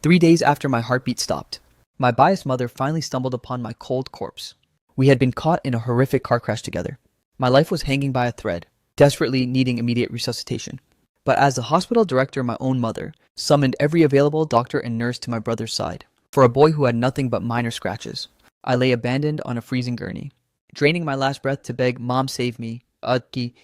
3 days after my heartbeat stopped, my biased mother finally stumbled upon my cold corpse. We had been caught in a horrific car crash together. My life was hanging by a thread, desperately needing immediate resuscitation. But as the hospital director, my own mother summoned every available doctor and nurse to my brother's side. For a boy who had nothing but minor scratches, I lay abandoned on a freezing gurney, draining my last breath to beg, "Mom, save me. Adki."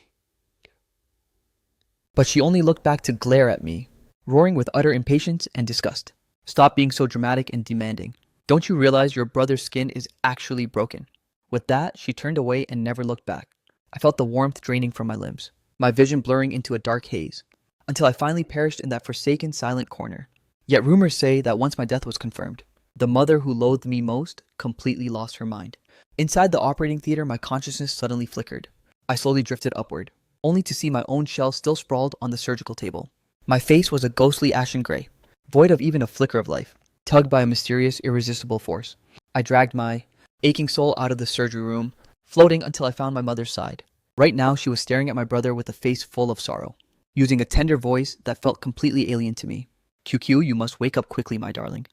But she only looked back to glare at me, roaring with utter impatience and disgust. "Stop being so dramatic and demanding. Don't you realize your brother's skin is actually broken?" With that, she turned away and never looked back. I felt the warmth draining from my limbs, my vision blurring into a dark haze, until I finally perished in that forsaken, silent corner. Yet rumors say that once my death was confirmed, the mother who loathed me most completely lost her mind. Inside the operating theater, my consciousness suddenly flickered. I slowly drifted upward, only to see my own shell still sprawled on the surgical table. My face was a ghostly ashen gray, void of even a flicker of life, tugged by a mysterious, irresistible force. I dragged my aching soul out of the surgery room, floating until I found my mother's side. Right now, she was staring at my brother with a face full of sorrow, using a tender voice that felt completely alien to me. "QQ, you must wake up quickly, my darling.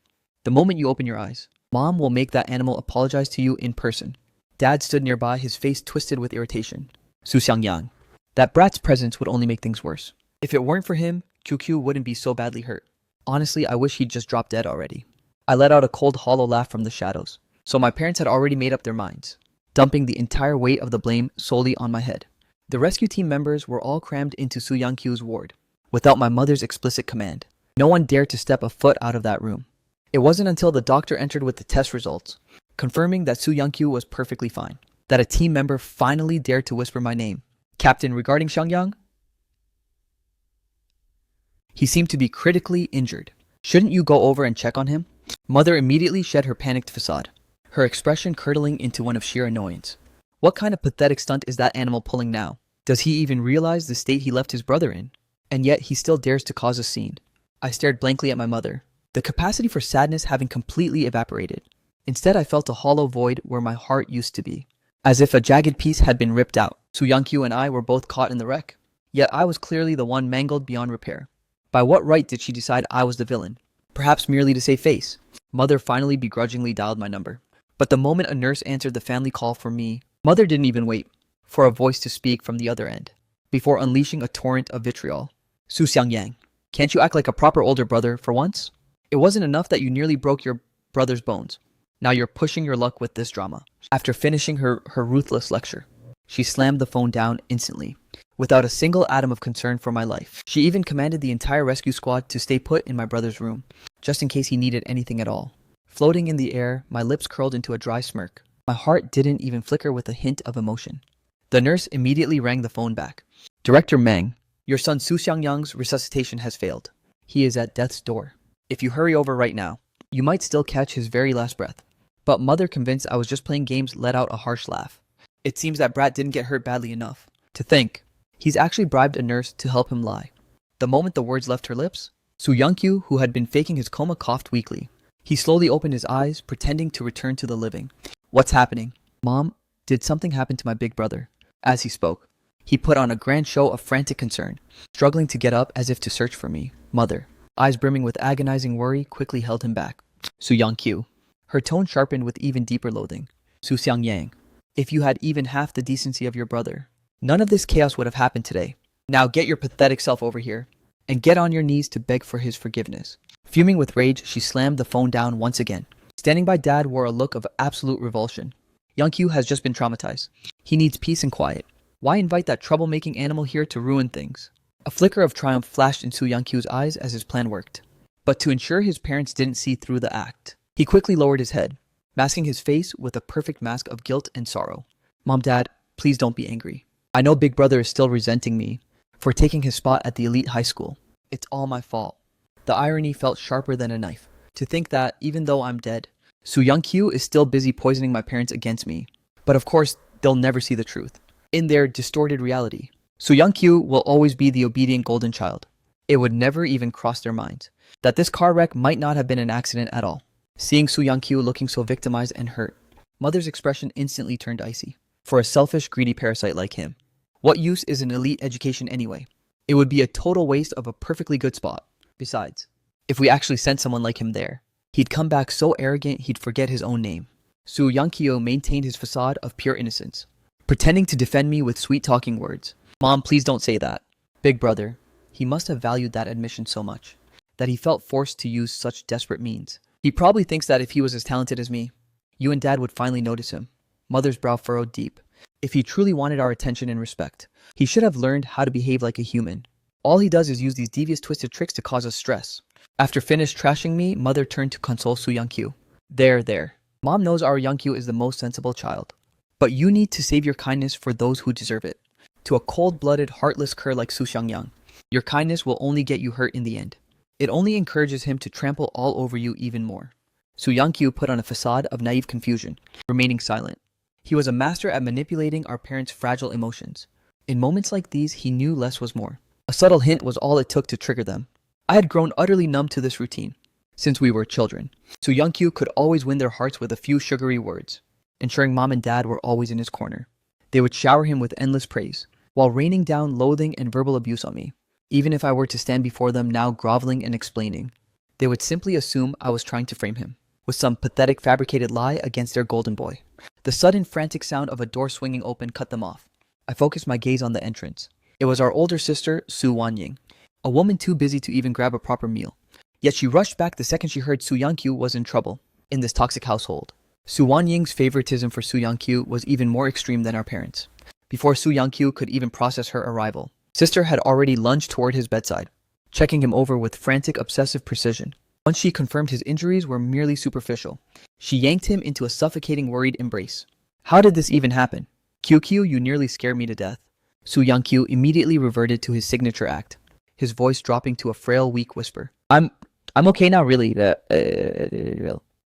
The moment you open your eyes, Mom will make that animal apologize to you in person." Dad stood nearby, his face twisted with irritation. Su Xiangyang. That brat's presence would only make things worse. If it weren't for him, QQ wouldn't be so badly hurt. Honestly, I wish he'd just drop dead already. I let out a cold, hollow laugh from the shadows. So my parents had already made up their minds, dumping the entire weight of the blame solely on my head. The rescue team members were all crammed into Su Yangqiu's ward, without my mother's explicit command. No one dared to step a foot out of that room. It wasn't until the doctor entered with the test results, confirming that Su Yangqiu was perfectly fine, that a team member finally dared to whisper my name. "Captain, regarding Xiangyang?" "He seemed to be critically injured. Shouldn't you go over and check on him?" Mother immediately shed her panicked facade, her expression curdling into one of sheer annoyance. What kind of pathetic stunt is that animal pulling now? Does he even realize the state he left his brother in? And yet he still dares to cause a scene. I stared blankly at my mother, the capacity for sadness having completely evaporated. Instead, I felt a hollow void where my heart used to be, as if a jagged piece had been ripped out. Su Yangqiu and I were both caught in the wreck, yet I was clearly the one mangled beyond repair. By what right did she decide I was the villain? Perhaps merely to save face. Mother finally begrudgingly dialed my number. But the moment a nurse answered the family call for me, Mother didn't even wait for a voice to speak from the other end, before unleashing a torrent of vitriol. "Su Xiangyang, can't you act like a proper older brother for once? It wasn't enough that you nearly broke your brother's bones. Now you're pushing your luck with this drama." After finishing her ruthless lecture, she slammed the phone down instantly, without a single atom of concern for my life. She even commanded the entire rescue squad to stay put in my brother's room, just in case he needed anything at all. Floating in the air, my lips curled into a dry smirk. My heart didn't even flicker with a hint of emotion. The nurse immediately rang the phone back. "Director Meng, your son Su Xiangyang's resuscitation has failed. He is at death's door. If you hurry over right now, you might still catch his very last breath." But Mother, convinced I was just playing games, let out a harsh laugh. It seems that brat didn't get hurt badly enough. To think, he's actually bribed a nurse to help him lie. The moment the words left her lips, Su Yangqiu, who had been faking his coma, coughed weakly. He slowly opened his eyes, pretending to return to the living. "What's happening? Mom, did something happen to my big brother?" As he spoke, he put on a grand show of frantic concern, struggling to get up as if to search for me. Mother, eyes brimming with agonizing worry, quickly held him back. "Su Yangqiu." Her tone sharpened with even deeper loathing. "Su Xiangyang, if you had even half the decency of your brother, none of this chaos would have happened today. Now get your pathetic self over here, and get on your knees to beg for his forgiveness." Fuming with rage, she slammed the phone down once again. Standing by Dad wore a look of absolute revulsion. Yangqiu has just been traumatized. He needs peace and quiet. Why invite that troublemaking animal here to ruin things? A flicker of triumph flashed in Su Yangqiu's eyes as his plan worked. But to ensure his parents didn't see through the act, he quickly lowered his head, masking his face with a perfect mask of guilt and sorrow. "Mom, Dad, please don't be angry. I know Big Brother is still resenting me for taking his spot at the elite high school. It's all my fault." The irony felt sharper than a knife. To think that, even though I'm dead, Su Yangqiu is still busy poisoning my parents against me. But of course, they'll never see the truth. In their distorted reality, Su Yangqiu will always be the obedient golden child. It would never even cross their minds that this car wreck might not have been an accident at all. Seeing Su Yangqiu looking so victimized and hurt, Mother's expression instantly turned icy. For a selfish, greedy parasite like him, what use is an elite education anyway? It would be a total waste of a perfectly good spot. Besides, If we actually sent someone like him there, he'd come back so arrogant he'd forget his own name. Soo Young-kyo maintained his facade of pure innocence, pretending to defend me with sweet-talking words. Mom, please don't say that. Big brother, he must have valued that admission so much that he felt forced to use such desperate means. He probably thinks that if he was as talented as me, you and Dad would finally notice him. Mother's brow furrowed deep. If he truly wanted our attention and respect, he should have learned how to behave like a human. All he does is use these devious twisted tricks to cause us stress. After finished trashing me, Mother turned to console Soo Young-kyo. There. Mom knows our Young-kyo is the most sensible child. But you need to save your kindness for those who deserve it. To a cold-blooded, heartless cur like Soo Young, your kindness will only get you hurt in the end. It only encourages him to trample all over you even more. Soo Young-kyo put on a facade of naive confusion, remaining silent. He was a master at manipulating our parents' fragile emotions. In moments like these, he knew less was more. A subtle hint was all it took to trigger them. I had grown utterly numb to this routine. Since we were children, Soo Young-kyo could always win their hearts with a few sugary words, ensuring Mom and Dad were always in his corner. They would shower him with endless praise, while raining down loathing and verbal abuse on me. Even if I were to stand before them now groveling and explaining, they would simply assume I was trying to frame him with some pathetic fabricated lie against their golden boy. The sudden frantic sound of a door swinging open cut them off. I focused my gaze on the entrance. It was our older sister, Soo Wan-ying, a woman too busy to even grab a proper meal. Yet she rushed back the second she heard Soo Young-kyo was in trouble in this toxic household. Soo Wan-ying's favoritism for Soo Young-kyo was even more extreme than our parents. Before Soo Young-kyo could even process her arrival, Sister had already lunged toward his bedside, checking him over with frantic, obsessive precision. Once she confirmed his injuries were merely superficial, she yanked him into a suffocating, worried embrace. How did this even happen? QQ, you nearly scared me to death. Soo Young-kyo immediately reverted to his signature act, his voice dropping to a frail, weak whisper. I'm okay now, really.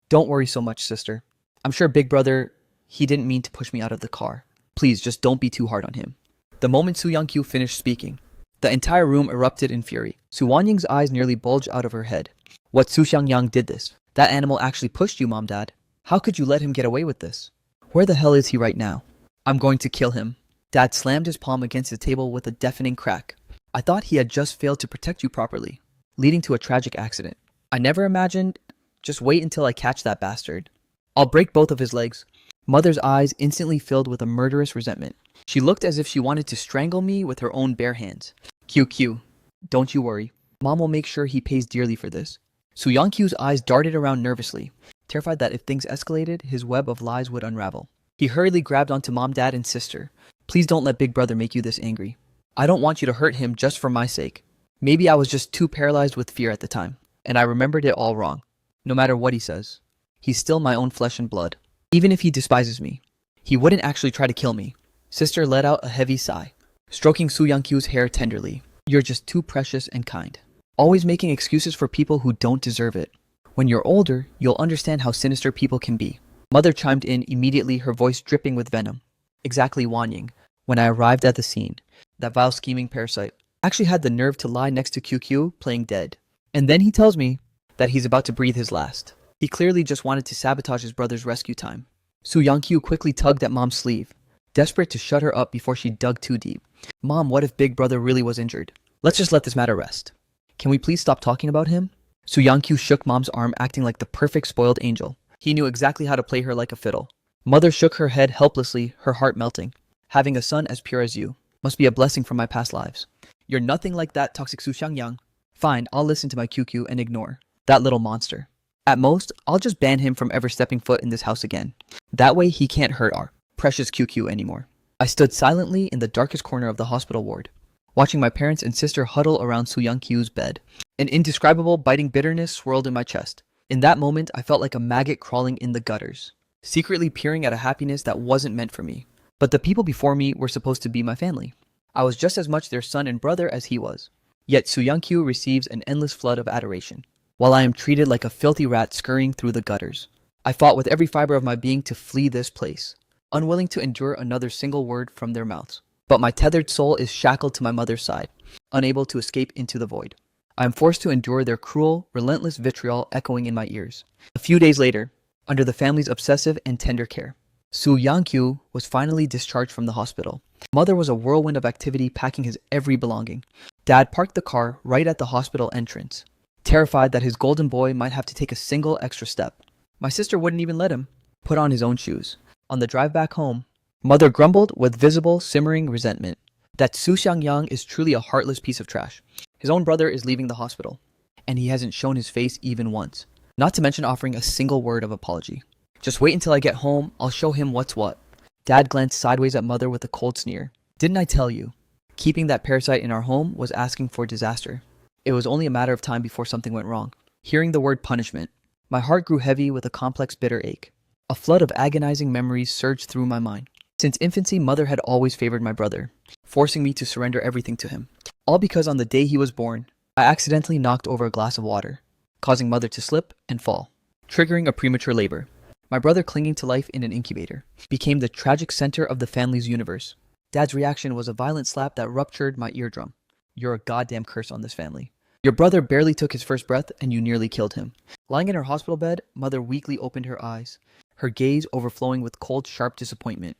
Don't worry so much, sister. I'm sure Big Brother, he didn't mean to push me out of the car. Please, just don't be too hard on him. The moment Soo Young-kyo finished speaking, the entire room erupted in fury. Soo Wan-ying's eyes nearly bulged out of her head. What Soo Xiangyang did this? That animal actually pushed you, Mom, Dad. How could you let him get away with this? Where the hell is he right now? I'm going to kill him. Dad slammed his palm against the table with a deafening crack. I thought he had just failed to protect you properly, leading to a tragic accident. I never imagined. Just wait until I catch that bastard. I'll break both of his legs. Mother's eyes instantly filled with a murderous resentment. She looked as if she wanted to strangle me with her own bare hands. QQ, don't you worry. Mom will make sure he pays dearly for this. Soo Young-kyo's eyes darted around nervously, terrified that if things escalated, his web of lies would unravel. He hurriedly grabbed onto Mom, Dad, and Sister. Please don't let Big Brother make you this angry. I don't want you to hurt him just for my sake. Maybe I was just too paralyzed with fear at the time, and I remembered it all wrong. No matter what he says, he's still my own flesh and blood. Even if he despises me, he wouldn't actually try to kill me. Sister let out a heavy sigh, stroking Soo Young-kyo's hair tenderly. You're just too precious and kind, always making excuses for people who don't deserve it. When you're older, you'll understand how sinister people can be. Mother chimed in immediately, her voice dripping with venom. Exactly, Wan-ying. When I arrived at the scene, that vile scheming parasite actually had the nerve to lie next to QQ playing dead. And then he tells me that he's about to breathe his last. He clearly just wanted to sabotage his brother's rescue time. Soo Young-kyo quickly tugged at Mom's sleeve, desperate to shut her up before she dug too deep. Mom, what if Big Brother really was injured? Let's just let this matter rest. Can we please stop talking about him? Soo Young-kyo shook Mom's arm, acting like the perfect spoiled angel. He knew exactly how to play her like a fiddle. Mother shook her head helplessly, her heart melting. Having a son as pure as you must be a blessing from my past lives. You're nothing like that toxic Soo Xiangyang. Fine, I'll listen to my QQ and ignore that little monster. At most, I'll just ban him from ever stepping foot in this house again. That way he can't hurt our precious QQ anymore. I stood silently in the darkest corner of the hospital ward, watching my parents and sister huddle around Soo Young-kyo's bed. An indescribable biting bitterness swirled in my chest. In that moment, I felt like a maggot crawling in the gutters, secretly peering at a happiness that wasn't meant for me. But the people before me were supposed to be my family. I was just as much their son and brother as he was. Yet Soo Young-kyo receives an endless flood of adoration, while I am treated like a filthy rat scurrying through the gutters. I fought with every fiber of my being to flee this place, unwilling to endure another single word from their mouths. But my tethered soul is shackled to my mother's side, unable to escape into the void. I am forced to endure their cruel, relentless vitriol echoing in my ears. A few days later, under the family's obsessive and tender care, Soo Young-kyo was finally discharged from the hospital. Mother was a whirlwind of activity, packing his every belonging. Dad parked the car right at the hospital entrance, terrified that his golden boy might have to take a single extra step. My sister wouldn't even let him put on his own shoes. On the drive back home, Mother grumbled with visible, simmering resentment that Su Xiangyang is truly a heartless piece of trash. His own brother is leaving the hospital, and he hasn't shown his face even once, not to mention offering a single word of apology. Just wait until I get home, I'll show him what's what. Dad glanced sideways at Mother with a cold sneer. Didn't I tell you? Keeping that parasite in our home was asking for disaster. It was only a matter of time before something went wrong. Hearing the word punishment, my heart grew heavy with a complex bitter ache. A flood of agonizing memories surged through my mind. Since infancy, Mother had always favored my brother, forcing me to surrender everything to him. All because on the day he was born, I accidentally knocked over a glass of water, causing Mother to slip and fall, triggering a premature labor. My brother, clinging to life in an incubator, became the tragic center of the family's universe. Dad's reaction was a violent slap that ruptured my eardrum. You're a goddamn curse on this family. Your brother barely took his first breath and you nearly killed him. Lying in her hospital bed, Mother weakly opened her eyes, her gaze overflowing with cold, sharp disappointment.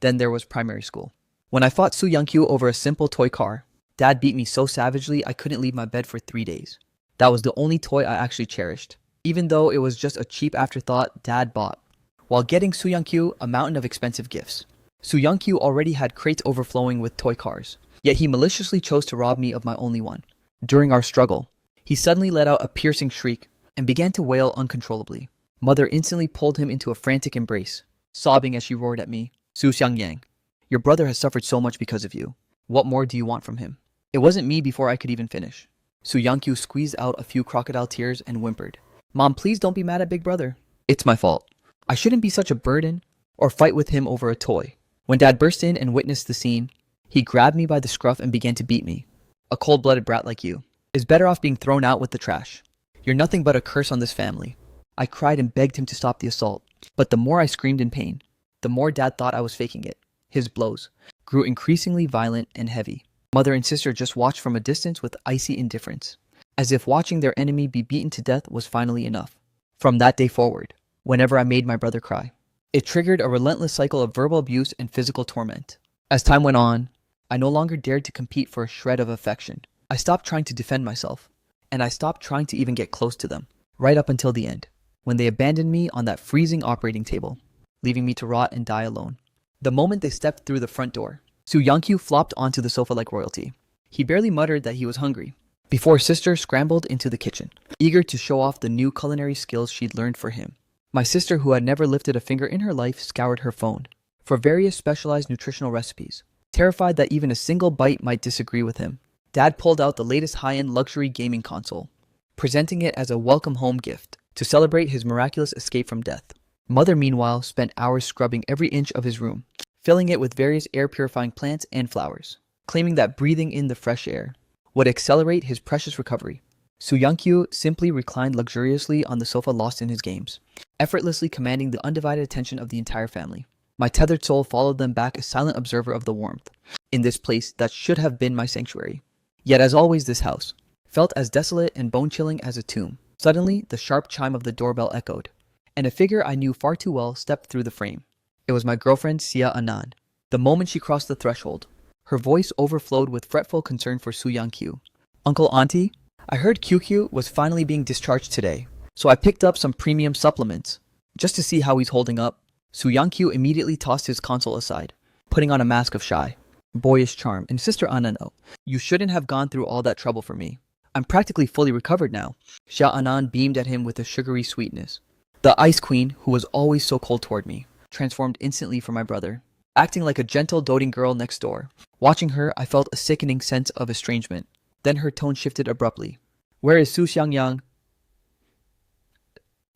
Then there was primary school. When I fought Su Youngkyu over a simple toy car, Dad beat me so savagely I couldn't leave my bed for 3 days. That was the only toy I actually cherished, even though it was just a cheap afterthought Dad bought, while getting Su Youngkyu a mountain of expensive gifts. Su Youngkyu already had crates overflowing with toy cars, yet he maliciously chose to rob me of my only one. During our struggle, he suddenly let out a piercing shriek and began to wail uncontrollably. Mother instantly pulled him into a frantic embrace, sobbing as she roared at me, Su Xiangyang, your brother has suffered so much because of you. What more do you want from him? It wasn't me before I could even finish. Su Youngkyu squeezed out a few crocodile tears and whimpered, Mom, please don't be mad at Big Brother. It's my fault. I shouldn't be such a burden or fight with him over a toy. When Dad burst in and witnessed the scene, he grabbed me by the scruff and began to beat me. A cold-blooded brat like you is better off being thrown out with the trash. You're nothing but a curse on this family. I cried and begged him to stop the assault, but the more I screamed in pain, the more Dad thought I was faking it. His blows grew increasingly violent and heavy. Mother and sister just watched from a distance with icy indifference, as if watching their enemy be beaten to death was finally enough. From that day forward, whenever I made my brother cry, it triggered a relentless cycle of verbal abuse and physical torment. As time went on, I no longer dared to compete for a shred of affection. I stopped trying to defend myself, and I stopped trying to even get close to them, right up until the end, when they abandoned me on that freezing operating table, leaving me to rot and die alone. The moment they stepped through the front door, Su Youngkyu flopped onto the sofa like royalty. He barely muttered that he was hungry, before sister scrambled into the kitchen, eager to show off the new culinary skills she'd learned for him. My sister, who had never lifted a finger in her life, scoured her phone for various specialized nutritional recipes, terrified that even a single bite might disagree with him. Dad pulled out the latest high-end luxury gaming console, presenting it as a welcome home gift to celebrate his miraculous escape from death. Mother, meanwhile, spent hours scrubbing every inch of his room, filling it with various air-purifying plants and flowers, claiming that breathing in the fresh air would accelerate his precious recovery. Su Youngkyu simply reclined luxuriously on the sofa, lost in his games, effortlessly commanding the undivided attention of the entire family. My tethered soul followed them back, a silent observer of the warmth in this place that should have been my sanctuary. Yet as always, this house felt as desolate and bone-chilling as a tomb. Suddenly, the sharp chime of the doorbell echoed, and a figure I knew far too well stepped through the frame. It was my girlfriend, Xia Anand. The moment she crossed the threshold, her voice overflowed with fretful concern for Su Youngkyu. Uncle, Auntie, I heard QQ was finally being discharged today, so I picked up some premium supplements, just to see how he's holding up. Su Youngkyu immediately tossed his console aside, putting on a mask of shy, boyish charm. And Sister Anano, you shouldn't have gone through all that trouble for me. I'm practically fully recovered now. Xia Anan beamed at him with a sugary sweetness. The Ice Queen, who was always so cold toward me, transformed instantly for my brother, acting like a gentle, doting girl next door. Watching her, I felt a sickening sense of estrangement. Then her tone shifted abruptly. Where is Su Xiangyang?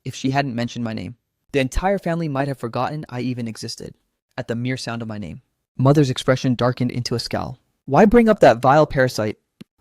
If she hadn't mentioned my name, the entire family might have forgotten I even existed, at the mere sound of my name. Mother's expression darkened into a scowl. Why bring up that vile parasite?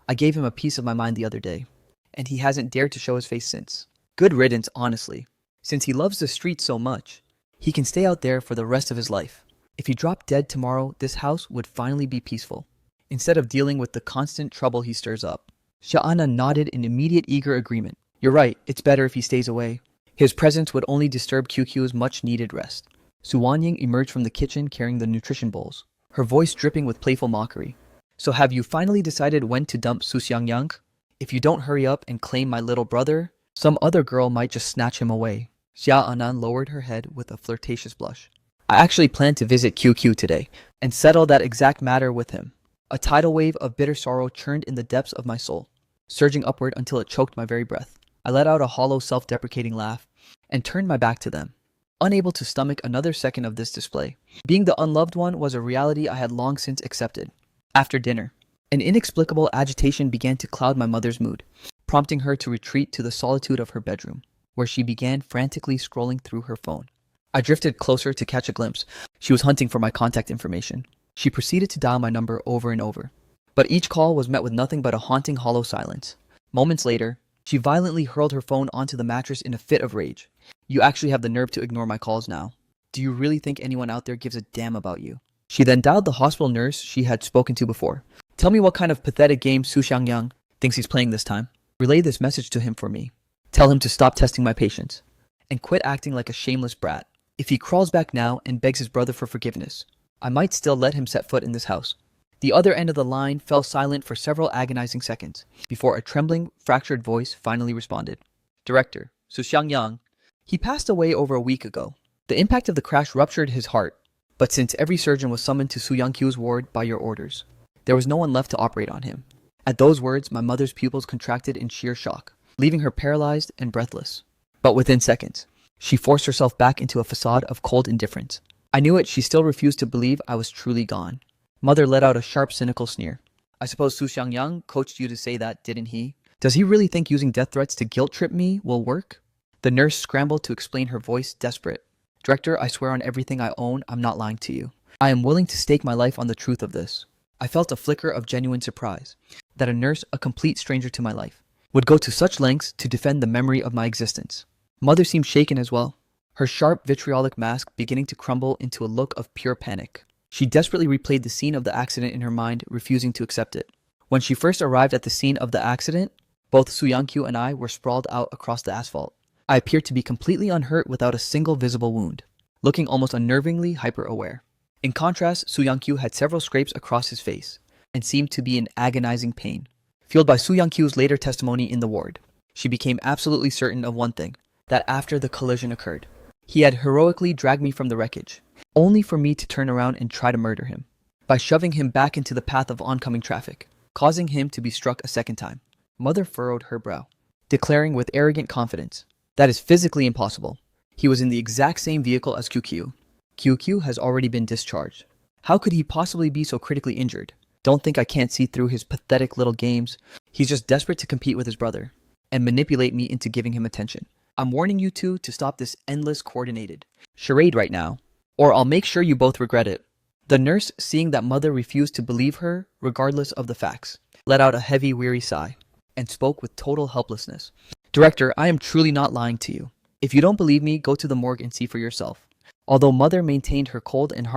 I gave him a piece of my mind the other day, and he hasn't dared to show his face since. Good riddance, honestly. Since he loves the streets so much, he can stay out there for the rest of his life. If he dropped dead tomorrow, this house would finally be peaceful, instead of dealing with the constant trouble he stirs up. Sha'ana nodded in immediate eager agreement. You're right, it's better if he stays away. His presence would only disturb QQ's much-needed rest. Su Wanying emerged from the kitchen carrying the nutrition bowls, her voice dripping with playful mockery. So have you finally decided when to dump Su Xiangyang? If you don't hurry up and claim my little brother, some other girl might just snatch him away. Xia Anan lowered her head with a flirtatious blush. I actually plan to visit QQ today and settle that exact matter with him. A tidal wave of bitter sorrow churned in the depths of my soul, surging upward until it choked my very breath. I let out a hollow, self-deprecating laugh and turned my back to them, unable to stomach another second of this display. Being the unloved one was a reality I had long since accepted. After dinner, an inexplicable agitation began to cloud my mother's mood, prompting her to retreat to the solitude of her bedroom, where she began frantically scrolling through her phone. I drifted closer to catch a glimpse. She was hunting for my contact information. She proceeded to dial my number over and over, but each call was met with nothing but a haunting hollow silence. Moments later, she violently hurled her phone onto the mattress in a fit of rage. You actually have the nerve to ignore my calls now. Do you really think anyone out there gives a damn about you? She then dialed the hospital nurse she had spoken to before. Tell me what kind of pathetic game Su Xiangyang thinks he's playing this time. Relay this message to him for me. Tell him to stop testing my patience and quit acting like a shameless brat. If he crawls back now and begs his brother for forgiveness, I might still let him set foot in this house. The other end of the line fell silent for several agonizing seconds before a trembling, fractured voice finally responded. Director, Su Xiangyang. He passed away over a week ago. The impact of the crash ruptured his heart, but since every surgeon was summoned to Su Yangqiu's ward by your orders, there was no one left to operate on him. At those words, my mother's pupils contracted in sheer shock, leaving her paralyzed and breathless. But within seconds, she forced herself back into a facade of cold indifference. I knew it, she still refused to believe I was truly gone. Mother let out a sharp, cynical sneer. I suppose Su Xiangyang coached you to say that, didn't he? Does he really think using death threats to guilt-trip me will work? The nurse scrambled to explain, her voice desperate. Director, I swear on everything I own, I'm not lying to you. I am willing to stake my life on the truth of this. I felt a flicker of genuine surprise that a nurse, a complete stranger to my life, would go to such lengths to defend the memory of my existence. Mother seemed shaken as well, her sharp vitriolic mask beginning to crumble into a look of pure panic. She desperately replayed the scene of the accident in her mind, refusing to accept it. When she first arrived at the scene of the accident, both Su Yangqiu and I were sprawled out across the asphalt. I appeared to be completely unhurt without a single visible wound, looking almost unnervingly hyper-aware. In contrast, Su Yangqiu had several scrapes across his face and seemed to be in agonizing pain. Fueled by Su Yangqiu's later testimony in the ward, she became absolutely certain of one thing, that after the collision occurred, he had heroically dragged me from the wreckage, only for me to turn around and try to murder him, by shoving him back into the path of oncoming traffic, causing him to be struck a second time. Mother furrowed her brow, declaring with arrogant confidence, that is physically impossible. He was in the exact same vehicle as QQ. QQ has already been discharged. How could he possibly be so critically injured? Don't think I can't see through his pathetic little games. He's just desperate to compete with his brother and manipulate me into giving him attention. I'm warning you two to stop this endless coordinated charade right now, or I'll make sure you both regret it. The nurse, seeing that Mother refused to believe her regardless of the facts, let out a heavy, weary sigh and spoke with total helplessness. Director, I am truly not lying to you. If you don't believe me, go to the morgue and see for yourself. Although Mother maintained her cold and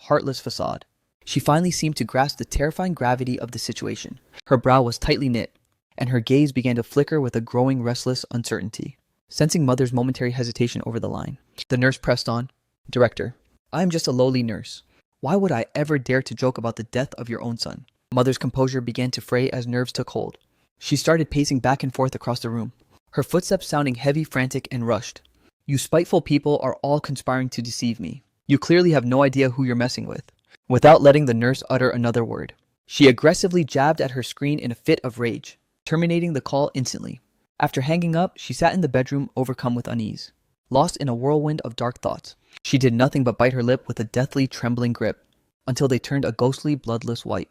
heartless facade, she finally seemed to grasp the terrifying gravity of the situation. Her brow was tightly knit, and her gaze began to flicker with a growing restless uncertainty. Sensing Mother's momentary hesitation over the line, the nurse pressed on. Director, I am just a lowly nurse. Why would I ever dare to joke about the death of your own son? Mother's composure began to fray as nerves took hold. She started pacing back and forth across the room, her footsteps sounding heavy, frantic, and rushed. You spiteful people are all conspiring to deceive me. You clearly have no idea who you're messing with. Without letting the nurse utter another word, she aggressively jabbed at her screen in a fit of rage, terminating the call instantly. After hanging up, she sat in the bedroom overcome with unease. Lost in a whirlwind of dark thoughts, she did nothing but bite her lip with a deathly trembling grip, until they turned a ghostly, bloodless white.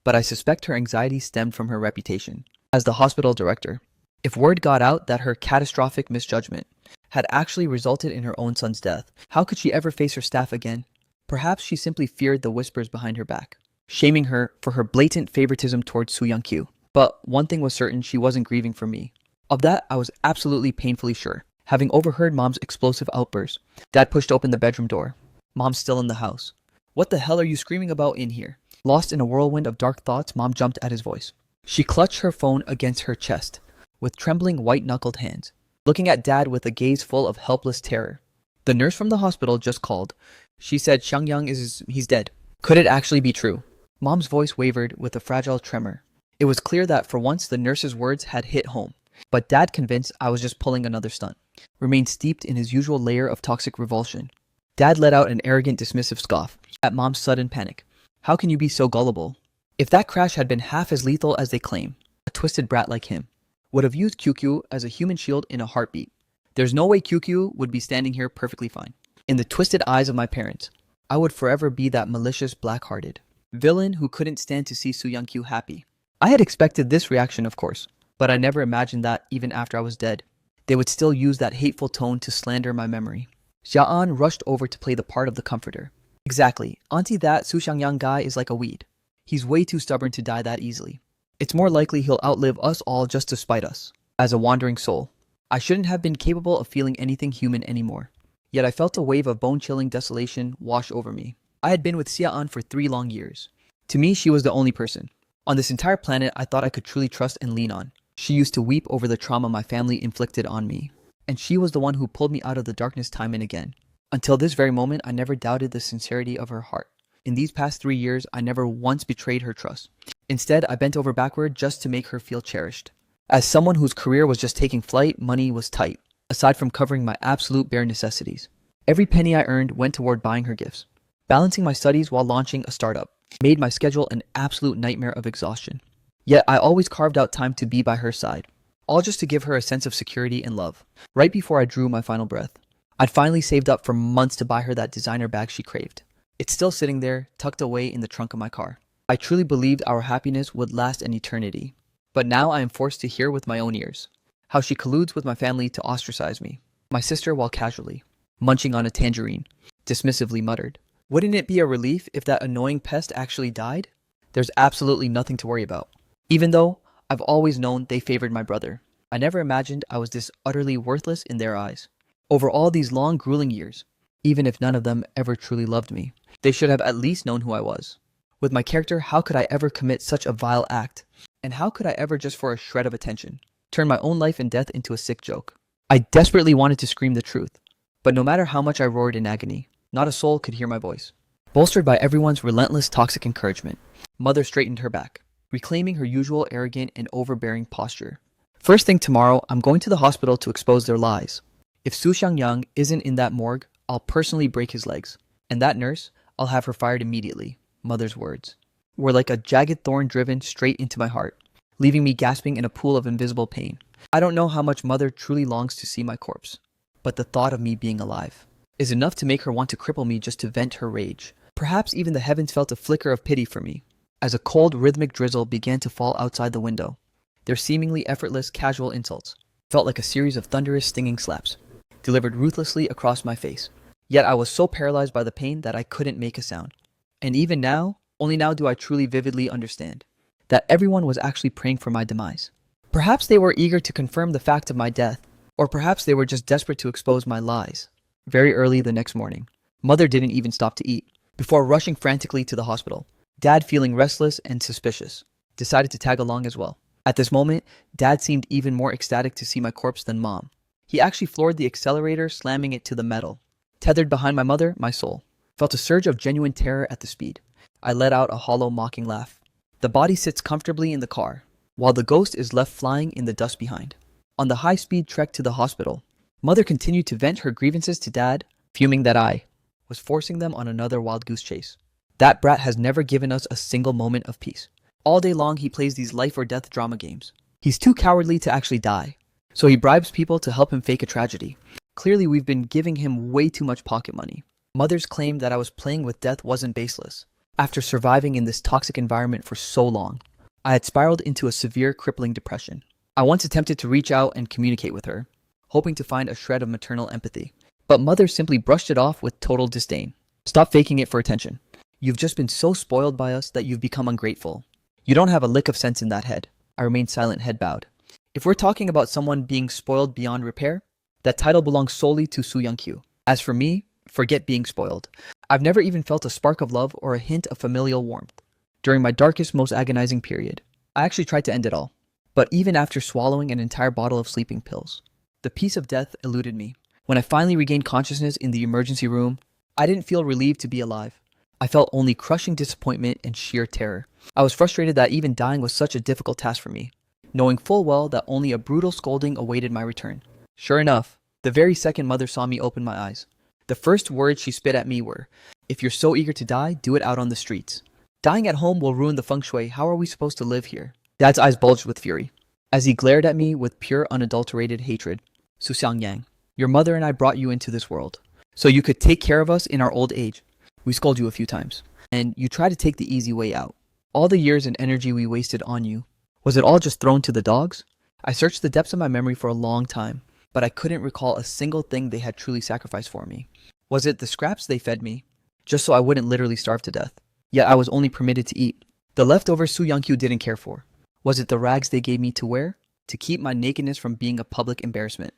But I suspect her anxiety stemmed from her reputation as the hospital director. If word got out that her catastrophic misjudgment had actually resulted in her own son's death, how could she ever face her staff again? Perhaps she simply feared the whispers behind her back, shaming her for her blatant favoritism towards Su Yangqiu. But one thing was certain, she wasn't grieving for me. Of that, I was absolutely painfully sure. Having overheard Mom's explosive outburst, Dad pushed open the bedroom door. Mom's still in the house. What the hell are you screaming about in here? Lost in a whirlwind of dark thoughts, Mom jumped at his voice. She clutched her phone against her chest, with trembling white-knuckled hands, looking at Dad with a gaze full of helpless terror. The nurse from the hospital just called. She said Xiangyang he's dead. Could it actually be true? Mom's voice wavered with a fragile tremor. It was clear that for once the nurse's words had hit home. But Dad, convinced I was just pulling another stunt, remained steeped in his usual layer of toxic revulsion. Dad let out an arrogant, dismissive scoff at Mom's sudden panic. How can you be so gullible? If that crash had been half as lethal as they claim, a twisted brat like him would have used QQ as a human shield in a heartbeat. There's no way QQ would be standing here perfectly fine. In the twisted eyes of my parents, I would forever be that malicious, black-hearted villain who couldn't stand to see Soo Young-kyu happy. I had expected this reaction, of course, but I never imagined that even after I was dead, they would still use that hateful tone to slander my memory. Xia-an rushed over to play the part of the comforter. Exactly, Auntie, that Su Xiangyang guy is like a weed. He's way too stubborn to die that easily. It's more likely he'll outlive us all just to spite us. As a wandering soul, I shouldn't have been capable of feeling anything human anymore. Yet I felt a wave of bone-chilling desolation wash over me. I had been with Xia-an for 3 long years. To me, she was the only person on this entire planet I thought I could truly trust and lean on. She used to weep over the trauma my family inflicted on me, and she was the one who pulled me out of the darkness time and again. Until this very moment, I never doubted the sincerity of her heart. In these past 3 years, I never once betrayed her trust. Instead, I bent over backward just to make her feel cherished. As someone whose career was just taking flight, money was tight, aside from covering my absolute bare necessities. Every penny I earned went toward buying her gifts. Balancing my studies while launching a startup made my schedule an absolute nightmare of exhaustion. Yet I always carved out time to be by her side, all just to give her a sense of security and love. Right before I drew my final breath, I'd finally saved up for months to buy her that designer bag she craved. It's still sitting there, tucked away in the trunk of my car. I truly believed our happiness would last an eternity. But now I am forced to hear with my own ears how she colludes with my family to ostracize me. My sister, while casually munching on a tangerine, dismissively muttered, "Wouldn't it be a relief if that annoying pest actually died?" There's absolutely nothing to worry about. Even though I've always known they favored my brother, I never imagined I was this utterly worthless in their eyes. Over all these long, grueling years, even if none of them ever truly loved me, they should have at least known who I was. With my character, how could I ever commit such a vile act? And how could I ever, just for a shred of attention, turn my own life and death into a sick joke? I desperately wanted to scream the truth, but no matter how much I roared in agony, not a soul could hear my voice. Bolstered by everyone's relentless toxic encouragement, Mother straightened her back, reclaiming her usual arrogant and overbearing posture. First thing tomorrow, I'm going to the hospital to expose their lies. If Su Xiangyang isn't in that morgue, I'll personally break his legs. And that nurse, I'll have her fired immediately. Mother's words were like a jagged thorn driven straight into my heart, leaving me gasping in a pool of invisible pain. I don't know how much Mother truly longs to see my corpse, but the thought of me being alive is enough to make her want to cripple me just to vent her rage. Perhaps even the heavens felt a flicker of pity for me, as a cold, rhythmic drizzle began to fall outside the window. Their seemingly effortless, casual insults felt like a series of thunderous, stinging slaps, delivered ruthlessly across my face. Yet I was so paralyzed by the pain that I couldn't make a sound. And even now, only now do I truly vividly understand that everyone was actually praying for my demise. Perhaps they were eager to confirm the fact of my death, or perhaps they were just desperate to expose my lies. Very early the next morning, Mother didn't even stop to eat, before rushing frantically to the hospital. Dad, feeling restless and suspicious, decided to tag along as well. At this moment, Dad seemed even more ecstatic to see my corpse than Mom. He actually floored the accelerator, slamming it to the metal. Tethered behind my mother, my soul felt a surge of genuine terror at the speed. I let out a hollow, mocking laugh. The body sits comfortably in the car, while the ghost is left flying in the dust behind. On the high-speed trek to the hospital, Mother continued to vent her grievances to Dad, fuming that I was forcing them on another wild goose chase. That brat has never given us a single moment of peace. All day long he plays these life or death drama games. He's too cowardly to actually die, so he bribes people to help him fake a tragedy. Clearly we've been giving him way too much pocket money. Mother's claim that I was playing with death wasn't baseless. After surviving in this toxic environment for so long, I had spiraled into a severe, crippling depression. I once attempted to reach out and communicate with her, hoping to find a shred of maternal empathy. But Mother simply brushed it off with total disdain. "Stop faking it for attention. You've just been so spoiled by us that you've become ungrateful. You don't have a lick of sense in that head." I remained silent, head bowed. If we're talking about someone being spoiled beyond repair, that title belongs solely to Soo Young-kyu. As for me, forget being spoiled. I've never even felt a spark of love or a hint of familial warmth. During my darkest, most agonizing period, I actually tried to end it all. But even after swallowing an entire bottle of sleeping pills, the peace of death eluded me. When I finally regained consciousness in the emergency room, I didn't feel relieved to be alive. I felt only crushing disappointment and sheer terror. I was frustrated that even dying was such a difficult task for me, knowing full well that only a brutal scolding awaited my return. Sure enough, the very second Mother saw me open my eyes, the first words she spit at me were, "If you're so eager to die, do it out on the streets. Dying at home will ruin the feng shui. How are we supposed to live here?" Dad's eyes bulged with fury, as he glared at me with pure unadulterated hatred. "Su Xiangyang, your mother and I brought you into this world, so you could take care of us in our old age. We scold you a few times, and you try to take the easy way out. All the years and energy we wasted on you, was it all just thrown to the dogs?" I searched the depths of my memory for a long time, but I couldn't recall a single thing they had truly sacrificed for me. Was it the scraps they fed me, just so I wouldn't literally starve to death? Yet I was only permitted to eat. The leftovers Su Yangqiu didn't care for. Was it the rags they gave me to wear, to keep my nakedness from being a public embarrassment?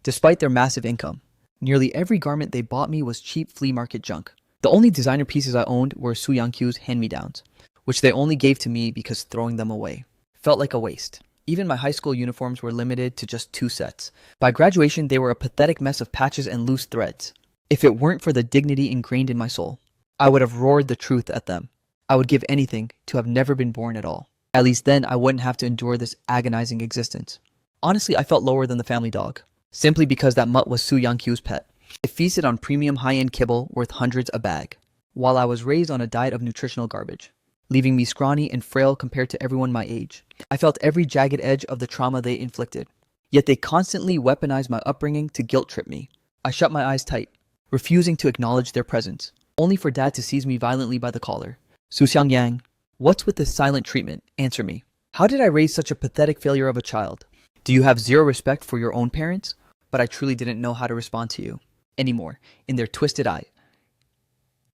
Despite their massive income, nearly every garment they bought me was cheap flea market junk. The only designer pieces I owned were Su Yangqiu's hand-me-downs, which they only gave to me because throwing them away felt like a waste. Even my high school uniforms were limited to just 2 sets. By graduation, they were a pathetic mess of patches and loose threads. If it weren't for the dignity ingrained in my soul, I would have roared the truth at them. I would give anything to have never been born at all. At least then I wouldn't have to endure this agonizing existence. Honestly, I felt lower than the family dog, simply because that mutt was Su Yangqiu's pet. It feasted on premium high-end kibble worth hundreds a bag, while I was raised on a diet of nutritional garbage, leaving me scrawny and frail compared to everyone my age. I felt every jagged edge of the trauma they inflicted, yet they constantly weaponized my upbringing to guilt-trip me. I shut my eyes tight, refusing to acknowledge their presence, only for Dad to seize me violently by the collar. "Su Xiangyang, what's with this silent treatment? Answer me. How did I raise such a pathetic failure of a child? Do you have zero respect for your own parents?" But I truly didn't know how to respond to you anymore in their twisted eye.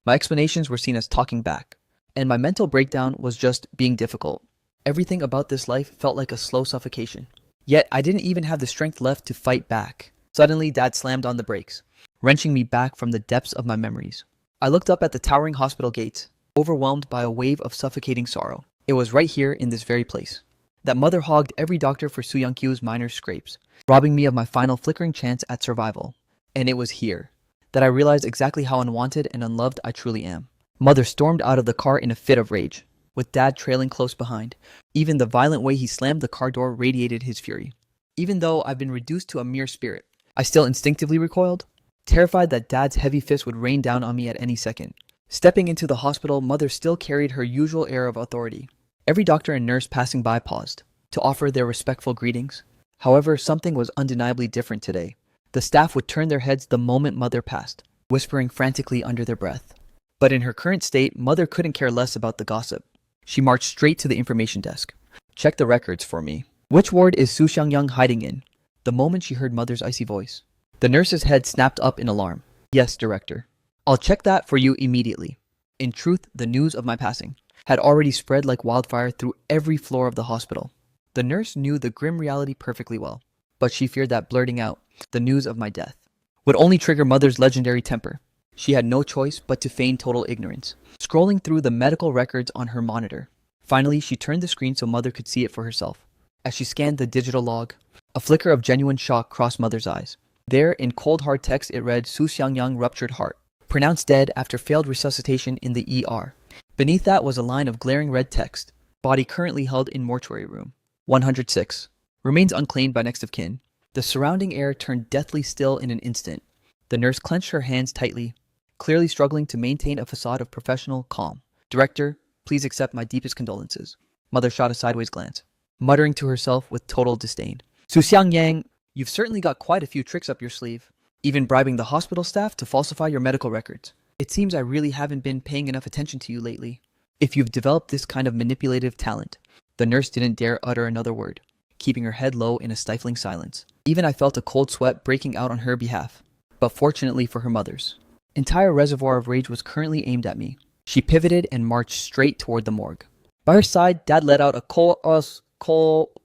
My explanations were seen as talking back, and my mental breakdown was just being difficult. Everything about this life felt like a slow suffocation. Yet I didn't even have the strength left to fight back. Suddenly, Dad slammed on the brakes, wrenching me back from the depths of my memories. I looked up at the towering hospital gates, overwhelmed by a wave of suffocating sorrow. It was right here in this very place that Mother hogged every doctor for Su Yangqiu's minor scrapes, robbing me of my final flickering chance at survival. And it was here that I realized exactly how unwanted and unloved I truly am. Mother stormed out of the car in a fit of rage, with Dad trailing close behind. Even the violent way he slammed the car door radiated his fury. Even though I've been reduced to a mere spirit, I still instinctively recoiled, terrified that Dad's heavy fist would rain down on me at any second. Stepping into the hospital, Mother still carried her usual air of authority. Every doctor and nurse passing by paused to offer their respectful greetings. However, something was undeniably different today. The staff would turn their heads the moment Mother passed, whispering frantically under their breath. But in her current state, Mother couldn't care less about the gossip. She marched straight to the information desk. "Check the records for me. Which ward is Su Xiangyang hiding in?" The moment she heard Mother's icy voice, the nurse's head snapped up in alarm. "Yes, Director. I'll check that for you immediately." In truth, the news of my passing had already spread like wildfire through every floor of the hospital. The nurse knew the grim reality perfectly well, but she feared that blurting out the news of my death would only trigger Mother's legendary temper. She had no choice but to feign total ignorance, scrolling through the medical records on her monitor. Finally, she turned the screen so Mother could see it for herself. As she scanned the digital log, a flicker of genuine shock crossed Mother's eyes. There, in cold hard text, it read, "Su Xiangyang ruptured heart, pronounced dead after failed resuscitation in the ER." Beneath that was a line of glaring red text, "Body currently held in mortuary room 106. Remains unclaimed by next of kin." The surrounding air turned deathly still in an instant. The nurse clenched her hands tightly, clearly struggling to maintain a facade of professional calm. "Director, please accept my deepest condolences." Mother shot a sideways glance, muttering to herself with total disdain. "Su Xiangyang, you've certainly got quite a few tricks up your sleeve, even bribing the hospital staff to falsify your medical records. It seems I really haven't been paying enough attention to you lately. If you've developed this kind of manipulative talent." The nurse didn't dare utter another word, keeping her head low in a stifling silence. Even I felt a cold sweat breaking out on her behalf, but fortunately for her Mother's entire reservoir of rage was currently aimed at me. She pivoted and marched straight toward the morgue. By her side, Dad let out a cold,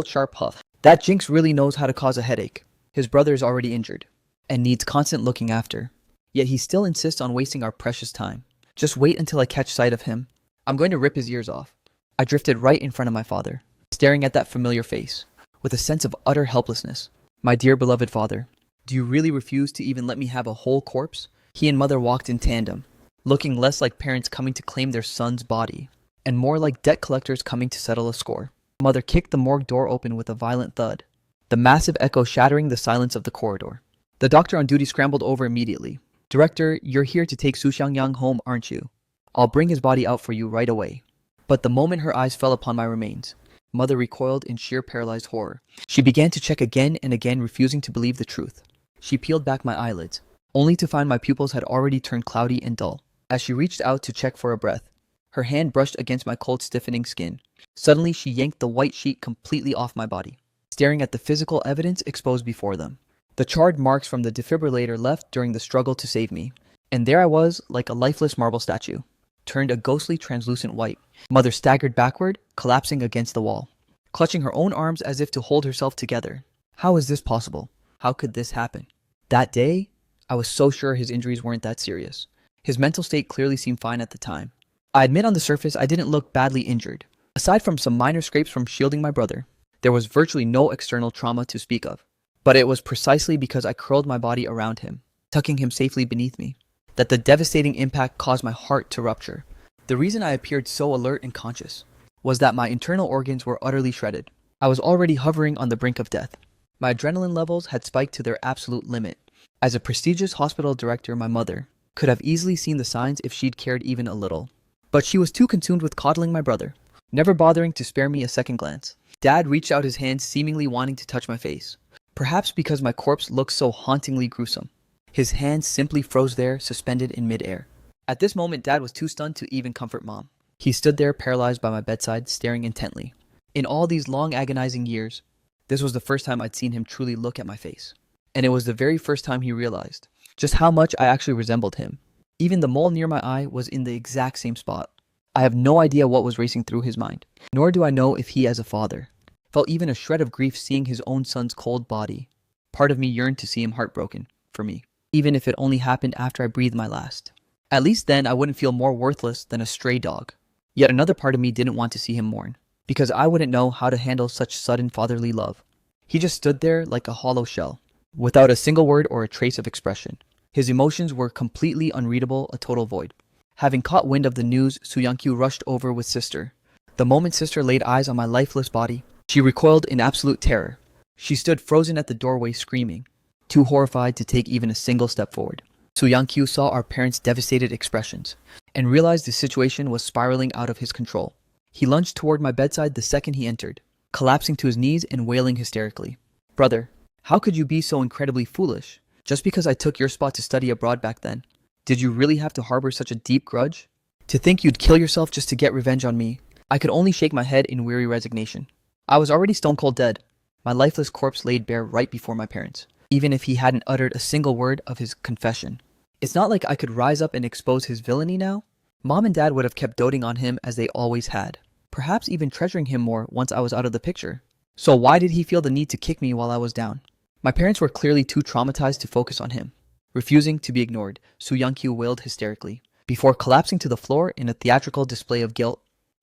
sharp huff. "That Jinx really knows how to cause a headache. His brother is already injured and needs constant looking after. Yet he still insists on wasting our precious time. Just wait until I catch sight of him. I'm going to rip his ears off." I drifted right in front of my father, staring at that familiar face with a sense of utter helplessness. "My dear beloved father, do you really refuse to even let me have a whole corpse?" He and Mother walked in tandem, looking less like parents coming to claim their son's body, and more like debt collectors coming to settle a score. Mother kicked the morgue door open with a violent thud, the massive echo shattering the silence of the corridor. The doctor on duty scrambled over immediately. "Director, you're here to take Su Xiangyang home, aren't you? I'll bring his body out for you right away." But the moment her eyes fell upon my remains, Mother recoiled in sheer paralyzed horror. She began to check again and again, refusing to believe the truth. She peeled back my eyelids, only to find my pupils had already turned cloudy and dull. As she reached out to check for a breath, her hand brushed against my cold, stiffening skin. Suddenly, she yanked the white sheet completely off my body, staring at the physical evidence exposed before them. The charred marks from the defibrillator left during the struggle to save me. And there I was, like a lifeless marble statue, turned a ghostly translucent white. Mother staggered backward, collapsing against the wall, clutching her own arms as if to hold herself together. How is this possible? How could this happen? That day, I was so sure his injuries weren't that serious. His mental state clearly seemed fine at the time. I admit on the surface I didn't look badly injured. Aside from some minor scrapes from shielding my brother, there was virtually no external trauma to speak of. But it was precisely because I curled my body around him, tucking him safely beneath me, that the devastating impact caused my heart to rupture. The reason I appeared so alert and conscious was that my internal organs were utterly shredded. I was already hovering on the brink of death. My adrenaline levels had spiked to their absolute limit. As a prestigious hospital director, my mother could have easily seen the signs if she'd cared even a little. But she was too consumed with coddling my brother, never bothering to spare me a second glance. Dad reached out his hand, seemingly wanting to touch my face. Perhaps because my corpse looked so hauntingly gruesome. His hands simply froze there, suspended in midair. At this moment, Dad was too stunned to even comfort Mom. He stood there, paralyzed by my bedside, staring intently. In all these long, agonizing years, this was the first time I'd seen him truly look at my face. And it was the very first time he realized just how much I actually resembled him. Even the mole near my eye was in the exact same spot. I have no idea what was racing through his mind, nor do I know if he, as a father, felt even a shred of grief seeing his own son's cold body. Part of me yearned to see him heartbroken, for me, even if it only happened after I breathed my last. At least then I wouldn't feel more worthless than a stray dog. Yet another part of me didn't want to see him mourn, because I wouldn't know how to handle such sudden fatherly love. He just stood there like a hollow shell, without a single word or a trace of expression. His emotions were completely unreadable, a total void. Having caught wind of the news, Su Young-kyu rushed over with Sister. The moment Sister laid eyes on my lifeless body, she recoiled in absolute terror. She stood frozen at the doorway, screaming, too horrified to take even a single step forward. Su Young-kyu saw our parents' devastated expressions and realized the situation was spiraling out of his control. He lunged toward my bedside the second he entered, collapsing to his knees and wailing hysterically. "Brother, how could you be so incredibly foolish? Just because I took your spot to study abroad back then, did you really have to harbor such a deep grudge? To think you'd kill yourself just to get revenge on me?" I could only shake my head in weary resignation. I was already stone cold dead, my lifeless corpse laid bare right before my parents, even if he hadn't uttered a single word of his confession. It's not like I could rise up and expose his villainy now. Mom and Dad would have kept doting on him as they always had, perhaps even treasuring him more once I was out of the picture. So why did he feel the need to kick me while I was down? My parents were clearly too traumatized to focus on him. Refusing to be ignored, Su Young-kyu wailed hysterically, before collapsing to the floor in a theatrical display of guilt.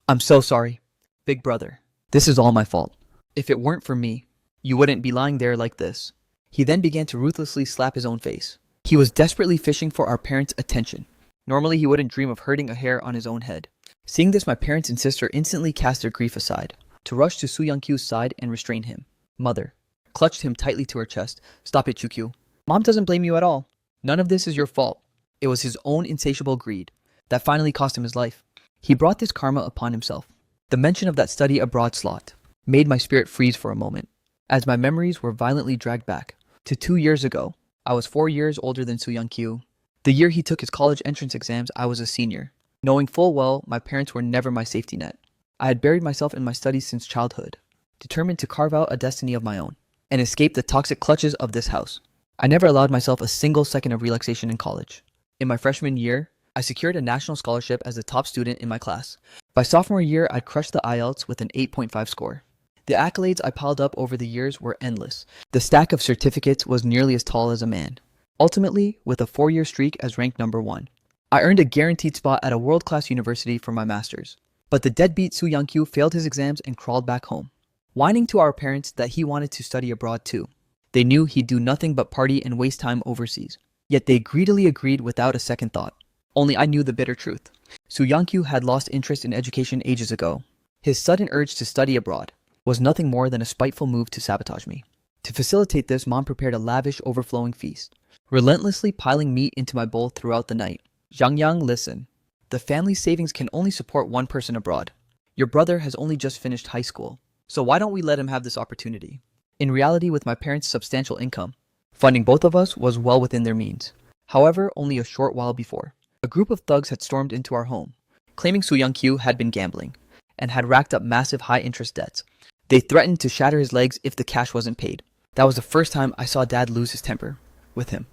"I'm so sorry, big brother. This is all my fault. If it weren't for me, you wouldn't be lying there like this." He then began to ruthlessly slap his own face. He was desperately fishing for our parents' attention. Normally, he wouldn't dream of hurting a hair on his own head. Seeing this, my parents and sister instantly cast their grief aside, to rush to Su Young-kyu's side and restrain him. Mother clutched him tightly to her chest. "Stop it, Chukyu. Mom doesn't blame you at all. None of this is your fault. It was his own insatiable greed that finally cost him his life. He brought this karma upon himself." The mention of that study abroad slot made my spirit freeze for a moment, as my memories were violently dragged back to 2 years ago. I was 4 years older than Su Young-kyu. The year he took his college entrance exams, I was a senior, knowing full well my parents were never my safety net. I had buried myself in my studies since childhood, determined to carve out a destiny of my own and escape the toxic clutches of this house. I never allowed myself a single second of relaxation in college. In my freshman year, I secured a national scholarship as the top student in my class. By sophomore year, I'd crushed the IELTS with an 8.5 score. The accolades I piled up over the years were endless. The stack of certificates was nearly as tall as a man. Ultimately, with a 4-year streak as ranked number 1, I earned a guaranteed spot at a world-class university for my master's. But the deadbeat Su Young-kyu failed his exams and crawled back home, whining to our parents that he wanted to study abroad too. They knew he'd do nothing but party and waste time overseas, yet they greedily agreed without a second thought. Only I knew the bitter truth. Soo Young-kyu had lost interest in education ages ago. His sudden urge to study abroad was nothing more than a spiteful move to sabotage me. To facilitate this, Mom prepared a lavish, overflowing feast, relentlessly piling meat into my bowl throughout the night. Yang, listen. The family savings can only support one person abroad. Your brother has only just finished high school, so why don't we let him have this opportunity? In reality, with my parents' substantial income, funding both of us was well within their means. However, only a short while before, a group of thugs had stormed into our home, claiming Soo Young-kyu had been gambling and had racked up massive high-interest debts. They threatened to shatter his legs if the cash wasn't paid. That was the first time I saw Dad lose his temper with him.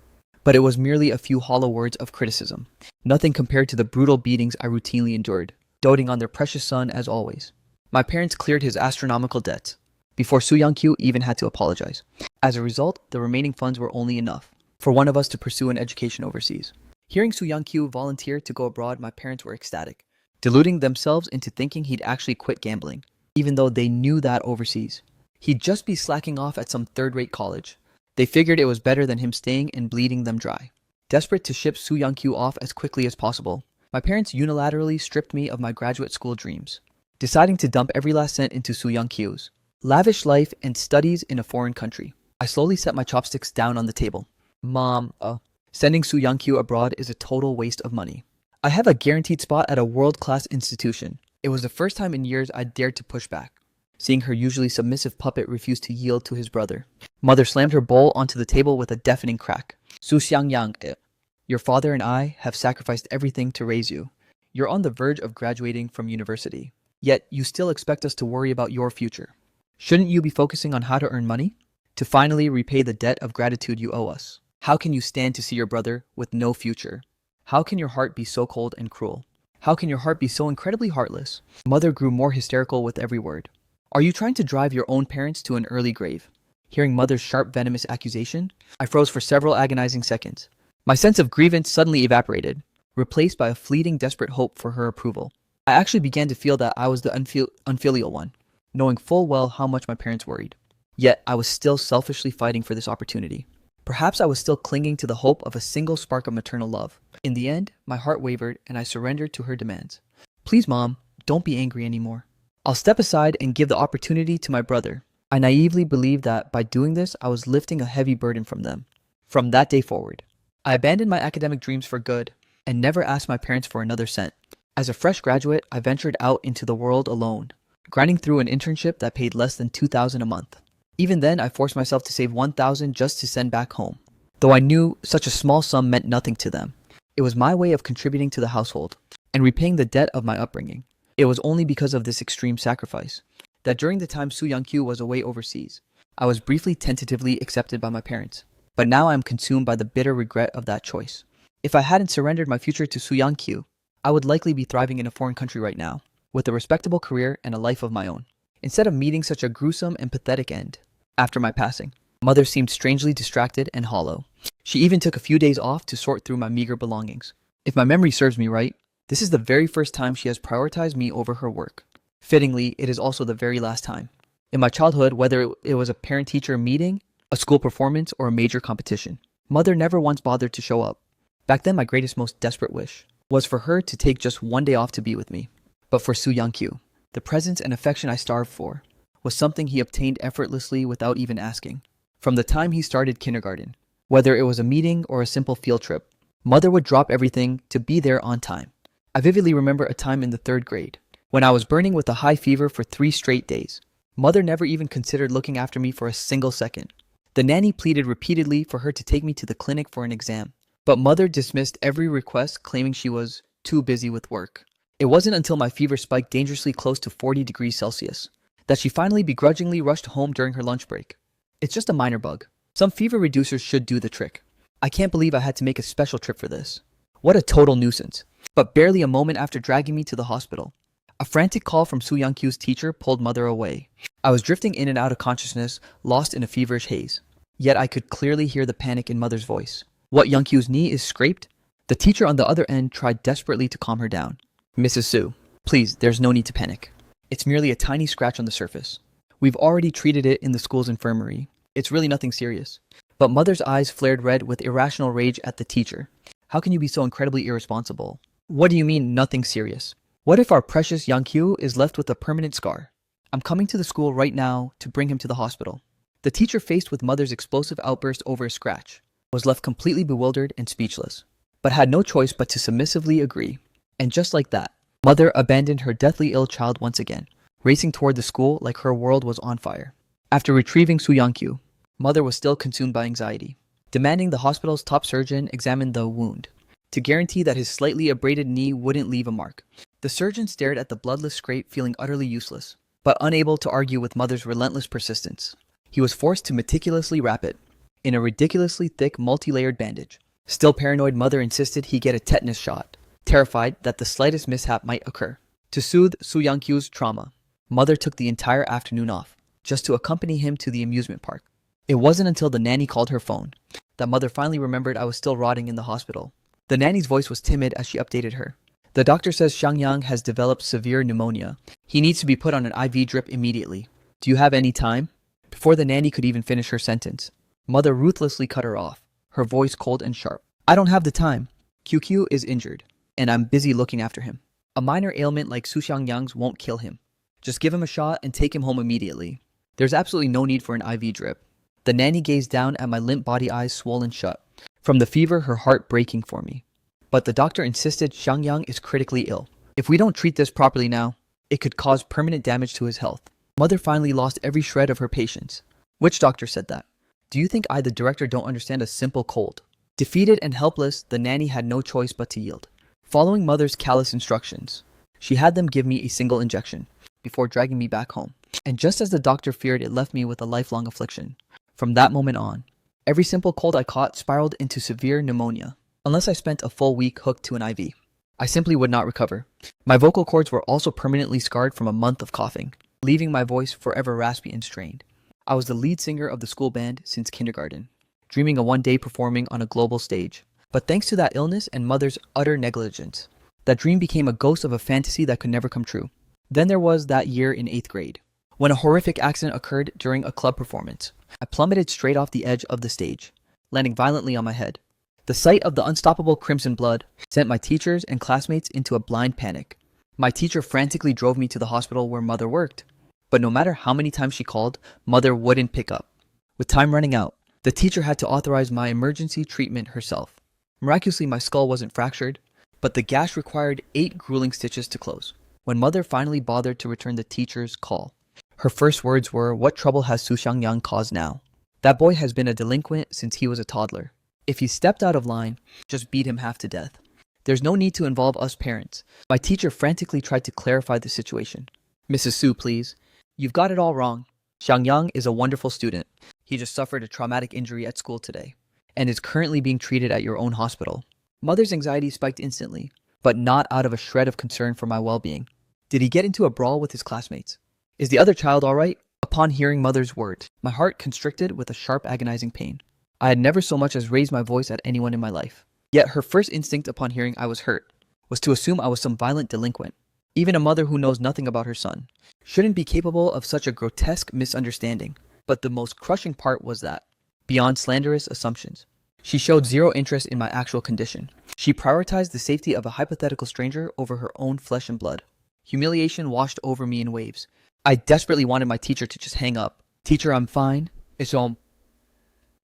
But it was merely a few hollow words of criticism, nothing compared to the brutal beatings I routinely endured, doting on their precious son as always. My parents cleared his astronomical debts before Soo Young-kyu even had to apologize. As a result, the remaining funds were only enough for one of us to pursue an education overseas. Hearing Soo Young-kyu volunteer to go abroad, my parents were ecstatic, deluding themselves into thinking he'd actually quit gambling, even though they knew that overseas he'd just be slacking off at some third-rate college. They figured it was better than him staying and bleeding them dry. Desperate to ship Soo Young-kyu off as quickly as possible, my parents unilaterally stripped me of my graduate school dreams, deciding to dump every last cent into Soo Young-kyu's lavish life and studies in a foreign country. I slowly set my chopsticks down on the table. Mom, sending Soo Young-kyu abroad is a total waste of money. I have a guaranteed spot at a world-class institution. It was the first time in years I dared to push back, seeing her usually submissive puppet refuse to yield to his brother. Mother slammed her bowl onto the table with a deafening crack. Soo Xiangyang, your father and I have sacrificed everything to raise you. You're on the verge of graduating from university, yet you still expect us to worry about your future. Shouldn't you be focusing on how to earn money to finally repay the debt of gratitude you owe us? How can you stand to see your brother with no future? How can your heart be so cold and cruel? How can your heart be so incredibly heartless? Mother grew more hysterical with every word. Are you trying to drive your own parents to an early grave? Hearing Mother's sharp, venomous accusation, I froze for several agonizing seconds. My sense of grievance suddenly evaporated, replaced by a fleeting, desperate hope for her approval. I actually began to feel that I was the unfilial one, knowing full well how much my parents worried. Yet, I was still selfishly fighting for this opportunity. Perhaps I was still clinging to the hope of a single spark of maternal love. In the end, my heart wavered and I surrendered to her demands. Please, Mom, don't be angry anymore. I'll step aside and give the opportunity to my brother. I naively believed that by doing this, I was lifting a heavy burden from them. From that day forward, I abandoned my academic dreams for good and never asked my parents for another cent. As a fresh graduate, I ventured out into the world alone, grinding through an internship that paid less than $2,000 a month. Even then, I forced myself to save $1,000 just to send back home. Though I knew such a small sum meant nothing to them, it was my way of contributing to the household and repaying the debt of my upbringing. It was only because of this extreme sacrifice that during the time Soo Young-kyu was away overseas, I was briefly tentatively accepted by my parents. But now I am consumed by the bitter regret of that choice. If I hadn't surrendered my future to Soo Young-kyu, I would likely be thriving in a foreign country right now, with a respectable career and a life of my own. Instead of meeting such a gruesome and pathetic end, after my passing, Mother seemed strangely distracted and hollow. She even took a few days off to sort through my meager belongings. If my memory serves me right, this is the very first time she has prioritized me over her work. Fittingly, it is also the very last time. In my childhood, whether it was a parent-teacher meeting, a school performance, or a major competition, Mother never once bothered to show up. Back then, my greatest, most desperate wish was for her to take just one day off to be with me. But for Soo Young-kyu, the presence and affection I starved for was something he obtained effortlessly without even asking. From the time he started kindergarten, whether it was a meeting or a simple field trip, Mother would drop everything to be there on time. I vividly remember a time in the 3rd grade, when I was burning with a high fever for 3 straight days. Mother never even considered looking after me for a single second. The nanny pleaded repeatedly for her to take me to the clinic for an exam, but Mother dismissed every request, claiming she was too busy with work. It wasn't until my fever spiked dangerously close to 40 degrees Celsius that she finally begrudgingly rushed home during her lunch break. It's just a minor bug. Some fever reducers should do the trick. I can't believe I had to make a special trip for this. What a total nuisance. But barely a moment after dragging me to the hospital, a frantic call from Soo Young-kyu's teacher pulled Mother away. I was drifting in and out of consciousness, lost in a feverish haze. Yet I could clearly hear the panic in Mother's voice. What, Young-kyu's knee is scraped? The teacher on the other end tried desperately to calm her down. Mrs. Soo, please, there's no need to panic. It's merely a tiny scratch on the surface. We've already treated it in the school's infirmary. It's really nothing serious. But Mother's eyes flared red with irrational rage at the teacher. How can you be so incredibly irresponsible? What do you mean, nothing serious? What if our precious Yang is left with a permanent scar? I'm coming to the school right now to bring him to the hospital. The teacher, faced with mother's explosive outburst over a scratch, was left completely bewildered and speechless, but had no choice but to submissively agree. And just like that, mother abandoned her deathly ill child once again, racing toward the school like her world was on fire. After retrieving Su Yang, mother was still consumed by anxiety, demanding the hospital's top surgeon examine the wound to guarantee that his slightly abraded knee wouldn't leave a mark. The surgeon stared at the bloodless scrape, feeling utterly useless, but unable to argue with mother's relentless persistence. He was forced to meticulously wrap it in a ridiculously thick, multi-layered bandage. Still paranoid, mother insisted he get a tetanus shot, terrified that the slightest mishap might occur. To soothe Su Yang trauma, mother took the entire afternoon off, just to accompany him to the amusement park. It wasn't until the nanny called her phone that mother finally remembered I was still rotting in the hospital. The nanny's voice was timid as she updated her. The doctor says Xiangyang has developed severe pneumonia. He needs to be put on an IV drip immediately. Do you have any time? Before the nanny could even finish her sentence, mother ruthlessly cut her off, her voice cold and sharp. I don't have the time. QQ is injured, and I'm busy looking after him. A minor ailment like Su Xiangyang's won't kill him. Just give him a shot and take him home immediately. There's absolutely no need for an IV drip. The nanny gazed down at my limp body, eyes swollen shut from the fever, her heart breaking for me. But the doctor insisted Xiangyang is critically ill. If we don't treat this properly now, it could cause permanent damage to his health. Mother finally lost every shred of her patience. Which doctor said that? Do you think I, the director, don't understand a simple cold? Defeated and helpless, the nanny had no choice but to yield. Following mother's callous instructions, she had them give me a single injection before dragging me back home. And just as the doctor feared, it left me with a lifelong affliction. From that moment on, every simple cold I caught spiraled into severe pneumonia. Unless I spent a full week hooked to an IV, I simply would not recover. My vocal cords were also permanently scarred from a month of coughing, leaving my voice forever raspy and strained. I was the lead singer of the school band since kindergarten, dreaming of one day performing on a global stage. But thanks to that illness and mother's utter negligence, that dream became a ghost of a fantasy that could never come true. Then there was that year in 8th grade, when a horrific accident occurred during a club performance. I plummeted straight off the edge of the stage, landing violently on my head. The sight of the unstoppable crimson blood sent my teachers and classmates into a blind panic. My teacher frantically drove me to the hospital where mother worked, but no matter how many times she called, mother wouldn't pick up. With time running out, the teacher had to authorize my emergency treatment herself. Miraculously, my skull wasn't fractured, but the gash required 8 grueling stitches to close. When mother finally bothered to return the teacher's call, her first words were, "What trouble has Su Xiangyang caused now? That boy has been a delinquent since he was a toddler. If he stepped out of line, just beat him half to death. There's no need to involve us parents." My teacher frantically tried to clarify the situation. "Mrs. Su, please. You've got it all wrong. Xiangyang is a wonderful student. He just suffered a traumatic injury at school today and is currently being treated at your own hospital." Mother's anxiety spiked instantly, but not out of a shred of concern for my well-being. Did he get into a brawl with his classmates? Is the other child all right? Upon hearing mother's words, my heart constricted with a sharp, agonizing pain. I had never so much as raised my voice at anyone in my life. Yet her first instinct upon hearing I was hurt was to assume I was some violent delinquent. Even a mother who knows nothing about her son shouldn't be capable of such a grotesque misunderstanding. But the most crushing part was that, beyond slanderous assumptions, she showed zero interest in my actual condition. She prioritized the safety of a hypothetical stranger over her own flesh and blood. Humiliation washed over me in waves. I desperately wanted my teacher to just hang up. "Teacher, I'm fine. It's home.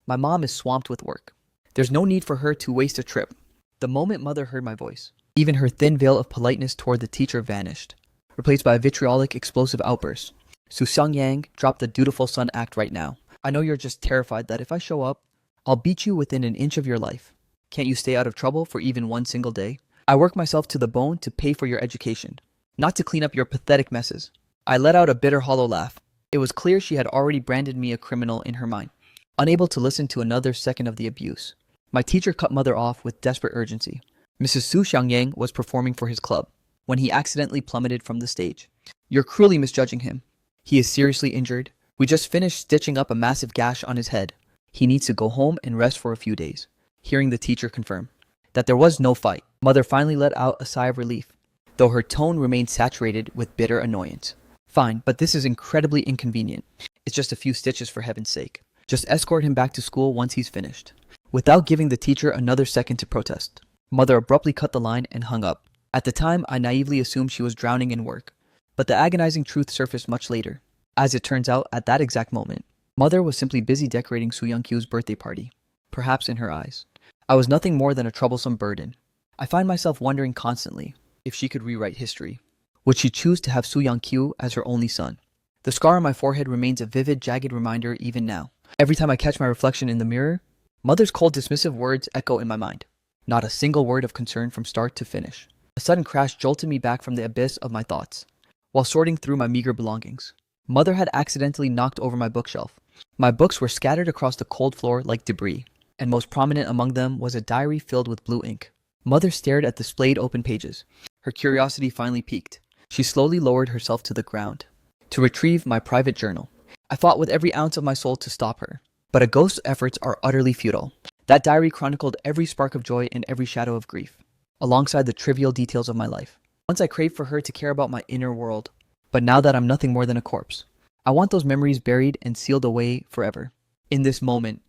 My mom is swamped with work. There's no need for her to waste a trip." The moment mother heard my voice, even her thin veil of politeness toward the teacher vanished, replaced by a vitriolic, explosive outburst. "Su Xiangyang, drop the dutiful son act right now. I know you're just terrified that if I show up, I'll beat you within an inch of your life. Can't you stay out of trouble for even one single day? I work myself to the bone to pay for your education, not to clean up your pathetic messes." I let out a bitter, hollow laugh. It was clear she had already branded me a criminal in her mind. Unable to listen to another second of the abuse, my teacher cut mother off with desperate urgency. Mrs. Su Xiangyang was performing for his club when he accidentally plummeted from the stage. "You're cruelly misjudging him. He is seriously injured. We just finished stitching up a massive gash on his head. He needs to go home and rest for a few days." Hearing the teacher confirm that there was no fight, mother finally let out a sigh of relief, though her tone remained saturated with bitter annoyance. "Fine, but this is incredibly inconvenient. It's just a few stitches, for heaven's sake. Just escort him back to school once he's finished." Without giving the teacher another second to protest, Mother abruptly cut the line and hung up. At the time, I naively assumed she was drowning in work. But the agonizing truth surfaced much later. As it turns out, at that exact moment, Mother was simply busy decorating Soo Young-kyu's birthday party. Perhaps in her eyes, I was nothing more than a troublesome burden. I find myself wondering constantly if she could rewrite history. Would she choose to have Soo Young-kyu as her only son? The scar on my forehead remains a vivid, jagged reminder even now. Every time I catch my reflection in the mirror, Mother's cold, dismissive words echo in my mind. Not a single word of concern from start to finish. A sudden crash jolted me back from the abyss of my thoughts. While sorting through my meager belongings, Mother had accidentally knocked over my bookshelf. My books were scattered across the cold floor like debris, and most prominent among them was a diary filled with blue ink. Mother stared at the splayed open pages. Her curiosity finally piqued. She slowly lowered herself to the ground to retrieve my private journal. I fought with every ounce of my soul to stop her, but a ghost's efforts are utterly futile. That diary chronicled every spark of joy and every shadow of grief, alongside the trivial details of my life. Once I craved for her to care about my inner world, but now that I'm nothing more than a corpse, I want those memories buried and sealed away forever. In this moment,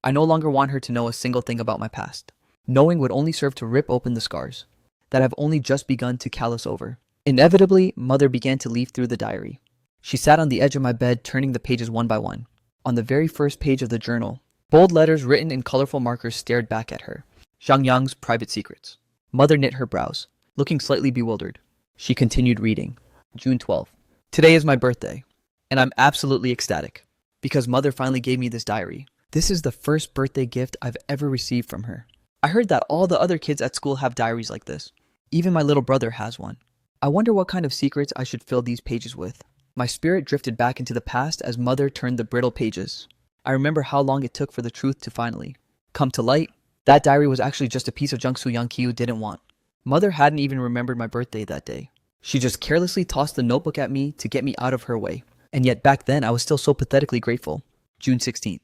I no longer want her to know a single thing about my past. Knowing would only serve to rip open the scars that have only just begun to callous over. Inevitably, Mother began to leaf through the diary. She sat on the edge of my bed, turning the pages one by one. On the very first page of the journal, bold letters written in colorful markers stared back at her. Zhang Yang's private secrets. Mother knit her brows, looking slightly bewildered. She continued reading. June 12th. Today is my birthday, and I'm absolutely ecstatic, because Mother finally gave me this diary. This is the first birthday gift I've ever received from her. I heard that all the other kids at school have diaries like this. Even my little brother has one. I wonder what kind of secrets I should fill these pages with. My spirit drifted back into the past as Mother turned the brittle pages. I remember how long it took for the truth to finally come to light. That diary was actually just a piece of junk Soo Young-kyu didn't want. Mother hadn't even remembered my birthday that day. She just carelessly tossed the notebook at me to get me out of her way. And yet back then I was still so pathetically grateful. June 16th.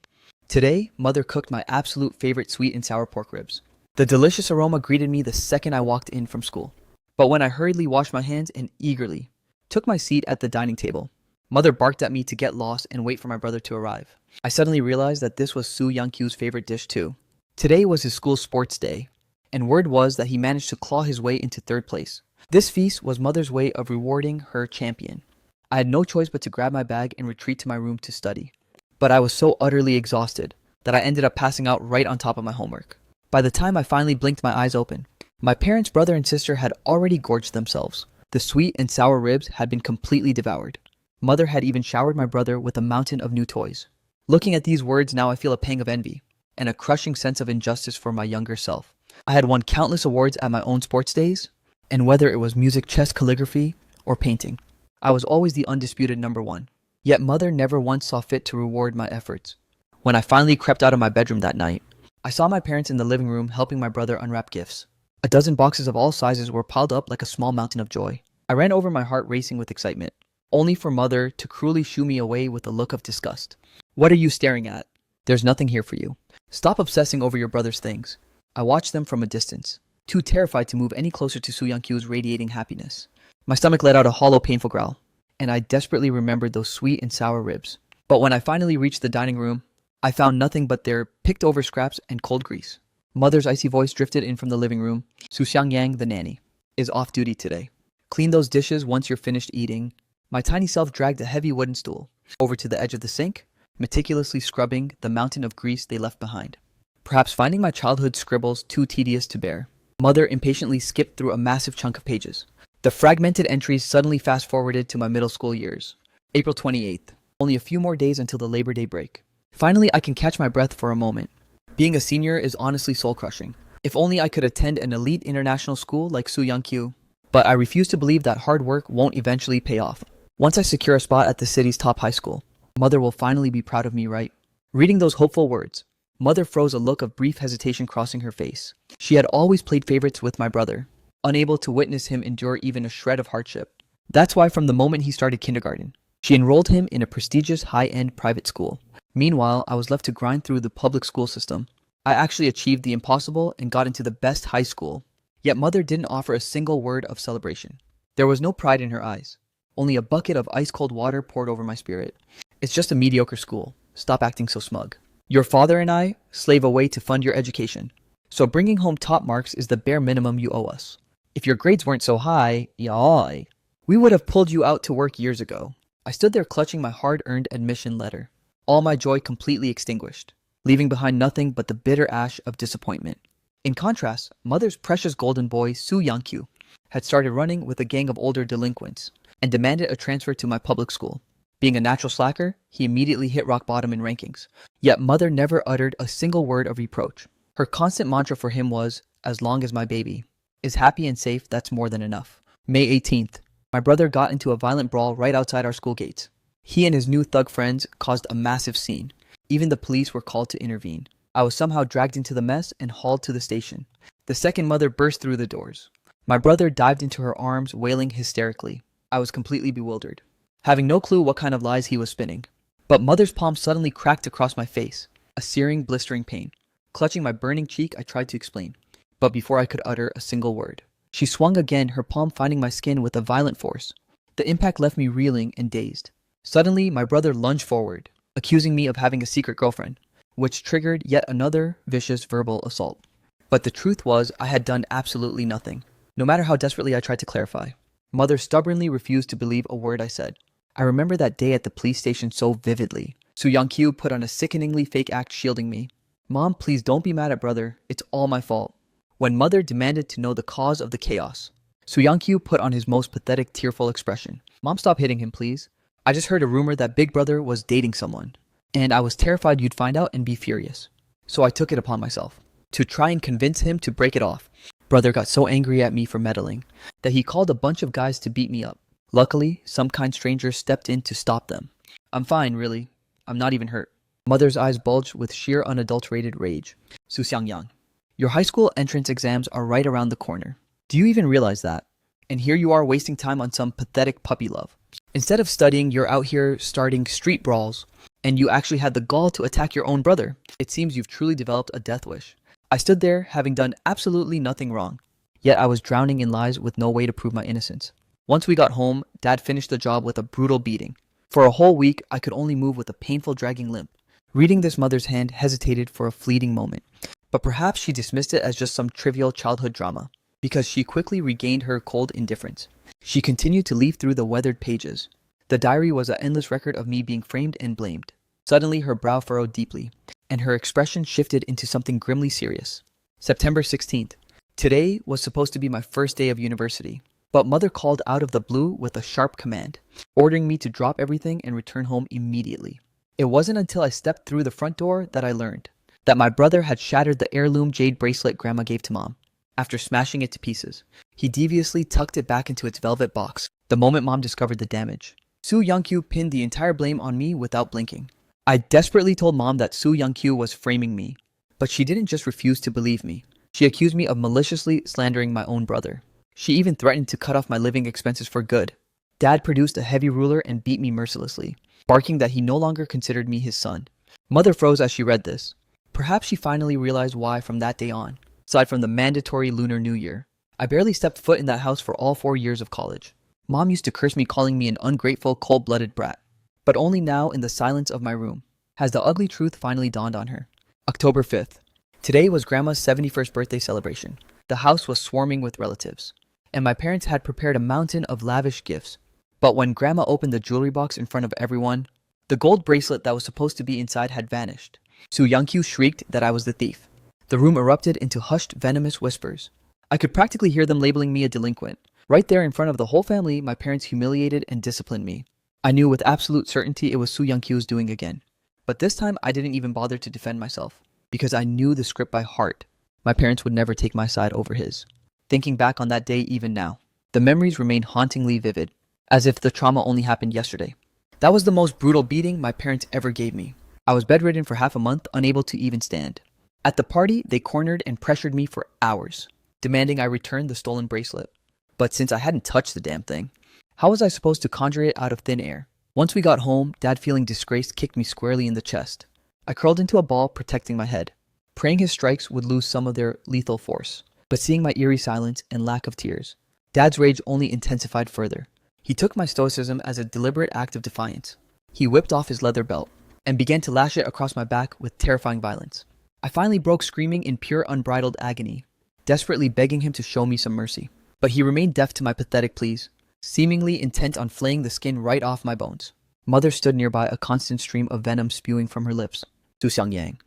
Today, Mother cooked my absolute favorite sweet and sour pork ribs. The delicious aroma greeted me the second I walked in from school. But when I hurriedly washed my hands and eagerly took my seat at the dining table, Mother barked at me to get lost and wait for my brother to arrive. I suddenly realized that this was Soo Young-kyu's favorite dish too. Today was his school sports day, and word was that he managed to claw his way into third place. This feast was Mother's way of rewarding her champion. I had no choice but to grab my bag and retreat to my room to study. But I was so utterly exhausted that I ended up passing out right on top of my homework. By the time I finally blinked my eyes open, my parents' brother and sister had already gorged themselves. The sweet and sour ribs had been completely devoured. Mother had even showered my brother with a mountain of new toys. Looking at these words now, I feel a pang of envy and a crushing sense of injustice for my younger self. I had won countless awards at my own sports days, and whether it was music, chess, calligraphy, or painting, I was always the undisputed number one. Yet Mother never once saw fit to reward my efforts. When I finally crept out of my bedroom that night, I saw my parents in the living room helping my brother unwrap gifts. A dozen boxes of all sizes were piled up like a small mountain of joy. I ran over, my heart racing with excitement, only for Mother to cruelly shoo me away with a look of disgust. "What are you staring at? There's nothing here for you. Stop obsessing over your brother's things." I watched them from a distance, too terrified to move any closer to Soo Young-kyu's radiating happiness. My stomach let out a hollow, painful growl, and I desperately remembered those sweet and sour ribs. But when I finally reached the dining room, I found nothing but their picked-over scraps and cold grease. Mother's icy voice drifted in from the living room. "Su Xiangyang, the nanny, is off duty today. Clean those dishes once you're finished eating." My tiny self dragged a heavy wooden stool over to the edge of the sink, meticulously scrubbing the mountain of grease they left behind. Perhaps finding my childhood scribbles too tedious to bear, Mother impatiently skipped through a massive chunk of pages. The fragmented entries suddenly fast-forwarded to my middle school years. April 28th. Only a few more days until the Labor Day break. Finally, I can catch my breath for a moment. Being a senior is honestly soul-crushing. If only I could attend an elite international school like Soo Young-kyu. But I refuse to believe that hard work won't eventually pay off. Once I secure a spot at the city's top high school, Mother will finally be proud of me, right? Reading those hopeful words, Mother froze, a look of brief hesitation crossing her face. She had always played favorites with my brother, unable to witness him endure even a shred of hardship. That's why from the moment he started kindergarten, she enrolled him in a prestigious high-end private school. Meanwhile, I was left to grind through the public school system. I actually achieved the impossible and got into the best high school. Yet Mother didn't offer a single word of celebration. There was no pride in her eyes, only a bucket of ice-cold water poured over my spirit. "It's just a mediocre school. Stop acting so smug. Your father and I slave away to fund your education. So bringing home top marks is the bare minimum you owe us. If your grades weren't so high, yaoi, we would have pulled you out to work years ago. I stood there clutching my hard-earned admission letter, all my joy completely extinguished, leaving behind nothing but the bitter ash of disappointment. In contrast, Mother's precious golden boy, Soo Young-kyu, had started running with a gang of older delinquents and demanded a transfer to my public school. Being a natural slacker, he immediately hit rock bottom in rankings. Yet Mother never uttered a single word of reproach. Her constant mantra for him was, as long as my baby is happy and safe, that's more than enough. May 18th. My brother got into a violent brawl right outside our school gates. He and his new thug friends caused a massive scene. Even the police were called to intervene. I was somehow dragged into the mess and hauled to the station. The second mother burst through the doors. My brother dived into her arms, wailing hysterically. I was completely bewildered, having no clue what kind of lies he was spinning. But Mother's palm suddenly cracked across my face, a searing, blistering pain. Clutching my burning cheek, I tried to explain, but before I could utter a single word, she swung again, her palm finding my skin with a violent force. The impact left me reeling and dazed. Suddenly, my brother lunged forward, accusing me of having a secret girlfriend, which triggered yet another vicious verbal assault. But the truth was, I had done absolutely nothing. No matter how desperately I tried to clarify, Mother stubbornly refused to believe a word I said. I remember that day at the police station so vividly. Soo Young-kyu put on a sickeningly fake act shielding me. Mom, please don't be mad at brother. It's all my fault. When Mother demanded to know the cause of the chaos, Soo Young-kyu put on his most pathetic, tearful expression. Mom, stop hitting him, please. I just heard a rumor that Big Brother was dating someone, and I was terrified you'd find out and be furious. So I took it upon myself to try and convince him to break it off. Brother got so angry at me for meddling that he called a bunch of guys to beat me up. Luckily, some kind stranger stepped in to stop them. I'm fine, really. I'm not even hurt. Mother's eyes bulged with sheer unadulterated rage. Soo Seong-yang, your high school entrance exams are right around the corner. Do you even realize that? And here you are wasting time on some pathetic puppy love. Instead of studying, you're out here starting street brawls, and you actually had the gall to attack your own brother. It seems you've truly developed a death wish. I stood there, having done absolutely nothing wrong. Yet I was drowning in lies with no way to prove my innocence. Once we got home, Dad finished the job with a brutal beating. For a whole week, I could only move with a painful dragging limp. Reading this mother's hand hesitated for a fleeting moment, but perhaps she dismissed it as just some trivial childhood drama, because she quickly regained her cold indifference. She continued to leaf through the weathered pages. The diary was an endless record of me being framed and blamed. Suddenly, her brow furrowed deeply, and her expression shifted into something grimly serious. September 16th. Today was supposed to be my first day of university, but Mother called out of the blue with a sharp command, ordering me to drop everything and return home immediately. It wasn't until I stepped through the front door that I learned that my brother had shattered the heirloom jade bracelet Grandma gave to Mom. After smashing it to pieces, he deviously tucked it back into its velvet box the moment Mom discovered the damage. Soo Young-kyu pinned the entire blame on me without blinking. I desperately told Mom that Soo Young-kyu was framing me, but she didn't just refuse to believe me. She accused me of maliciously slandering my own brother. She even threatened to cut off my living expenses for good. Dad produced a heavy ruler and beat me mercilessly, barking that he no longer considered me his son. Mother froze as she read this. Perhaps she finally realized why from that day on, aside from the mandatory Lunar New Year, I barely stepped foot in that house for all 4 years of college. Mom used to curse me, calling me an ungrateful, cold-blooded brat, but only now in the silence of my room has the ugly truth finally dawned on her. October 5th. Today was Grandma's 71st birthday celebration. The house was swarming with relatives, and my parents had prepared a mountain of lavish gifts. But when Grandma opened the jewelry box in front of everyone, the gold bracelet that was supposed to be inside had vanished. Soo Young-kyu shrieked that I was the thief. The room erupted into hushed, venomous whispers. I could practically hear them labeling me a delinquent. Right there in front of the whole family, my parents humiliated and disciplined me. I knew with absolute certainty it was Soo Young-kyu's doing again. But this time, I didn't even bother to defend myself, because I knew the script by heart. My parents would never take my side over his. Thinking back on that day even now, the memories remain hauntingly vivid, as if the trauma only happened yesterday. That was the most brutal beating my parents ever gave me. I was bedridden for half a month, unable to even stand. At the party, they cornered and pressured me for hours, demanding I return the stolen bracelet. But since I hadn't touched the damn thing, how was I supposed to conjure it out of thin air? Once we got home, Dad, feeling disgraced, kicked me squarely in the chest. I curled into a ball, protecting my head, praying his strikes would lose some of their lethal force. But seeing my eerie silence and lack of tears, Dad's rage only intensified further. He took my stoicism as a deliberate act of defiance. He whipped off his leather belt and began to lash it across my back with terrifying violence. I finally broke screaming in pure unbridled agony, desperately begging him to show me some mercy. But he remained deaf to my pathetic pleas, seemingly intent on flaying the skin right off my bones. Mother stood nearby, a constant stream of venom spewing from her lips. Su Xiangyang,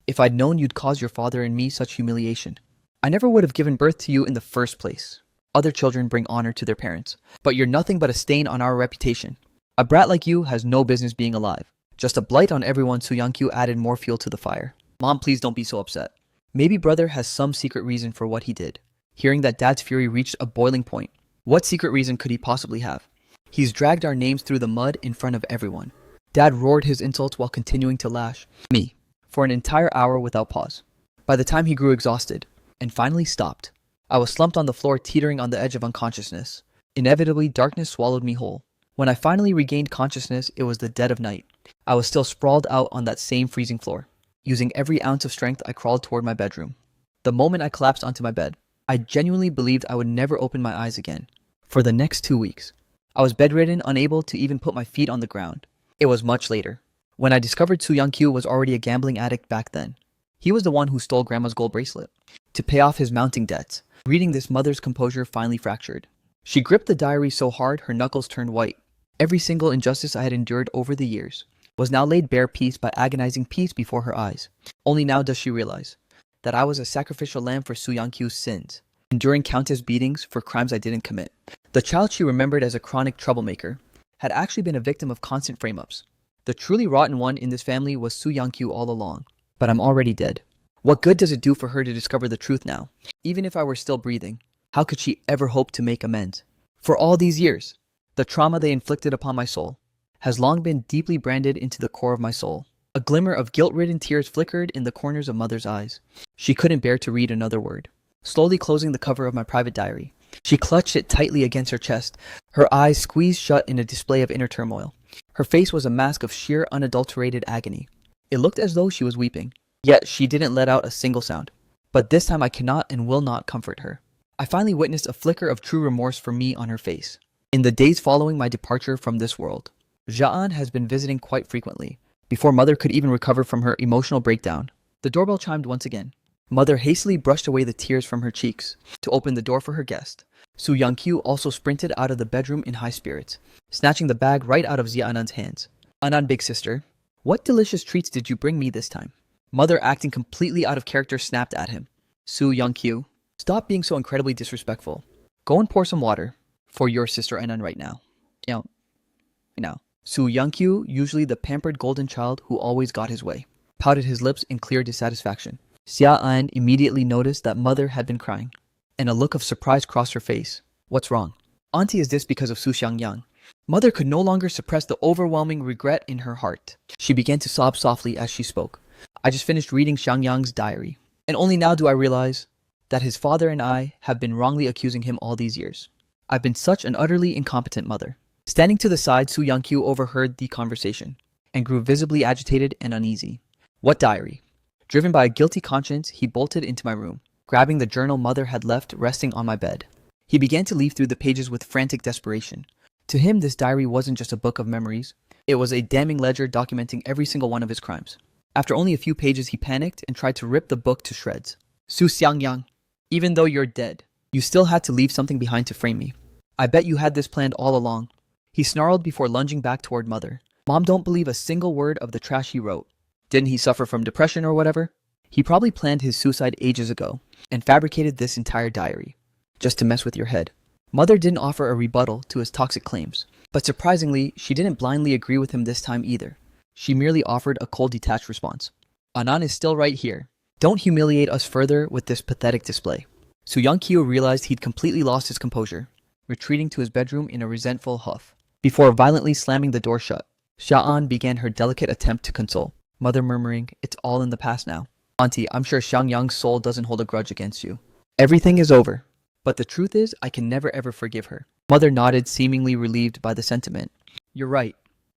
if I'd known you'd cause your father and me such humiliation, I never would have given birth to you in the first place. Other children bring honor to their parents, but you're nothing but a stain on our reputation. A brat like you has no business being alive. Just a blight on everyone. Su Yangqiu added more fuel to the fire. Mom, please don't be so upset. Maybe brother has some secret reason for what he did. Hearing that Dad's fury reached a boiling point. What secret reason could he possibly have? He's dragged our names through the mud in front of everyone. Dad roared his insults while continuing to lash me for an entire hour without pause. By the time he grew exhausted and finally stopped, I was slumped on the floor, teetering on the edge of unconsciousness. Inevitably, darkness swallowed me whole. When I finally regained consciousness, it was the dead of night. I was still sprawled out on that same freezing floor. Using every ounce of strength, I crawled toward my bedroom. The moment I collapsed onto my bed, I genuinely believed I would never open my eyes again. For the next 2 weeks, I was bedridden, unable to even put my feet on the ground. It was much later, when I discovered Su Yangqiu was already a gambling addict back then. He was the one who stole Grandma's gold bracelet to pay off his mounting debts. Reading this, Mother's composure finally fractured. She gripped the diary so hard her knuckles turned white. Every single injustice I had endured over the years was now laid bare piece by agonizing piece before her eyes. Only now does she realize that I was a sacrificial lamb for Su Yangqiu's sins, enduring countless beatings for crimes I didn't commit. The child she remembered as a chronic troublemaker had actually been a victim of constant frame-ups. The truly rotten one in this family was Su Yangqiu all along. But I'm already dead. What good does it do for her to discover the truth now? Even if I were still breathing, how could she ever hope to make amends? For all these years, the trauma they inflicted upon my soul has long been deeply branded into the core of my soul. A glimmer of guilt-ridden tears flickered in the corners of Mother's eyes. She couldn't bear to read another word. Slowly closing the cover of my private diary, she clutched it tightly against her chest, her eyes squeezed shut in a display of inner turmoil. Her face was a mask of sheer, unadulterated agony. It looked as though she was weeping, yet she didn't let out a single sound. But this time I cannot and will not comfort her. I finally witnessed a flicker of true remorse for me on her face. In the days following my departure from this world, Ja'an has been visiting quite frequently, before Mother could even recover from her emotional breakdown. The doorbell chimed once again. Mother hastily brushed away the tears from her cheeks to open the door for her guest. Su Yangqiu also sprinted out of the bedroom in high spirits, snatching the bag right out of Zia Anan's hands. Anan, big sister, what delicious treats did you bring me this time? Mother, acting completely out of character, snapped at him. Su Yangqiu, stop being so incredibly disrespectful. Go and pour some water for your sister Anan right now. Now. Su Yangqiu, usually the pampered golden child who always got his way, pouted his lips in clear dissatisfaction. Xia An immediately noticed that Mother had been crying, and a look of surprise crossed her face. What's wrong? Auntie, is this because of Su Xiangyang? Mother could no longer suppress the overwhelming regret in her heart. She began to sob softly as she spoke. I just finished reading Xiangyang's diary, and only now do I realize that his father and I have been wrongly accusing him all these years. I've been such an utterly incompetent mother. Standing to the side, Su Yangqiu overheard the conversation and grew visibly agitated and uneasy. What diary? Driven by a guilty conscience, he bolted into my room, grabbing the journal Mother had left resting on my bed. He began to leaf through the pages with frantic desperation. To him, this diary wasn't just a book of memories. It was a damning ledger documenting every single one of his crimes. After only a few pages, he panicked and tried to rip the book to shreds. Su Xiangyang, even though you're dead, you still had to leave something behind to frame me. I bet you had this planned all along. He snarled before lunging back toward Mother. Mom, don't believe a single word of the trash he wrote. Didn't he suffer from depression or whatever? He probably planned his suicide ages ago and fabricated this entire diary just to mess with your head. Mother didn't offer a rebuttal to his toxic claims, but surprisingly, she didn't blindly agree with him this time either. She merely offered a cold, detached response. Anan is still right here. Don't humiliate us further with this pathetic display. Su Yangqiu realized he'd completely lost his composure, retreating to his bedroom in a resentful huff. Before violently slamming the door shut, Sha'an began her delicate attempt to console, Mother murmuring, it's all in the past now. Auntie, I'm sure Xiangyang's soul doesn't hold a grudge against you. Everything is over. But the truth is, I can never ever forgive her. Mother nodded, seemingly relieved by the sentiment. You're right.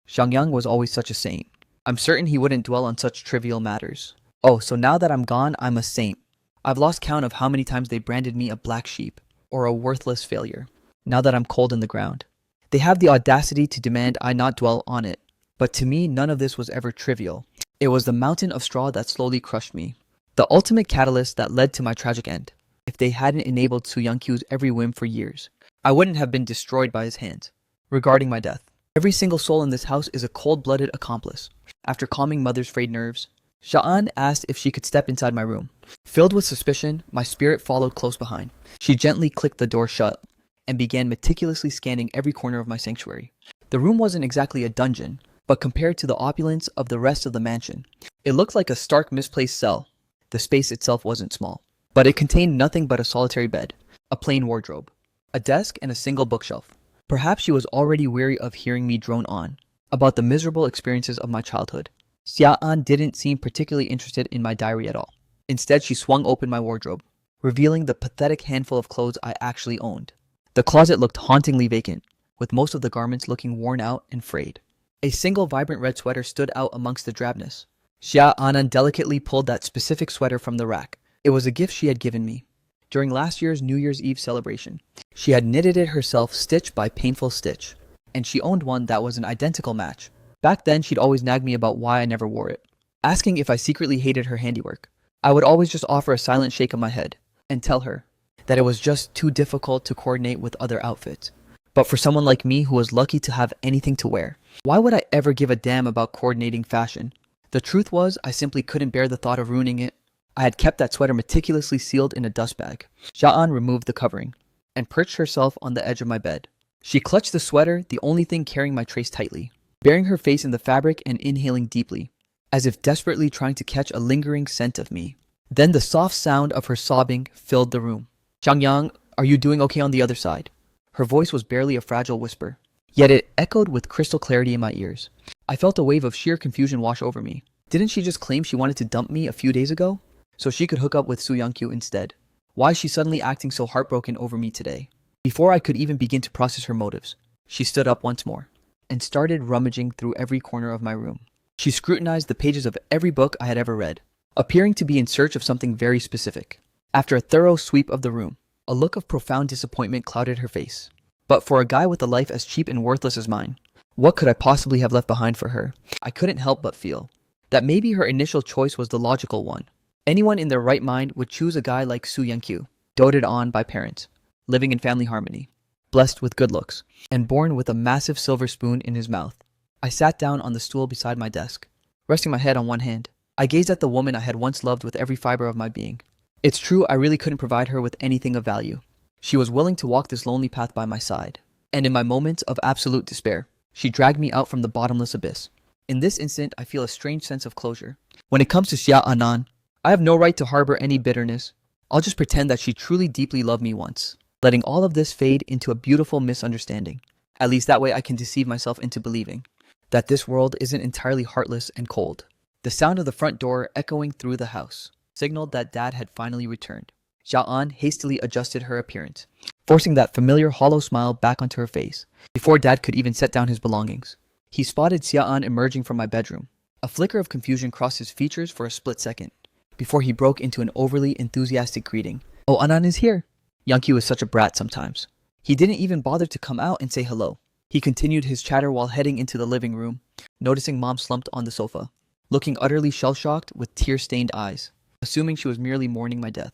Xiangyang was always such a saint. I'm certain he wouldn't dwell on such trivial matters. Oh, so now that I'm gone, I'm a saint. I've lost count of how many times they branded me a black sheep, or a worthless failure. Now that I'm cold in the ground, they have the audacity to demand I not dwell on it. But to me, none of this was ever trivial. It was the mountain of straw that slowly crushed me. The ultimate catalyst that led to my tragic end. If they hadn't enabled Soo Young-kyu's every whim for years, I wouldn't have been destroyed by his hands. Regarding my death, every single soul in this house is a cold-blooded accomplice. After calming Mother's frayed nerves, Sha'an asked if she could step inside my room. Filled with suspicion, my spirit followed close behind. She gently clicked the door shut and began meticulously scanning every corner of my sanctuary. The room wasn't exactly a dungeon, but compared to the opulence of the rest of the mansion, it looked like a stark misplaced cell. The space itself wasn't small, but it contained nothing but a solitary bed, a plain wardrobe, a desk, and a single bookshelf. Perhaps she was already weary of hearing me drone on about the miserable experiences of my childhood. Xia-an didn't seem particularly interested in my diary at all. Instead, she swung open my wardrobe, revealing the pathetic handful of clothes I actually owned. The closet looked hauntingly vacant, with most of the garments looking worn out and frayed. A single vibrant red sweater stood out amongst the drabness. Xia-an delicately pulled that specific sweater from the rack. It was a gift she had given me during last year's New Year's Eve celebration. She had knitted it herself stitch by painful stitch, and she owned one that was an identical match. Back then, she'd always nag me about why I never wore it, asking if I secretly hated her handiwork. I would always just offer a silent shake of my head and tell her that it was just too difficult to coordinate with other outfits. But for someone like me who was lucky to have anything to wear, why would I ever give a damn about coordinating fashion? The truth was, I simply couldn't bear the thought of ruining it. I had kept that sweater meticulously sealed in a dust bag. Sha'an removed the covering and perched herself on the edge of my bed. She clutched the sweater, the only thing carrying my trace, tightly, burying her face in the fabric and inhaling deeply, as if desperately trying to catch a lingering scent of me. Then the soft sound of her sobbing filled the room. "Xiangyang, are you doing okay on the other side?" Her voice was barely a fragile whisper, yet it echoed with crystal clarity in my ears. I felt a wave of sheer confusion wash over me. Didn't she just claim she wanted to dump me a few days ago, so she could hook up with Soo Young-kyu instead? Why is she suddenly acting so heartbroken over me today? Before I could even begin to process her motives, she stood up once more and started rummaging through every corner of my room. She scrutinized the pages of every book I had ever read, appearing to be in search of something very specific. After a thorough sweep of the room, a look of profound disappointment clouded her face. But for a guy with a life as cheap and worthless as mine, what could I possibly have left behind for her? I couldn't help but feel that maybe her initial choice was the logical one. Anyone in their right mind would choose a guy like Soo Young-kyu, doted on by parents, living in family harmony, blessed with good looks, and born with a massive silver spoon in his mouth. I sat down on the stool beside my desk, resting my head on one hand. I gazed at the woman I had once loved with every fiber of my being. It's true, I really couldn't provide her with anything of value. She was willing to walk this lonely path by my side, and in my moments of absolute despair, she dragged me out from the bottomless abyss. In this instant, I feel a strange sense of closure. When it comes to Xia Anan, I have no right to harbor any bitterness. I'll just pretend that she truly deeply loved me once, letting all of this fade into a beautiful misunderstanding. At least that way I can deceive myself into believing that this world isn't entirely heartless and cold. The sound of the front door echoing through the house signaled that Dad had finally returned. Xiao-an hastily adjusted her appearance, forcing that familiar hollow smile back onto her face. Before Dad could even set down his belongings, he spotted Xia-an emerging from my bedroom. A flicker of confusion crossed his features for a split second, before he broke into an overly enthusiastic greeting. "Oh, Anan is here." Young-kyu is such a brat sometimes. He didn't even bother to come out and say hello. He continued his chatter while heading into the living room, noticing Mom slumped on the sofa, looking utterly shell-shocked with tear-stained eyes, assuming she was merely mourning my death.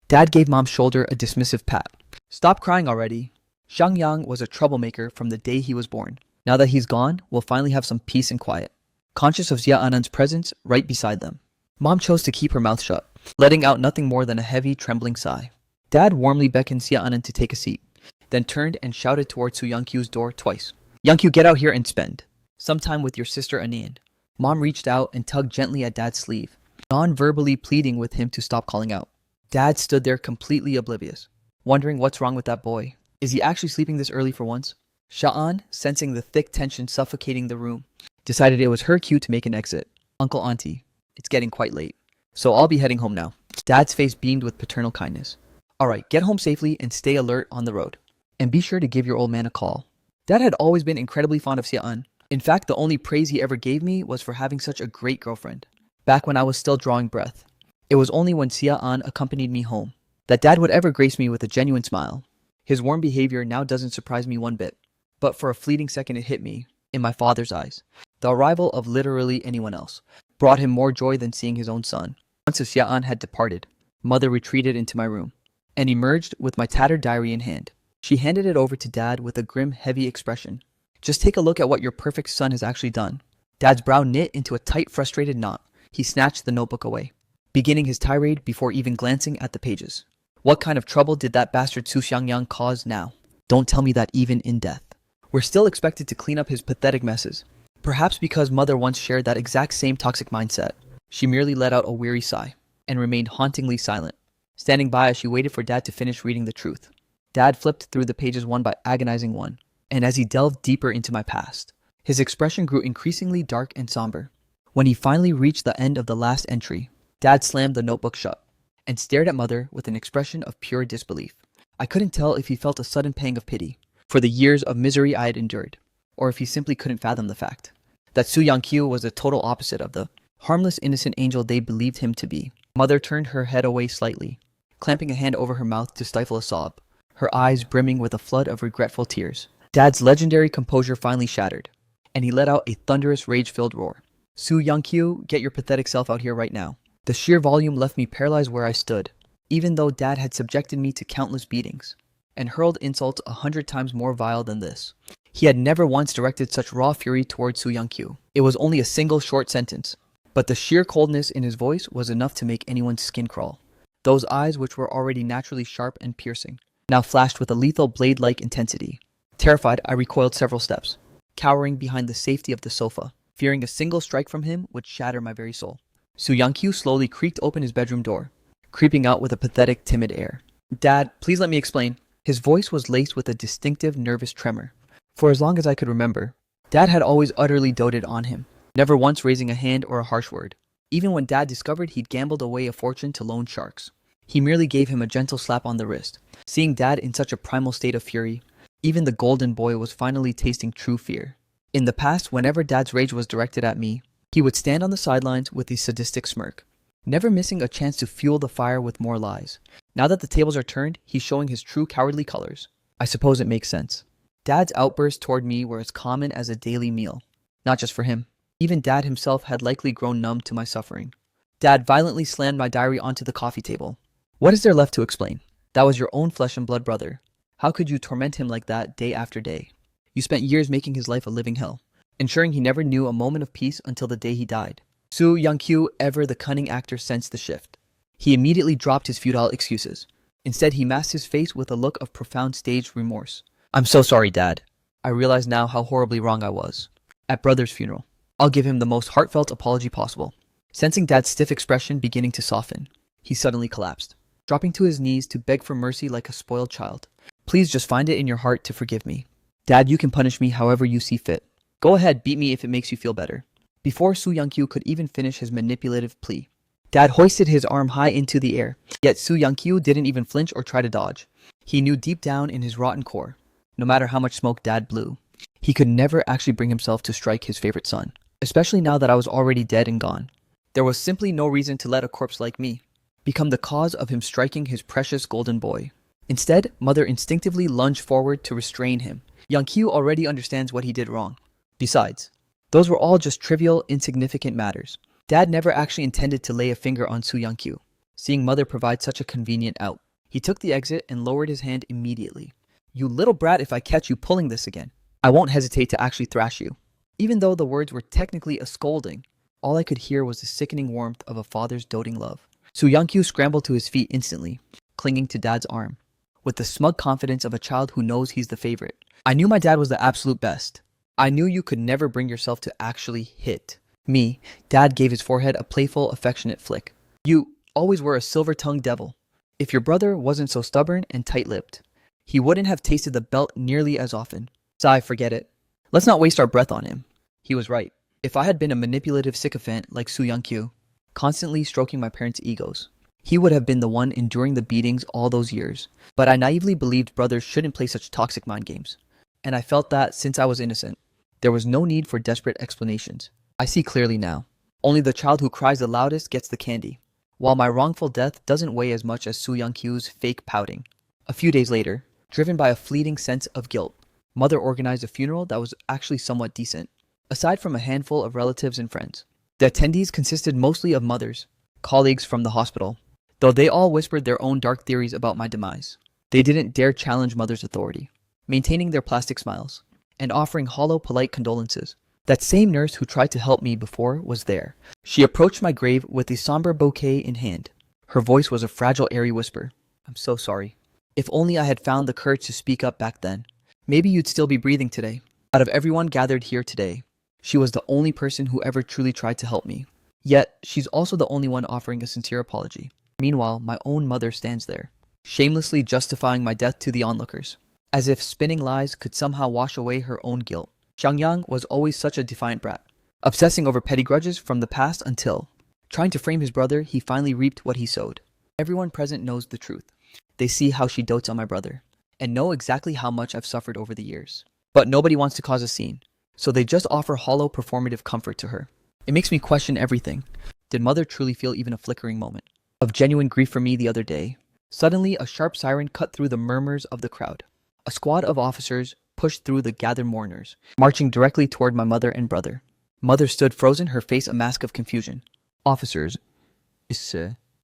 Dad gave Mom's shoulder a dismissive pat. "Stop crying already. Xiang Yang was a troublemaker from the day he was born. Now that he's gone, we'll finally have some peace and quiet." Conscious of Xia Anan's presence right beside them, Mom chose to keep her mouth shut, letting out nothing more than a heavy, trembling sigh. Dad warmly beckoned Xia Anan to take a seat, then turned and shouted towards Soo Young-kyu's door twice. "Young-kyu, get out here and spend some time with your sister Anin." Mom reached out and tugged gently at Dad's sleeve, non-verbally pleading with him to stop calling out. Dad stood there completely oblivious, wondering what's wrong with that boy. Is he actually sleeping this early for once? Sha'an, sensing the thick tension suffocating the room, decided it was her cue to make an exit. "Uncle, Auntie, it's getting quite late, so I'll be heading home now." Dad's face beamed with paternal kindness. "Alright, get home safely and stay alert on the road. And be sure to give your old man a call." Dad had always been incredibly fond of Xia-an. In fact, the only praise he ever gave me was for having such a great girlfriend, back when I was still drawing breath. It was only when Xia-an accompanied me home that Dad would ever grace me with a genuine smile. His warm behavior now doesn't surprise me one bit, but for a fleeting second it hit me, in my father's eyes. The arrival of literally anyone else brought him more joy than seeing his own son. Once Xia'an had departed, Mother retreated into my room and emerged with my tattered diary in hand. She handed it over to Dad with a grim, heavy expression. Just take a look at what your perfect son has actually done. Dad's brow knit into a tight, frustrated knot. He snatched the notebook away, beginning his tirade before even glancing at the pages. What kind of trouble did that bastard Su Xiangyang cause now? Don't tell me that even in death. We're still expected to clean up his pathetic messes. Perhaps because Mother once shared that exact same toxic mindset. She merely let out a weary sigh and remained hauntingly silent, standing by as she waited for Dad to finish reading the truth. Dad flipped through the pages one by agonizing one, and as he delved deeper into my past, his expression grew increasingly dark and somber. When he finally reached the end of the last entry, Dad slammed the notebook shut and stared at Mother with an expression of pure disbelief. I couldn't tell if he felt a sudden pang of pity for the years of misery I had endured, or if he simply couldn't fathom the fact that Su Yangqiu was the total opposite of the harmless, innocent angel they believed him to be. Mother turned her head away slightly, clamping a hand over her mouth to stifle a sob, her eyes brimming with a flood of regretful tears. Dad's legendary composure finally shattered, and he let out a thunderous, rage-filled roar. Su Yangqiu, get your pathetic self out here right now. The sheer volume left me paralyzed where I stood, even though Dad had subjected me to countless beatings and hurled insults 100 times more vile than this. He had never once directed such raw fury towards Su Yangqiu. It was only a single short sentence, but the sheer coldness in his voice was enough to make anyone's skin crawl. Those eyes, which were already naturally sharp and piercing, now flashed with a lethal blade-like intensity. Terrified, I recoiled several steps, cowering behind the safety of the sofa, fearing a single strike from him would shatter my very soul. Su Yangqiu slowly creaked open his bedroom door, creeping out with a pathetic, timid air. Dad, please let me explain. His voice was laced with a distinctive, nervous tremor. For as long as I could remember, Dad had always utterly doted on him, never once raising a hand or a harsh word. Even when Dad discovered he'd gambled away a fortune to loan sharks, he merely gave him a gentle slap on the wrist. Seeing Dad in such a primal state of fury, even the golden boy was finally tasting true fear. In the past, whenever Dad's rage was directed at me, he would stand on the sidelines with a sadistic smirk, never missing a chance to fuel the fire with more lies. Now that the tables are turned, he's showing his true cowardly colors. I suppose it makes sense. Dad's outbursts toward me were as common as a daily meal. Not just for him. Even Dad himself had likely grown numb to my suffering. Dad violently slammed my diary onto the coffee table. What is there left to explain? That was your own flesh and blood brother. How could you torment him like that day after day? You spent years making his life a living hell, ensuring he never knew a moment of peace until the day he died. Su Yangqiu, ever the cunning actor, sensed the shift. He immediately dropped his futile excuses. Instead, he masked his face with a look of profound staged remorse. I'm so sorry, Dad. I realize now how horribly wrong I was. At Brother's funeral, I'll give him the most heartfelt apology possible. Sensing Dad's stiff expression beginning to soften, he suddenly collapsed, dropping to his knees to beg for mercy like a spoiled child. Please just find it in your heart to forgive me. Dad, you can punish me however you see fit. Go ahead, beat me if it makes you feel better. Before Su Yangqiu could even finish his manipulative plea, Dad hoisted his arm high into the air, yet Su Yangqiu didn't even flinch or try to dodge. He knew deep down in his rotten core, no matter how much smoke Dad blew, he could never actually bring himself to strike his favorite son, especially now that I was already dead and gone. There was simply no reason to let a corpse like me become the cause of him striking his precious golden boy. Instead, Mother instinctively lunged forward to restrain him. Yangqiu already understands what he did wrong. Besides, those were all just trivial, insignificant matters. Dad never actually intended to lay a finger on Su Yangqiu, seeing Mother provide such a convenient out. He took the exit and lowered his hand immediately. You little brat, if I catch you pulling this again, I won't hesitate to actually thrash you. Even though the words were technically a scolding, all I could hear was the sickening warmth of a father's doting love. Su Yangqiu scrambled to his feet instantly, clinging to Dad's arm, with the smug confidence of a child who knows he's the favorite. I knew my dad was the absolute best. I knew you could never bring yourself to actually hit me. Dad gave his forehead a playful, affectionate flick. You always were a silver-tongued devil. If your brother wasn't so stubborn and tight-lipped, he wouldn't have tasted the belt nearly as often. Sigh, forget it. Let's not waste our breath on him. He was right. If I had been a manipulative sycophant like Su Yangqiu, constantly stroking my parents' egos, he would have been the one enduring the beatings all those years. But I naively believed brothers shouldn't play such toxic mind games. And I felt that, since I was innocent, there was no need for desperate explanations. I see clearly now. Only the child who cries the loudest gets the candy, while my wrongful death doesn't weigh as much as Su Yangqiu's fake pouting. A few days later, driven by a fleeting sense of guilt, Mother organized a funeral that was actually somewhat decent. Aside from a handful of relatives and friends, the attendees consisted mostly of mothers, colleagues from the hospital, though they all whispered their own dark theories about my demise. They didn't dare challenge Mother's authority, maintaining their plastic smiles and offering hollow, polite condolences. That same nurse who tried to help me before was there. She approached my grave with a somber bouquet in hand. Her voice was a fragile, airy whisper. "I'm so sorry. If only I had found the courage to speak up back then. Maybe you'd still be breathing today." Out of everyone gathered here today, she was the only person who ever truly tried to help me. Yet, she's also the only one offering a sincere apology. Meanwhile, my own mother stands there, shamelessly justifying my death to the onlookers, as if spinning lies could somehow wash away her own guilt. Xiangyang was always such a defiant brat, obsessing over petty grudges from the past until, trying to frame his brother, he finally reaped what he sowed. Everyone present knows the truth. They see how she dotes on my brother, and know exactly how much I've suffered over the years. But nobody wants to cause a scene, so they just offer hollow performative comfort to her. It makes me question everything. Did Mother truly feel even a flickering moment of genuine grief for me the other day? Suddenly, a sharp siren cut through the murmurs of the crowd. A squad of officers pushed through the gathered mourners, marching directly toward my mother and brother. Mother stood frozen, her face a mask of confusion. "Officers,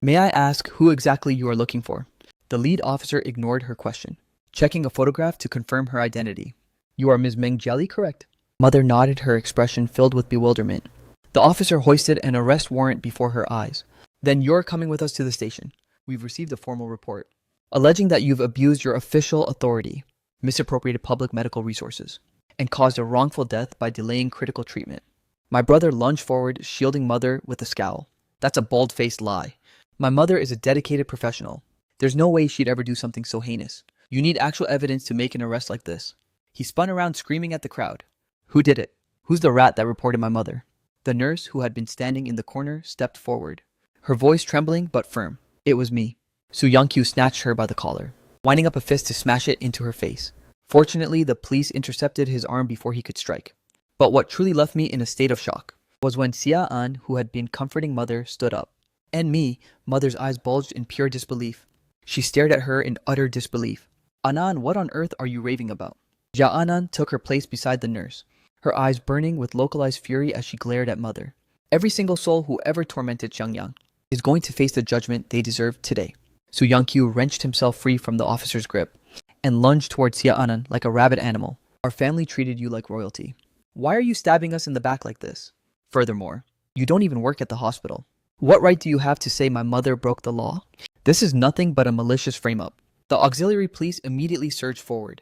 may I ask who exactly you are looking for?" The lead officer ignored her question, checking a photograph to confirm her identity. "You are Ms. Meng Jiali, correct?" Mother nodded, her expression filled with bewilderment. The officer hoisted an arrest warrant before her eyes. "Then you're coming with us to the station. We've received a formal report alleging that you've abused your official authority, misappropriated public medical resources, and caused a wrongful death by delaying critical treatment." My brother lunged forward, shielding Mother with a scowl. "That's a bold-faced lie. My mother is a dedicated professional. There's no way she'd ever do something so heinous. You need actual evidence to make an arrest like this." He spun around, screaming at the crowd. "Who did it? Who's the rat that reported my mother?" The nurse, who had been standing in the corner, stepped forward, her voice trembling but firm. "It was me." Su Youngkyu snatched her by the collar, winding up a fist to smash it into her face. Fortunately, the police intercepted his arm before he could strike. But what truly left me in a state of shock was when Xia An, who had been comforting Mother, stood up. And me, Mother's eyes bulged in pure disbelief. She stared at her in utter disbelief. "Anan, what on earth are you raving about?" Jia Anan took her place beside the nurse, her eyes burning with localized fury as she glared at Mother. "Every single soul who ever tormented Xiangyang is going to face the judgment they deserve today." Su Youngkyu wrenched himself free from the officer's grip and lunged towards Xia Anan like a rabid animal. "Our family treated you like royalty. Why are you stabbing us in the back like this? Furthermore, you don't even work at the hospital. What right do you have to say my mother broke the law? This is nothing but a malicious frame-up." The auxiliary police immediately surged forward,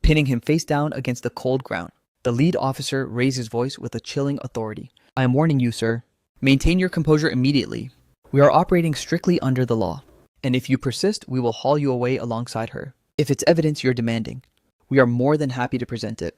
pinning him face down against the cold ground. The lead officer raised his voice with a chilling authority. "I am warning you, sir. Maintain your composure immediately. We are operating strictly under the law, and if you persist, we will haul you away alongside her. If it's evidence you're demanding, we are more than happy to present it."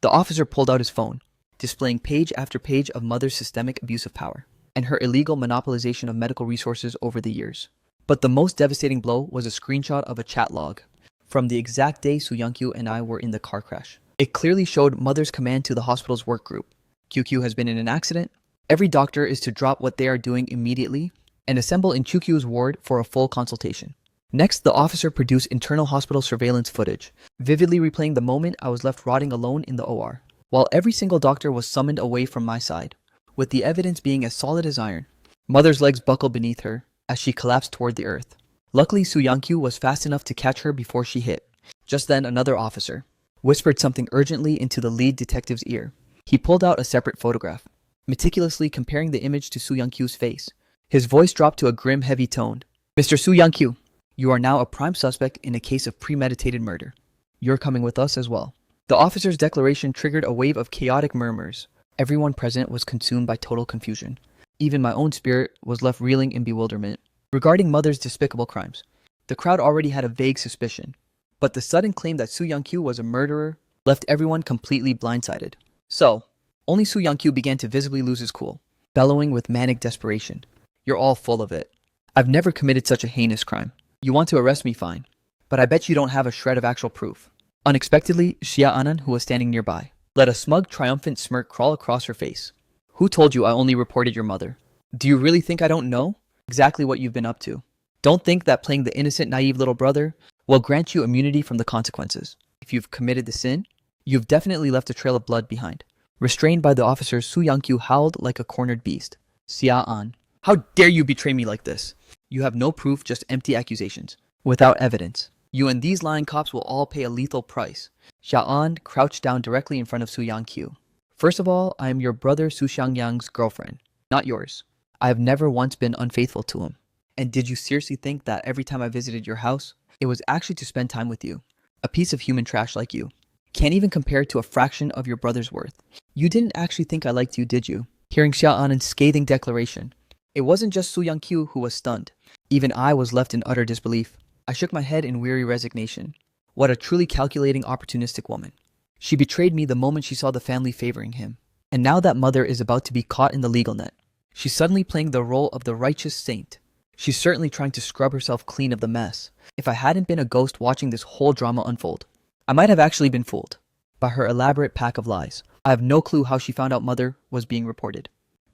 The officer pulled out his phone, displaying page after page of Mother's systemic abuse of power and her illegal monopolization of medical resources over the years. But the most devastating blow was a screenshot of a chat log from the exact day Su Youngkyu and I were in the car crash. It clearly showed Mother's command to the hospital's work group. "QQ has been in an accident. Every doctor is to drop what they are doing immediately and assemble in QQ's ward for a full consultation." Next, the officer produced internal hospital surveillance footage, vividly replaying the moment I was left rotting alone in the OR, while every single doctor was summoned away from my side, with the evidence being as solid as iron. Mother's legs buckled beneath her as she collapsed toward the earth. Luckily, Su Youngkyu was fast enough to catch her before she hit. Just then, another officer whispered something urgently into the lead detective's ear. He pulled out a separate photograph, meticulously comparing the image to Su Youngkyu's face. His voice dropped to a grim, heavy tone. "Mr. Su Youngkyu, you are now a prime suspect in a case of premeditated murder. You're coming with us as well." The officer's declaration triggered a wave of chaotic murmurs. Everyone present was consumed by total confusion. Even my own spirit was left reeling in bewilderment. Regarding Mother's despicable crimes, the crowd already had a vague suspicion, but the sudden claim that Su Youngkyu was a murderer left everyone completely blindsided. So, only Su Youngkyu began to visibly lose his cool, bellowing with manic desperation. "You're all full of it. I've never committed such a heinous crime. You want to arrest me, fine, but I bet you don't have a shred of actual proof." Unexpectedly, Xia Anan, who was standing nearby, let a smug, triumphant smirk crawl across her face. "Who told you I only reported your mother? Do you really think I don't know exactly what you've been up to? Don't think that playing the innocent, naive little brother will grant you immunity from the consequences. If you've committed the sin, you've definitely left a trail of blood behind." Restrained by the officers, Su Youngkyu howled like a cornered beast. "Xia An, How dare you betray me like this? You have no proof, just empty accusations. Without evidence. You and these lying cops will all pay a lethal price. Xiaoan crouched down directly in front of Su Yangqiu. First of all, I am your brother Su Xiangyang's girlfriend, not yours. I have never once been unfaithful to him. And did you seriously think that every time I visited your house, it was actually to spend time with you? A piece of human trash like you. Can't even compare to a fraction of your brother's worth. You didn't actually think I liked you, did you? Hearing Xiaoan's scathing declaration, it wasn't just Su Yangqiu who was stunned. Even I was left in utter disbelief. I shook my head in weary resignation. What a truly calculating, opportunistic woman. She betrayed me the moment she saw the family favoring him. And now that mother is about to be caught in the legal net, she's suddenly playing the role of the righteous saint. She's certainly trying to scrub herself clean of the mess. If I hadn't been a ghost watching this whole drama unfold, I might have actually been fooled by her elaborate pack of lies. I have no clue how she found out mother was being reported.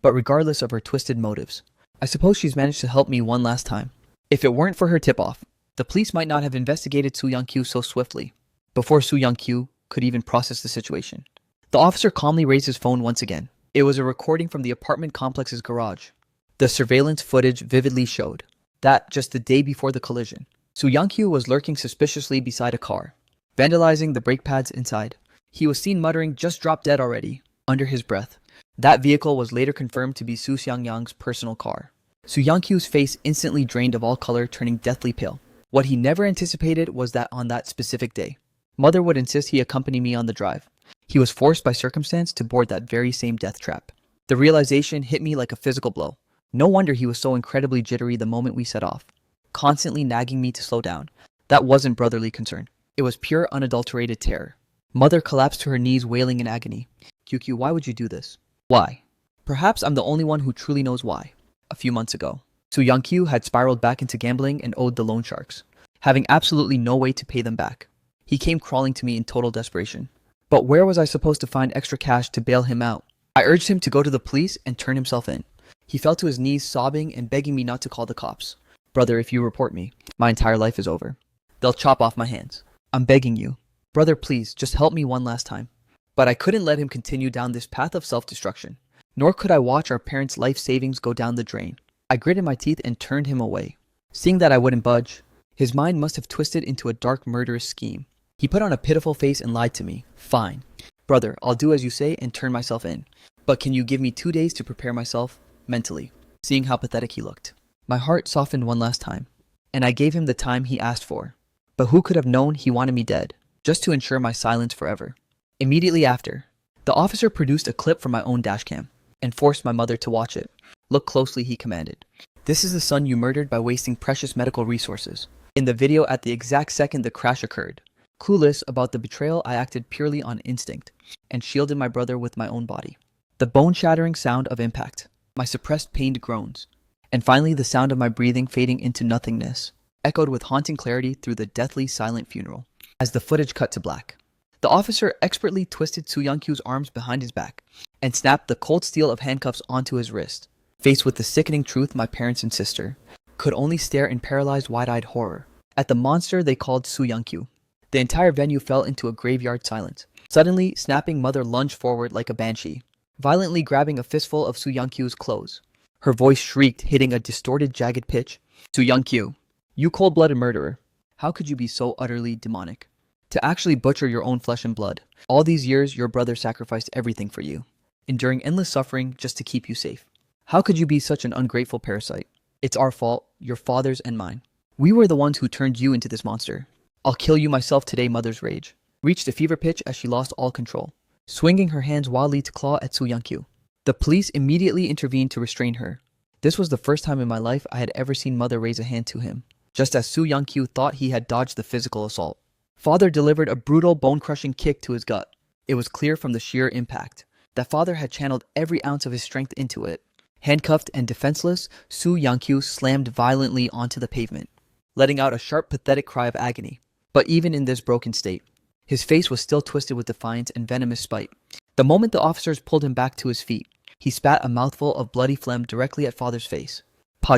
But regardless of her twisted motives, I suppose she's managed to help me one last time. If it weren't for her tip-off, the police might not have investigated Su Yangqiu so swiftly, before Su Yangqiu could even process the situation. The officer calmly raised his phone once again. It was a recording from the apartment complex's garage. The surveillance footage vividly showed that just the day before the collision, Su Yangqiu was lurking suspiciously beside a car, vandalizing the brake pads inside. He was seen muttering, "Just drop dead already," under his breath. That vehicle was later confirmed to be Su Xiangyang's personal car. Su Yangqiu's face instantly drained of all color, turning deathly pale. What he never anticipated was that on that specific day, mother would insist he accompany me on the drive. He was forced by circumstance to board that very same death trap. The realization hit me like a physical blow. No wonder he was so incredibly jittery the moment we set off, constantly nagging me to slow down. That wasn't brotherly concern. It was pure, unadulterated terror. Mother collapsed to her knees, wailing in agony. "QQ, why would you do this?" Why? Perhaps I'm the only one who truly knows why. A few months ago, Su Yangqiu had spiraled back into gambling and owed the loan sharks, having absolutely no way to pay them back. He came crawling to me in total desperation. But where was I supposed to find extra cash to bail him out? I urged him to go to the police and turn himself in. He fell to his knees, sobbing and begging me not to call the cops. "Brother, if you report me, my entire life is over. They'll chop off my hands. I'm begging you. Brother, please, just help me one last time." But I couldn't let him continue down this path of self-destruction. Nor could I watch our parents' life savings go down the drain. I gritted my teeth and turned him away. Seeing that I wouldn't budge, his mind must have twisted into a dark, murderous scheme. He put on a pitiful face and lied to me. "Fine. Brother, I'll do as you say and turn myself in. But can you give me 2 days to prepare myself mentally?" Seeing how pathetic he looked, my heart softened one last time, and I gave him the time he asked for. But who could have known he wanted me dead, just to ensure my silence forever? Immediately after, the officer produced a clip from my own dashcam and forced my mother to watch it. "Look closely," he commanded. "This is the son you murdered by wasting precious medical resources." In the video, at the exact second the crash occurred, clueless about the betrayal, I acted purely on instinct and shielded my brother with my own body. The bone-shattering sound of impact, my suppressed pained groans, and finally the sound of my breathing fading into nothingness, echoed with haunting clarity through the deathly silent funeral. As the footage cut to black, the officer expertly twisted Su Yangqiu's arms behind his back and snapped the cold steel of handcuffs onto his wrist. Faced with the sickening truth, my parents and sister could only stare in paralyzed, wide-eyed horror at the monster they called Su Yangqiu. The entire venue fell into a graveyard silence. Suddenly, snapping mother lunged forward like a banshee, violently grabbing a fistful of Su Yangqiu's clothes. Her voice shrieked, hitting a distorted, jagged pitch. "Su Yangqiu, you cold-blooded murderer. How could you be so utterly demonic? To actually butcher your own flesh and blood. All these years, your brother sacrificed everything for you, enduring endless suffering just to keep you safe. How could you be such an ungrateful parasite? It's our fault, your father's and mine. We were the ones who turned you into this monster. I'll kill you myself today," mother's rage reached a fever pitch as she lost all control, swinging her hands wildly to claw at Su Yangqiu. The police immediately intervened to restrain her. This was the first time in my life I had ever seen mother raise a hand to him, just as Su Yangqiu thought he had dodged the physical assault. Father delivered a brutal, bone-crushing kick to his gut. It was clear from the sheer impact that father had channeled every ounce of his strength into it. Handcuffed and defenseless, Su Yangqiu slammed violently onto the pavement, letting out a sharp, pathetic cry of agony. But even in this broken state, his face was still twisted with defiance and venomous spite. The moment the officers pulled him back to his feet, he spat a mouthful of bloody phlegm directly at father's face.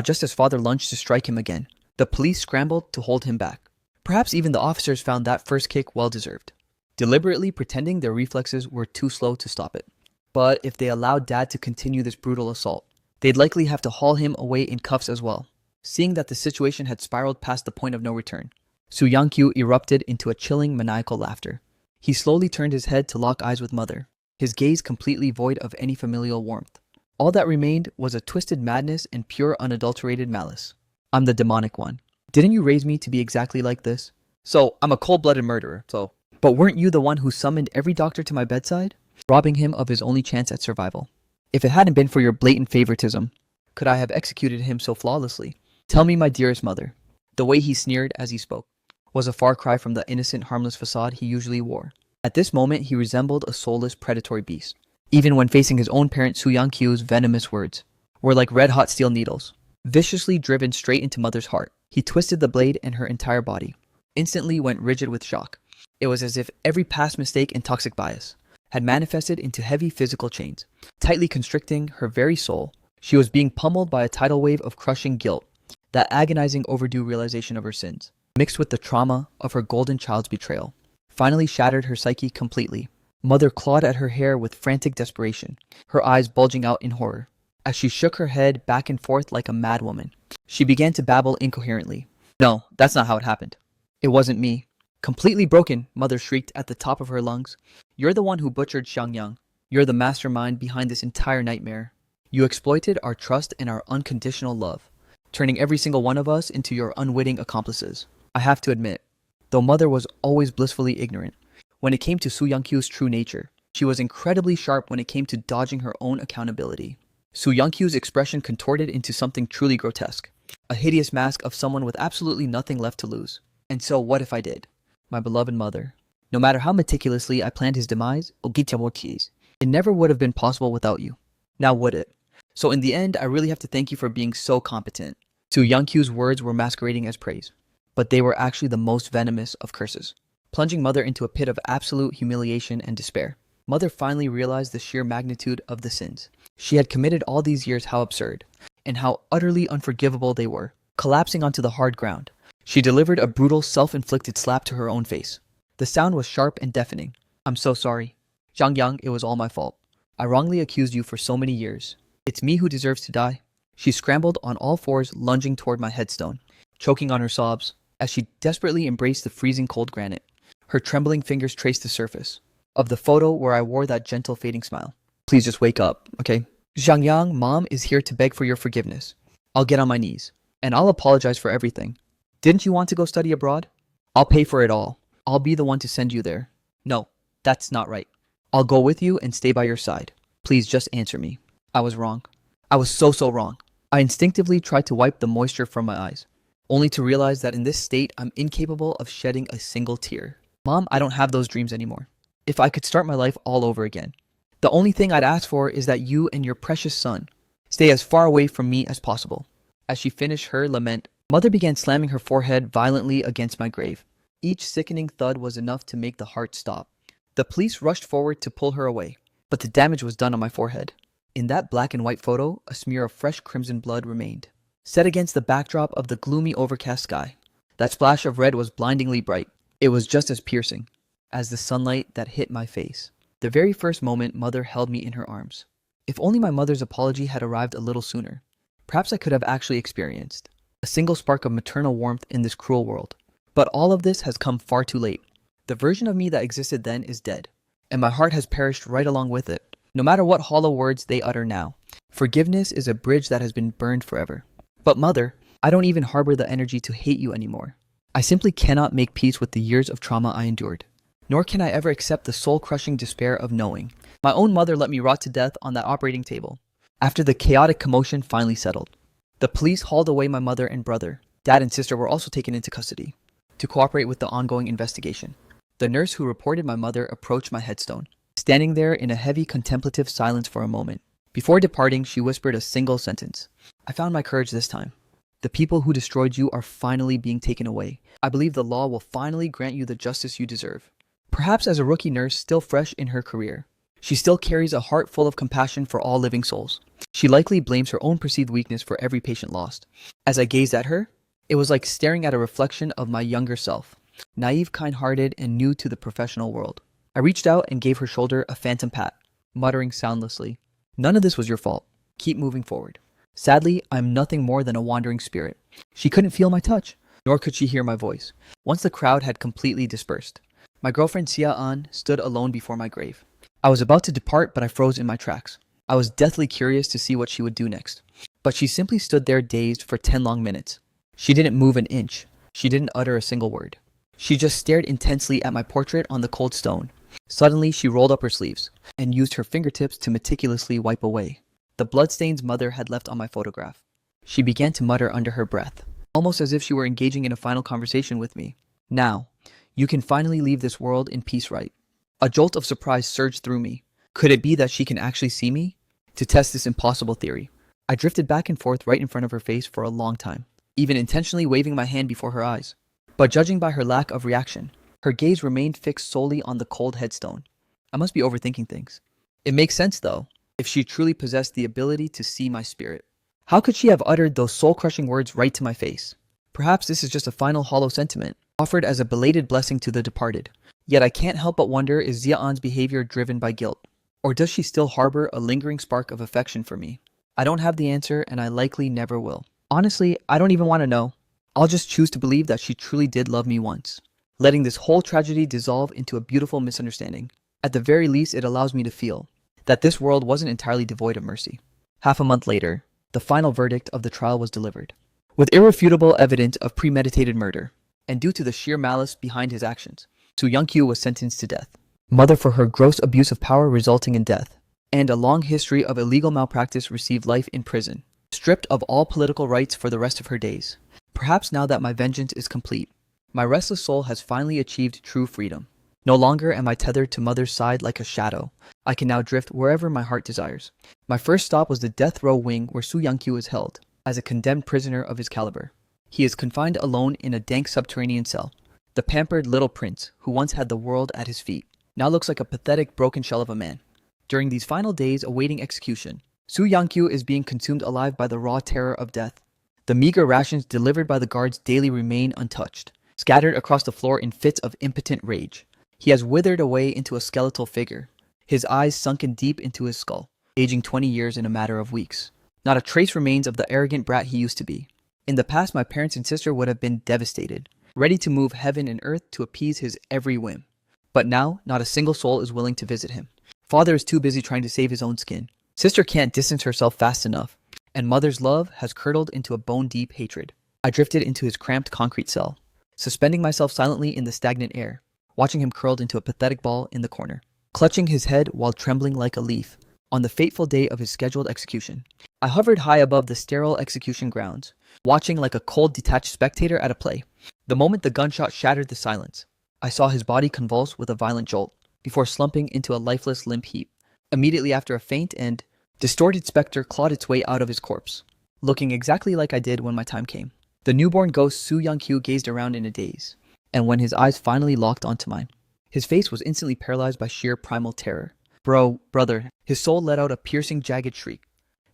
Just as father lunged to strike him again, the police scrambled to hold him back. Perhaps even the officers found that first kick well-deserved, deliberately pretending their reflexes were too slow to stop it. But if they allowed dad to continue this brutal assault, They'd likely have to haul him away in cuffs as well. Seeing that the situation had spiraled past the point of no return, Su Yang-kyu erupted into a chilling, maniacal laughter. He slowly turned his head to lock eyes with Mother, his gaze completely void of any familial warmth. All that remained was a twisted madness and pure unadulterated malice. I'm the demonic one. Didn't you raise me to be exactly like this? So, I'm a cold-blooded murderer, so. But weren't you the one who summoned every doctor to my bedside, robbing him of his only chance at survival? If it hadn't been for your blatant favoritism, could I have executed him so flawlessly? Tell me, my dearest mother. The way he sneered as he spoke was a far cry from the innocent, harmless facade he usually wore. At this moment, he resembled a soulless, predatory beast. Even when facing his own parent, Su Yang-kyu's venomous words were like red-hot steel needles, viciously driven straight into Mother's heart. He twisted the blade and her entire body instantly went rigid with shock. It was as if every past mistake and toxic bias had manifested into heavy physical chains, tightly constricting her very soul. She was being pummeled by a tidal wave of crushing guilt, that agonizing overdue realization of her sins, mixed with the trauma of her golden child's betrayal, finally shattered her psyche completely. Mother clawed at her hair with frantic desperation, her eyes bulging out in horror. As she shook her head back and forth like a madwoman, she began to babble incoherently. No, that's not how it happened. It wasn't me. Completely broken, Mother shrieked at the top of her lungs. You're the one who butchered Xiangyang. You're the mastermind behind this entire nightmare. You exploited our trust and our unconditional love, turning every single one of us into your unwitting accomplices. I have to admit, though Mother was always blissfully ignorant, when it came to Su Yang-kyu's true nature, she was incredibly sharp when it came to dodging her own accountability. Su Yang-kyu's expression contorted into something truly grotesque, a hideous mask of someone with absolutely nothing left to lose. And so what if I did? My beloved mother. No matter how meticulously I planned his demise, it never would have been possible without you. Now would it? So in the end, I really have to thank you for being so competent. Su Yang-kyu's words were masquerading as praise, but they were actually the most venomous of curses, plunging Mother into a pit of absolute humiliation and despair. Mother finally realized the sheer magnitude of the sins she had committed all these years, how absurd and how utterly unforgivable they were. Collapsing onto the hard ground, she delivered a brutal, self-inflicted slap to her own face. The sound was sharp and deafening. I'm so sorry. Xiangyang, it was all my fault. I wrongly accused you for so many years. It's me who deserves to die. She scrambled on all fours, lunging toward my headstone, choking on her sobs as she desperately embraced the freezing cold granite. Her trembling fingers traced the surface of the photo where I wore that gentle fading smile. Please just wake up, okay? Xiangyang, Mom is here to beg for your forgiveness. I'll get on my knees, and I'll apologize for everything. Didn't you want to go study abroad? I'll pay for it all. I'll be the one to send you there. No, that's not right. I'll go with you and stay by your side. Please just answer me. I was wrong. I was so wrong. I instinctively tried to wipe the moisture from my eyes, only to realize that in this state, I'm incapable of shedding a single tear. Mom, I don't have those dreams anymore. If I could start my life all over again, the only thing I'd ask for is that you and your precious son stay as far away from me as possible. As she finished her lament, Mother began slamming her forehead violently against my grave. Each sickening thud was enough to make the heart stop. The police rushed forward to pull her away, but the damage was done on my forehead. In that black and white photo, a smear of fresh crimson blood remained, set against the backdrop of the gloomy overcast sky. That splash of red was blindingly bright. It was just as piercing as the sunlight that hit my face. The very first moment, Mother held me in her arms. If only my mother's apology had arrived a little sooner, perhaps I could have actually experienced a single spark of maternal warmth in this cruel world. But all of this has come far too late. The version of me that existed then is dead, and my heart has perished right along with it. No matter what hollow words they utter now, forgiveness is a bridge that has been burned forever. But Mother, I don't even harbor the energy to hate you anymore. I simply cannot make peace with the years of trauma I endured, nor can I ever accept the soul-crushing despair of knowing my own mother let me rot to death on that operating table. After the chaotic commotion finally settled, the police hauled away my mother and brother. Dad and sister were also taken into custody to cooperate with the ongoing investigation. The nurse who reported my mother approached my headstone, standing there in a heavy contemplative silence for a moment. Before departing, she whispered a single sentence. I found my courage this time. The people who destroyed you are finally being taken away. I believe the law will finally grant you the justice you deserve. Perhaps as a rookie nurse still fresh in her career, she still carries a heart full of compassion for all living souls. She likely blames her own perceived weakness for every patient lost. As I gazed at her, it was like staring at a reflection of my younger self, naive, kind-hearted, and new to the professional world. I reached out and gave her shoulder a phantom pat, muttering soundlessly, "None of this was your fault. Keep moving forward." Sadly, I'm nothing more than a wandering spirit. She couldn't feel my touch, nor could she hear my voice. Once the crowd had completely dispersed, my girlfriend Sia An stood alone before my grave. I was about to depart, but I froze in my tracks. I was deathly curious to see what she would do next. But she simply stood there dazed for 10 long minutes. She didn't move an inch. She didn't utter a single word. She just stared intensely at my portrait on the cold stone. Suddenly, she rolled up her sleeves and used her fingertips to meticulously wipe away the bloodstains mother had left on my photograph. She began to mutter under her breath, almost as if she were engaging in a final conversation with me. Now, you can finally leave this world in peace, right? A jolt of surprise surged through me. Could it be that she can actually see me? To test this impossible theory, I drifted back and forth right in front of her face for a long time, even intentionally waving my hand before her eyes. But judging by her lack of reaction, her gaze remained fixed solely on the cold headstone. I must be overthinking things. It makes sense, though, if she truly possessed the ability to see my spirit. How could she have uttered those soul-crushing words right to my face? Perhaps this is just a final hollow sentiment, offered as a belated blessing to the departed. Yet I can't help but wonder, is Zia An's behavior driven by guilt? Or does she still harbor a lingering spark of affection for me? I don't have the answer, and I likely never will. Honestly, I don't even want to know. I'll just choose to believe that she truly did love me once, letting this whole tragedy dissolve into a beautiful misunderstanding. At the very least, it allows me to feel that this world wasn't entirely devoid of mercy. Half a month later, the final verdict of the trial was delivered. With irrefutable evidence of premeditated murder, and due to the sheer malice behind his actions, Soo Young-kyu was sentenced to death. Mother for her gross abuse of power resulting in death, and a long history of illegal malpractice received life in prison, stripped of all political rights for the rest of her days. Perhaps now that my vengeance is complete, my restless soul has finally achieved true freedom. No longer am I tethered to Mother's side like a shadow. I can now drift wherever my heart desires. My first stop was the death row wing where Soo Young-kyu is held, as a condemned prisoner of his caliber. He is confined alone in a dank subterranean cell. The pampered little prince, who once had the world at his feet, now looks like a pathetic broken shell of a man. During these final days awaiting execution, Soo Young-kyu is being consumed alive by the raw terror of death. The meager rations delivered by the guards daily remain untouched, scattered across the floor in fits of impotent rage. He has withered away into a skeletal figure, his eyes sunken deep into his skull, aging 20 years in a matter of weeks. Not a trace remains of the arrogant brat he used to be. In the past, my parents and sister would have been devastated, ready to move heaven and earth to appease his every whim. But now, not a single soul is willing to visit him. Father is too busy trying to save his own skin. Sister can't distance herself fast enough, and mother's love has curdled into a bone-deep hatred. I drifted into his cramped concrete cell, suspending myself silently in the stagnant air, watching him curled into a pathetic ball in the corner, clutching his head while trembling like a leaf. On the fateful day of his scheduled execution, I hovered high above the sterile execution grounds, watching like a cold, detached spectator at a play. The moment the gunshot shattered the silence, I saw his body convulse with a violent jolt, before slumping into a lifeless limp heap. Immediately after a faint and distorted specter clawed its way out of his corpse, looking exactly like I did when my time came. The newborn ghost Soo Young-kyu gazed around in a daze, and when his eyes finally locked onto mine, his face was instantly paralyzed by sheer primal terror. Brother, his soul let out a piercing, jagged shriek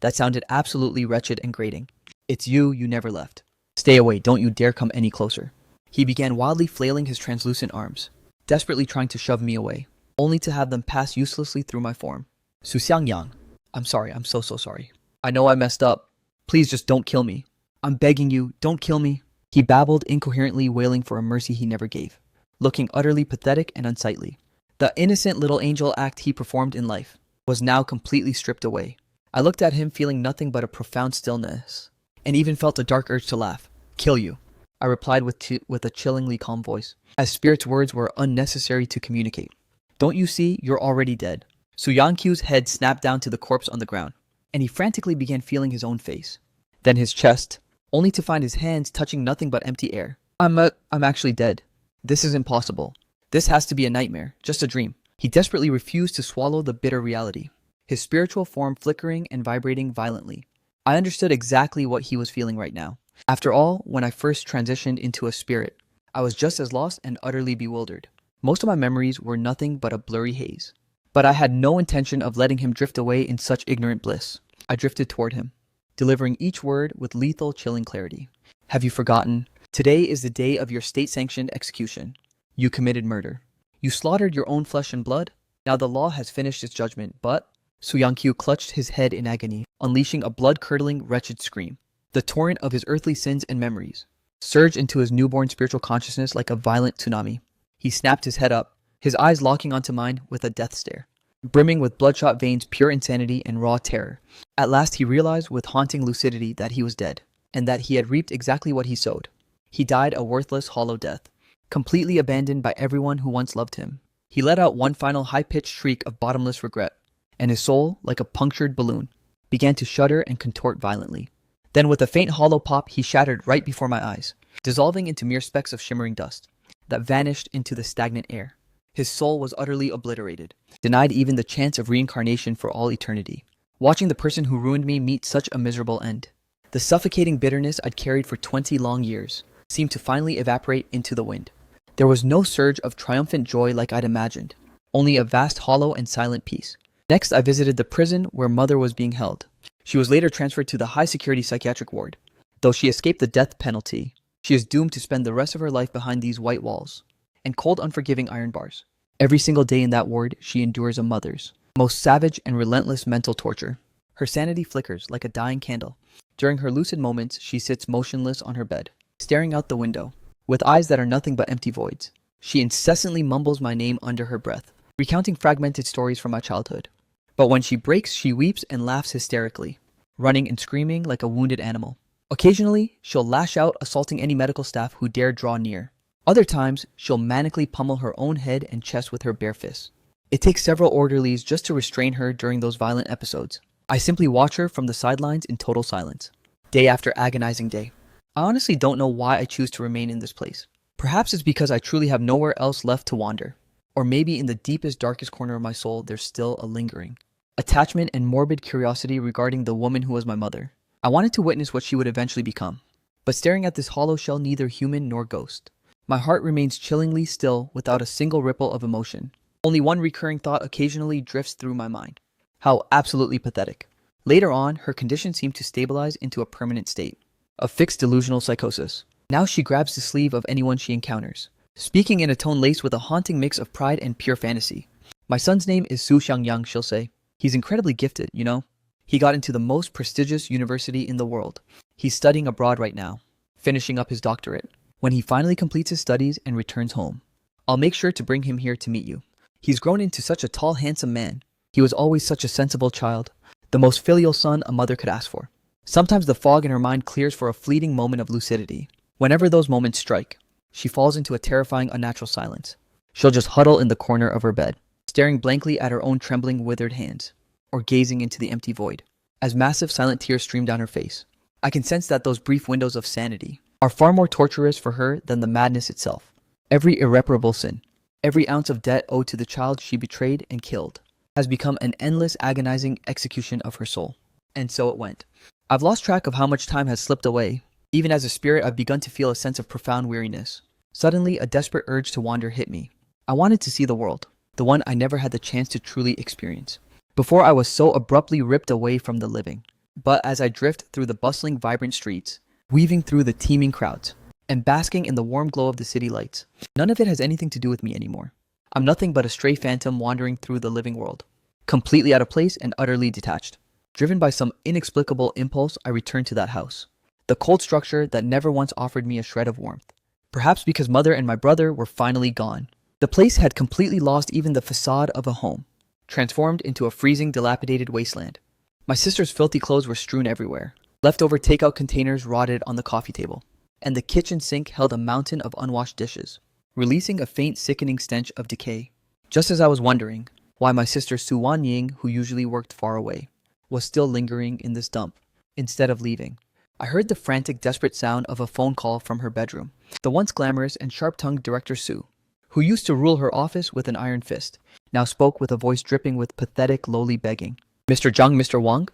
that sounded absolutely wretched and grating. It's you never left. Stay away, don't you dare come any closer. He began wildly flailing his translucent arms, desperately trying to shove me away, only to have them pass uselessly through my form. Su Xiangyang, I'm sorry, I'm so sorry. I know I messed up. Please just don't kill me. I'm begging you, don't kill me. He babbled incoherently, wailing for a mercy he never gave, looking utterly pathetic and unsightly. The innocent little angel act he performed in life was now completely stripped away. I looked at him feeling nothing but a profound stillness, and even felt a dark urge to laugh. Kill you, I replied with a chillingly calm voice, as Spirit's words were unnecessary to communicate. Don't you see, you're already dead. Soo Young-kyu's head snapped down to the corpse on the ground, and he frantically began feeling his own face, then his chest, only to find his hands touching nothing but empty air. I'm actually dead. This is impossible. This has to be a nightmare, just a dream. He desperately refused to swallow the bitter reality, his spiritual form flickering and vibrating violently. I understood exactly what he was feeling right now. After all, when I first transitioned into a spirit, I was just as lost and utterly bewildered. Most of my memories were nothing but a blurry haze. But I had no intention of letting him drift away in such ignorant bliss. I drifted toward him, delivering each word with lethal, chilling clarity. Have you forgotten? Today is the day of your state-sanctioned execution. You committed murder. You slaughtered your own flesh and blood. Now the law has finished its judgment, but Soo-young-kyu clutched his head in agony, unleashing a blood-curdling, wretched scream. The torrent of his earthly sins and memories surged into his newborn spiritual consciousness like a violent tsunami. He snapped his head up, his eyes locking onto mine with a death stare, brimming with bloodshot veins, pure insanity, and raw terror. At last he realized with haunting lucidity that he was dead, and that he had reaped exactly what he sowed. He died a worthless, hollow death, completely abandoned by everyone who once loved him. He let out one final high-pitched shriek of bottomless regret, and his soul, like a punctured balloon, began to shudder and contort violently. Then with a faint hollow pop, he shattered right before my eyes, dissolving into mere specks of shimmering dust that vanished into the stagnant air. His soul was utterly obliterated, denied even the chance of reincarnation for all eternity. Watching the person who ruined me meet such a miserable end, the suffocating bitterness I'd carried for 20 long years seemed to finally evaporate into the wind. There was no surge of triumphant joy like I'd imagined, only a vast hollow and silent peace. Next, I visited the prison where Mother was being held. She was later transferred to the high-security psychiatric ward. Though she escaped the death penalty, she is doomed to spend the rest of her life behind these white walls and cold, unforgiving iron bars. Every single day in that ward, she endures a mother's most savage and relentless mental torture. Her sanity flickers like a dying candle. During her lucid moments, she sits motionless on her bed, staring out the window, with eyes that are nothing but empty voids. She incessantly mumbles my name under her breath, recounting fragmented stories from my childhood. But when she breaks, she weeps and laughs hysterically, running and screaming like a wounded animal. Occasionally, she'll lash out, assaulting any medical staff who dare draw near. Other times, she'll manically pummel her own head and chest with her bare fists. It takes several orderlies just to restrain her during those violent episodes. I simply watch her from the sidelines in total silence, day after agonizing day. I honestly don't know why I choose to remain in this place. Perhaps it's because I truly have nowhere else left to wander. Or maybe in the deepest, darkest corner of my soul, there's still a lingering attachment and morbid curiosity regarding the woman who was my mother. I wanted to witness what she would eventually become. But staring at this hollow shell, neither human nor ghost, my heart remains chillingly still without a single ripple of emotion. Only one recurring thought occasionally drifts through my mind. How absolutely pathetic. Later on, her condition seemed to stabilize into a permanent state of fixed delusional psychosis. Now she grabs the sleeve of anyone she encounters, speaking in a tone laced with a haunting mix of pride and pure fantasy. My son's name is Su Xiangyang, she'll say. He's incredibly gifted, you know? He got into the most prestigious university in the world. He's studying abroad right now, finishing up his doctorate. When he finally completes his studies and returns home, I'll make sure to bring him here to meet you. He's grown into such a tall, handsome man. He was always such a sensible child, the most filial son a mother could ask for. Sometimes the fog in her mind clears for a fleeting moment of lucidity. Whenever those moments strike, she falls into a terrifying, unnatural silence. She'll just huddle in the corner of her bed, staring blankly at her own trembling, withered hands, or gazing into the empty void, as massive, silent tears stream down her face. I can sense that those brief windows of sanity are far more torturous for her than the madness itself. Every irreparable sin, every ounce of debt owed to the child she betrayed and killed, has become an endless, agonizing execution of her soul. And so it went. I've lost track of how much time has slipped away. Even as a spirit, I've begun to feel a sense of profound weariness. Suddenly, a desperate urge to wander hit me. I wanted to see the world, the one I never had the chance to truly experience, before I was so abruptly ripped away from the living. But as I drift through the bustling, vibrant streets, weaving through the teeming crowds, and basking in the warm glow of the city lights, none of it has anything to do with me anymore. I'm nothing but a stray phantom wandering through the living world, completely out of place and utterly detached. Driven by some inexplicable impulse, I return to that house, the cold structure that never once offered me a shred of warmth. Perhaps because Mother and my brother were finally gone. The place had completely lost even the facade of a home, transformed into a freezing, dilapidated wasteland. My sister's filthy clothes were strewn everywhere. Leftover takeout containers rotted on the coffee table, and the kitchen sink held a mountain of unwashed dishes, releasing a faint, sickening stench of decay. Just as I was wondering why my sister Su Wan-ying, who usually worked far away, was still lingering in this dump instead of leaving, I heard the frantic, desperate sound of a phone call from her bedroom. The once glamorous and sharp-tongued Director Su, who used to rule her office with an iron fist, now spoke with a voice dripping with pathetic, lowly begging. "Mr. Zhang, Mr. Wang,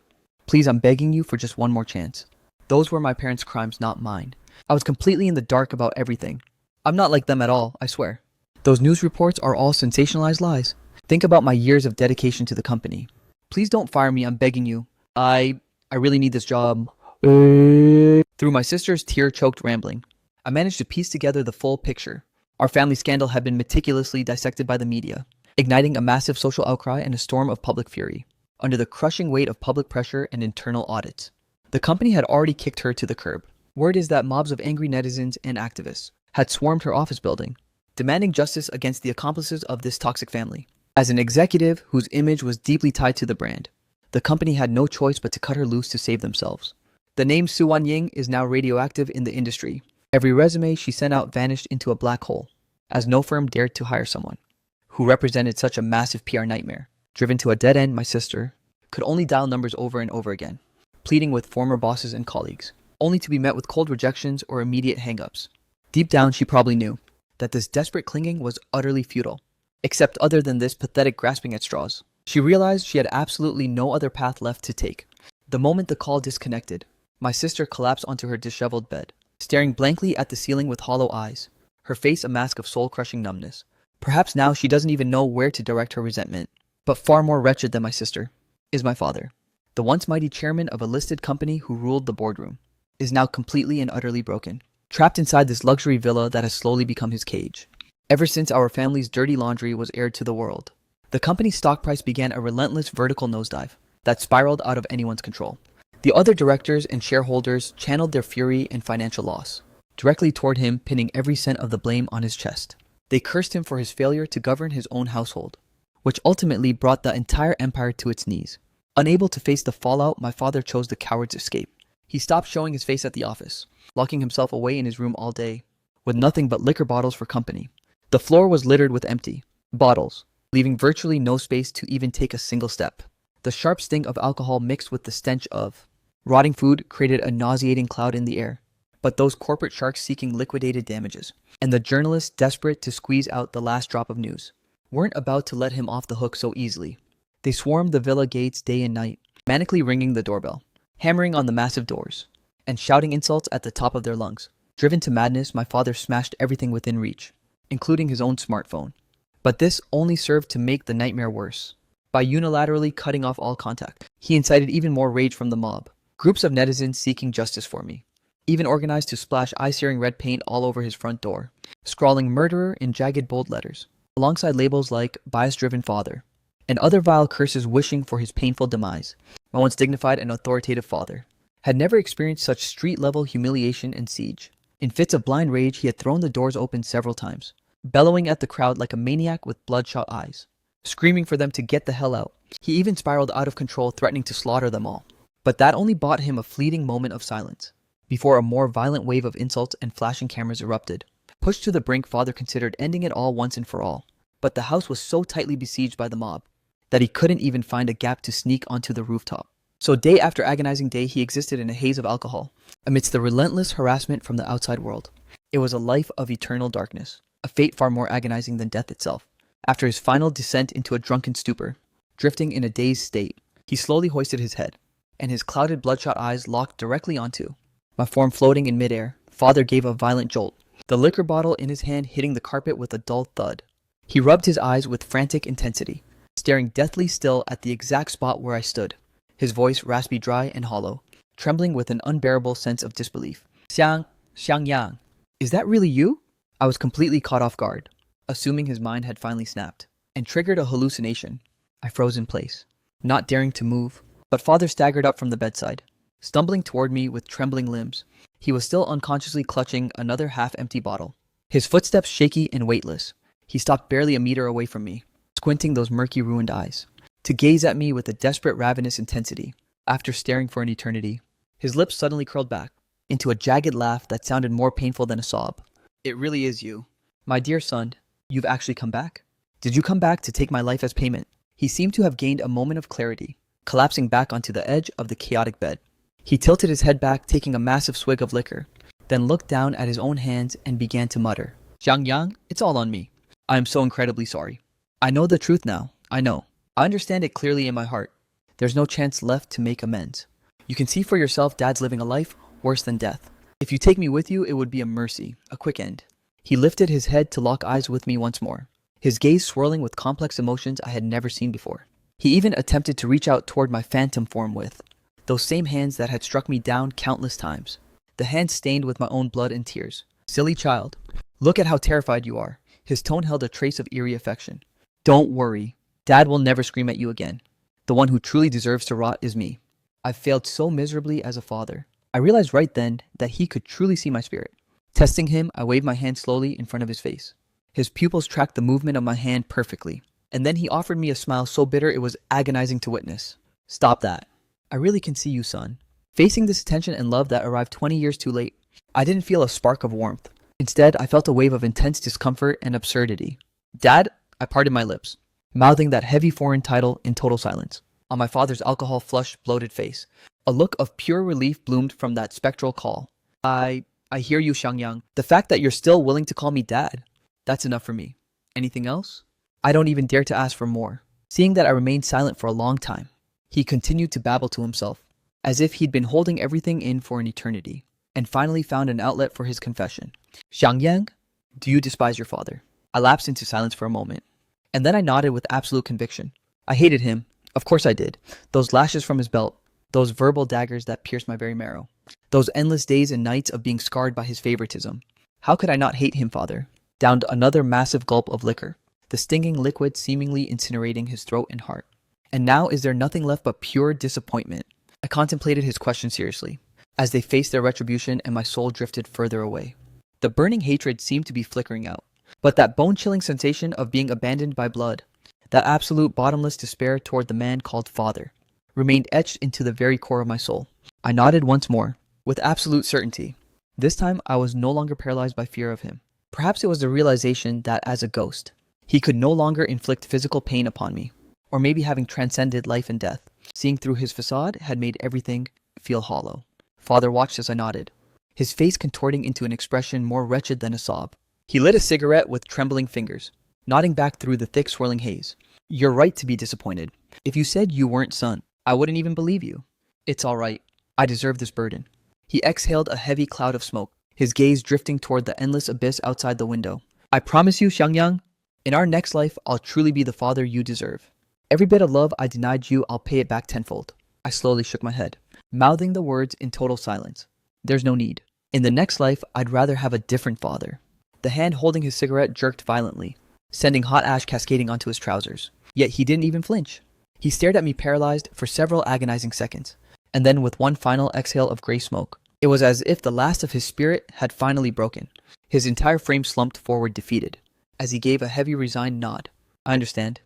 please, I'm begging you for just one more chance. Those were my parents' crimes, not mine. I was completely in the dark about everything. I'm not like them at all, I swear. Those news reports are all sensationalized lies. Think about my years of dedication to the company. Please don't fire me, I'm begging you. I really need this job." Through my sister's tear-choked rambling, I managed to piece together the full picture. Our family scandal had been meticulously dissected by the media, igniting a massive social outcry and a storm of public fury. under the crushing weight of public pressure and internal audits. The company had already kicked her to the curb. Word is that mobs of angry netizens and activists had swarmed her office building, demanding justice against the accomplices of this toxic family. As an executive whose image was deeply tied to the brand, the company had no choice but to cut her loose to save themselves. The name Su Wan-ying is now radioactive in the industry. Every resume she sent out vanished into a black hole, as no firm dared to hire someone who represented such a massive PR nightmare. Driven to a dead end, my sister could only dial numbers over and over again, pleading with former bosses and colleagues, only to be met with cold rejections or immediate hang-ups. Deep down, she probably knew that this desperate clinging was utterly futile, except other than this pathetic grasping at straws. She realized she had absolutely no other path left to take. The moment the call disconnected, my sister collapsed onto her disheveled bed, staring blankly at the ceiling with hollow eyes, her face a mask of soul-crushing numbness. Perhaps now she doesn't even know where to direct her resentment. But far more wretched than my sister is my father. The once mighty chairman of a listed company who ruled the boardroom is now completely and utterly broken, trapped inside this luxury villa that has slowly become his cage. Ever since our family's dirty laundry was aired to the world, the company's stock price began a relentless vertical nosedive that spiraled out of anyone's control. The other directors and shareholders channeled their fury and financial loss directly toward him, pinning every cent of the blame on his chest. They cursed him for his failure to govern his own household, which ultimately brought the entire empire to its knees. Unable to face the fallout, my father chose the coward's escape. He stopped showing his face at the office, locking himself away in his room all day, with nothing but liquor bottles for company. The floor was littered with empty bottles, leaving virtually no space to even take a single step. The sharp sting of alcohol mixed with the stench of rotting food created a nauseating cloud in the air. But those corporate sharks seeking liquidated damages, and the journalists desperate to squeeze out the last drop of news, weren't about to let him off the hook so easily. They swarmed the villa gates day and night, manically ringing the doorbell, hammering on the massive doors, and shouting insults at the top of their lungs. Driven to madness, my father smashed everything within reach, including his own smartphone. But this only served to make the nightmare worse. By unilaterally cutting off all contact, he incited even more rage from the mob. Groups of netizens seeking justice for me even organized to splash eye-searing red paint all over his front door, scrawling "murderer" in jagged bold letters, alongside labels like "bias-driven father," and other vile curses wishing for his painful demise. My once dignified and authoritative father had never experienced such street-level humiliation and siege. In fits of blind rage, he had thrown the doors open several times, bellowing at the crowd like a maniac with bloodshot eyes, screaming for them to get the hell out. He even spiraled out of control, threatening to slaughter them all. But that only bought him a fleeting moment of silence, before a more violent wave of insults and flashing cameras erupted. Pushed to the brink, father considered ending it all once and for all. But the house was so tightly besieged by the mob that he couldn't even find a gap to sneak onto the rooftop. So day after agonizing day, he existed in a haze of alcohol, amidst the relentless harassment from the outside world. It was a life of eternal darkness, a fate far more agonizing than death itself. After his final descent into a drunken stupor, drifting in a dazed state, he slowly hoisted his head, and his clouded bloodshot eyes locked directly onto my form floating in midair. Father gave a violent jolt, the liquor bottle in his hand hitting the carpet with a dull thud. He rubbed his eyes with frantic intensity, staring deathly still at the exact spot where I stood, his voice raspy, dry, and hollow, trembling with an unbearable sense of disbelief. Xiang Yang, is that really you?" I was completely caught off guard, assuming his mind had finally snapped, and triggered a hallucination. I froze in place, not daring to move, but father staggered up from the bedside, stumbling toward me with trembling limbs. He was still unconsciously clutching another half-empty bottle, his footsteps shaky and weightless. He stopped barely a meter away from me, squinting those murky, ruined eyes, to gaze at me with a desperate, ravenous intensity. After staring for an eternity, his lips suddenly curled back into a jagged laugh that sounded more painful than a sob. "It really is you. My dear son, you've actually come back. Did you come back to take my life as payment?" He seemed to have gained a moment of clarity, collapsing back onto the edge of the chaotic bed. He tilted his head back, taking a massive swig of liquor, then looked down at his own hands and began to mutter. "Xiang Yang, it's all on me. I am so incredibly sorry. I know the truth now. I know. I understand it clearly in my heart. There's no chance left to make amends. You can see for yourself Dad's living a life worse than death. If you take me with you, it would be a mercy, a quick end." He lifted his head to lock eyes with me once more, his gaze swirling with complex emotions I had never seen before. He even attempted to reach out toward my phantom form with those same hands that had struck me down countless times, the hands stained with my own blood and tears. "Silly child, look at how terrified you are." His tone held a trace of eerie affection. "Don't worry. Dad will never scream at you again. The one who truly deserves to rot is me. I've failed so miserably as a father. I realized right then that he could truly see my spirit. Testing him, I waved my hand slowly in front of his face. His pupils tracked the movement of my hand perfectly. And then he offered me a smile so bitter it was agonizing to witness. Stop that. I really can see you, son. Facing this attention and love that arrived 20 years too late, I didn't feel a spark of warmth. Instead, I felt a wave of intense discomfort and absurdity. Dad, I parted my lips, mouthing that heavy foreign title in total silence. On my father's alcohol-flushed, bloated face, a look of pure relief bloomed from that spectral call. I hear you, Xiangyang. The fact that you're still willing to call me dad, that's enough for me. Anything else? I don't even dare to ask for more. Seeing that I remained silent for a long time, he continued to babble to himself, as if he'd been holding everything in for an eternity, and finally found an outlet for his confession. Xiangyang, do you despise your father? I lapsed into silence for a moment, and then I nodded with absolute conviction. I hated him. Of course I did. Those lashes from his belt, those verbal daggers that pierced my very marrow, those endless days and nights of being scarred by his favoritism. How could I not hate him, father? Downed another massive gulp of liquor, the stinging liquid seemingly incinerating his throat and heart. And now is there nothing left but pure disappointment? I contemplated his question seriously, as they faced their retribution and my soul drifted further away. The burning hatred seemed to be flickering out, but that bone-chilling sensation of being abandoned by blood, that absolute bottomless despair toward the man called father, remained etched into the very core of my soul. I nodded once more, with absolute certainty. This time I was no longer paralyzed by fear of him. Perhaps it was the realization that as a ghost, he could no longer inflict physical pain upon me, or maybe having transcended life and death, seeing through his facade had made everything feel hollow. Father watched as I nodded, his face contorting into an expression more wretched than a sob. He lit a cigarette with trembling fingers, nodding back through the thick swirling haze. You're right to be disappointed. If you said you weren't son, I wouldn't even believe you. It's all right. I deserve this burden. He exhaled a heavy cloud of smoke, his gaze drifting toward the endless abyss outside the window. I promise you, Xiangyang, in our next life, I'll truly be the father you deserve. Every bit of love I denied you, I'll pay it back tenfold. I slowly shook my head, mouthing the words in total silence. There's no need. In the next life, I'd rather have a different father. The hand holding his cigarette jerked violently, sending hot ash cascading onto his trousers. Yet he didn't even flinch. He stared at me paralyzed for several agonizing seconds, and then with one final exhale of gray smoke. It was as if the last of his spirit had finally broken. His entire frame slumped forward defeated, as he gave a heavy resigned nod. I understand.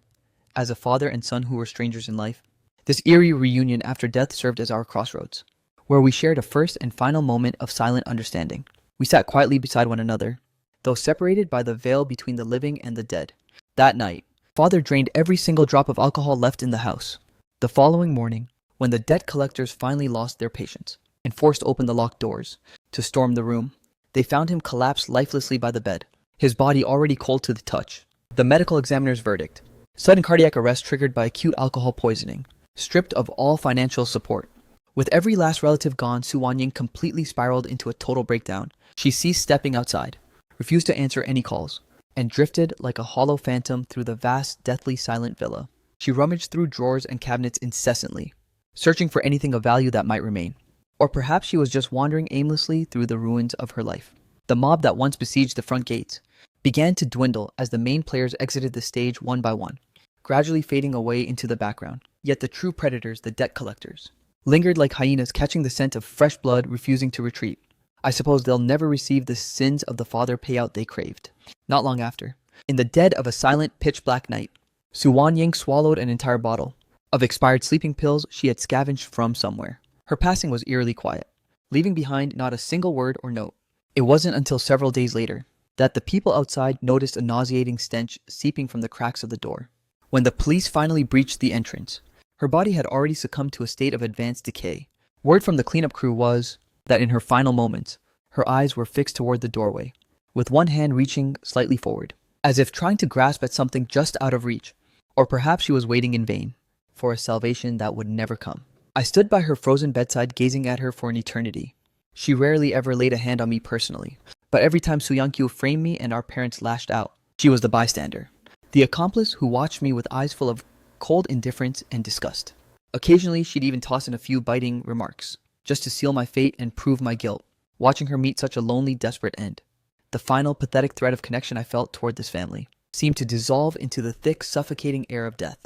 As a father and son who were strangers in life, this eerie reunion after death served as our crossroads, where we shared a first and final moment of silent understanding. We sat quietly beside one another, though separated by the veil between the living and the dead. That night, Father drained every single drop of alcohol left in the house. The following morning, when the debt collectors finally lost their patience and forced open the locked doors to storm the room, they found him collapsed lifelessly by the bed, his body already cold to the touch. The medical examiner's verdict: sudden cardiac arrest triggered by acute alcohol poisoning, stripped of all financial support. With every last relative gone, Su Wanying completely spiraled into a total breakdown. She ceased stepping outside, refused to answer any calls, and drifted like a hollow phantom through the vast, deathly silent villa. She rummaged through drawers and cabinets incessantly, searching for anything of value that might remain. Or perhaps she was just wandering aimlessly through the ruins of her life. The mob that once besieged the front gates began to dwindle as the main players exited the stage one by one, gradually fading away into the background. Yet the true predators, the debt collectors, lingered like hyenas catching the scent of fresh blood, refusing to retreat. I suppose they'll never receive the sins of the father payout they craved. Not long after, in the dead of a silent, pitch-black night, Su Wanying swallowed an entire bottle of expired sleeping pills she had scavenged from somewhere. Her passing was eerily quiet, leaving behind not a single word or note. It wasn't until several days later that the people outside noticed a nauseating stench seeping from the cracks of the door. When the police finally breached the entrance, her body had already succumbed to a state of advanced decay. Word from the cleanup crew was that in her final moments, her eyes were fixed toward the doorway, with one hand reaching slightly forward, as if trying to grasp at something just out of reach. Or perhaps she was waiting in vain for a salvation that would never come. I stood by her frozen bedside gazing at her for an eternity. She rarely ever laid a hand on me personally, but every time Su Yangqiu framed me and our parents lashed out, she was the bystander, the accomplice who watched me with eyes full of cold indifference and disgust. Occasionally, she'd even toss in a few biting remarks, just to seal my fate and prove my guilt. Watching her meet such a lonely, desperate end, the final, pathetic thread of connection I felt toward this family seemed to dissolve into the thick, suffocating air of death.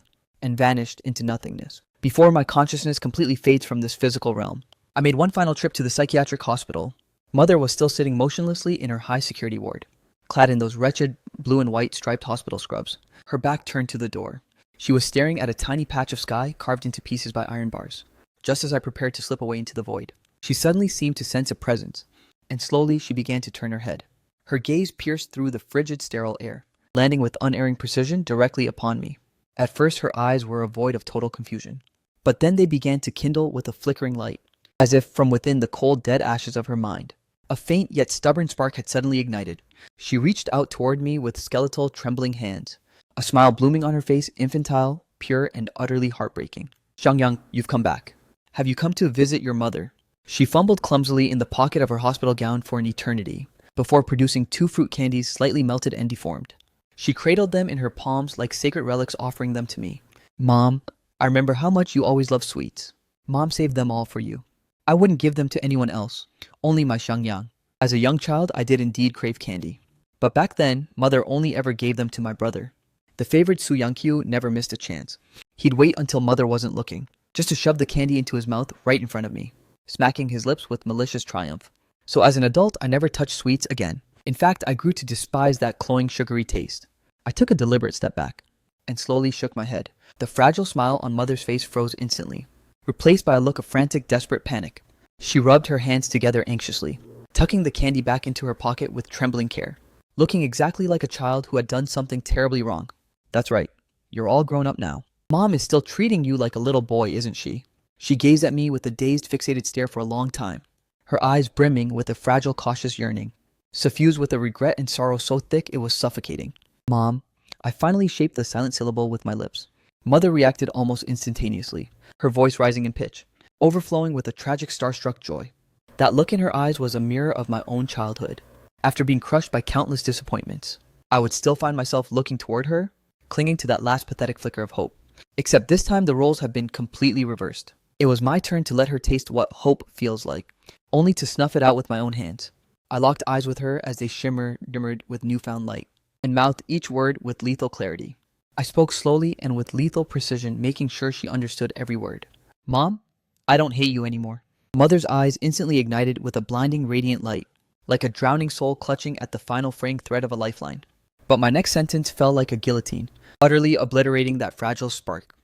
and vanished into nothingness, before my consciousness completely fades from this physical realm. I made one final trip to the psychiatric hospital. Mother was still sitting motionlessly in her high-security ward, clad in those wretched blue and white striped hospital scrubs, her back turned to the door. She was staring at a tiny patch of sky carved into pieces by iron bars. Just as I prepared to slip away into the void, she suddenly seemed to sense a presence, and slowly she began to turn her head. Her gaze pierced through the frigid, sterile air, landing with unerring precision directly upon me. At first her eyes were a void of total confusion, but then they began to kindle with a flickering light, as if from within the cold, dead ashes of her mind. A faint yet stubborn spark had suddenly ignited. She reached out toward me with skeletal, trembling hands, a smile blooming on her face, infantile, pure, and utterly heartbreaking. "Xiangyang, you've come back. Have you come to visit your mother?" She fumbled clumsily in the pocket of her hospital gown for an eternity, before producing 2 fruit candies slightly melted and deformed. She cradled them in her palms like sacred relics, offering them to me. "Mom, I remember how much you always loved sweets. Mom saved them all for you. I wouldn't give them to anyone else, only my Xiangyang. As a young child, I did indeed crave candy. But back then, Mother only ever gave them to my brother. The favorite Su Yangqiu never missed a chance. He'd wait until Mother wasn't looking, just to shove the candy into his mouth right in front of me, smacking his lips with malicious triumph. So as an adult, I never touched sweets again. In fact, I grew to despise that cloying, sugary taste. I took a deliberate step back, and slowly shook my head. The fragile smile on Mother's face froze instantly, replaced by a look of frantic, desperate panic. She rubbed her hands together anxiously, tucking the candy back into her pocket with trembling care, looking exactly like a child who had done something terribly wrong. "That's right. You're all grown up now. Mom is still treating you like a little boy, isn't she?" She gazed at me with a dazed, fixated stare for a long time, her eyes brimming with a fragile, cautious yearning, suffused with a regret and sorrow so thick it was suffocating. "Mom," I finally shaped the silent syllable with my lips. Mother reacted almost instantaneously, her voice rising in pitch, overflowing with a tragic, starstruck joy. That look in her eyes was a mirror of my own childhood. After being crushed by countless disappointments, I would still find myself looking toward her, clinging to that last pathetic flicker of hope. Except this time the roles had been completely reversed. It was my turn to let her taste what hope feels like, only to snuff it out with my own hands. I locked eyes with her as they shimmered with newfound light, and mouthed each word with lethal clarity. I spoke slowly and with lethal precision, making sure she understood every word. "Mom, I don't hate you anymore." Mother's eyes instantly ignited with a blinding, radiant light, like a drowning soul clutching at the final fraying thread of a lifeline. But my next sentence fell like a guillotine, utterly obliterating that fragile spark.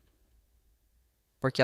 "But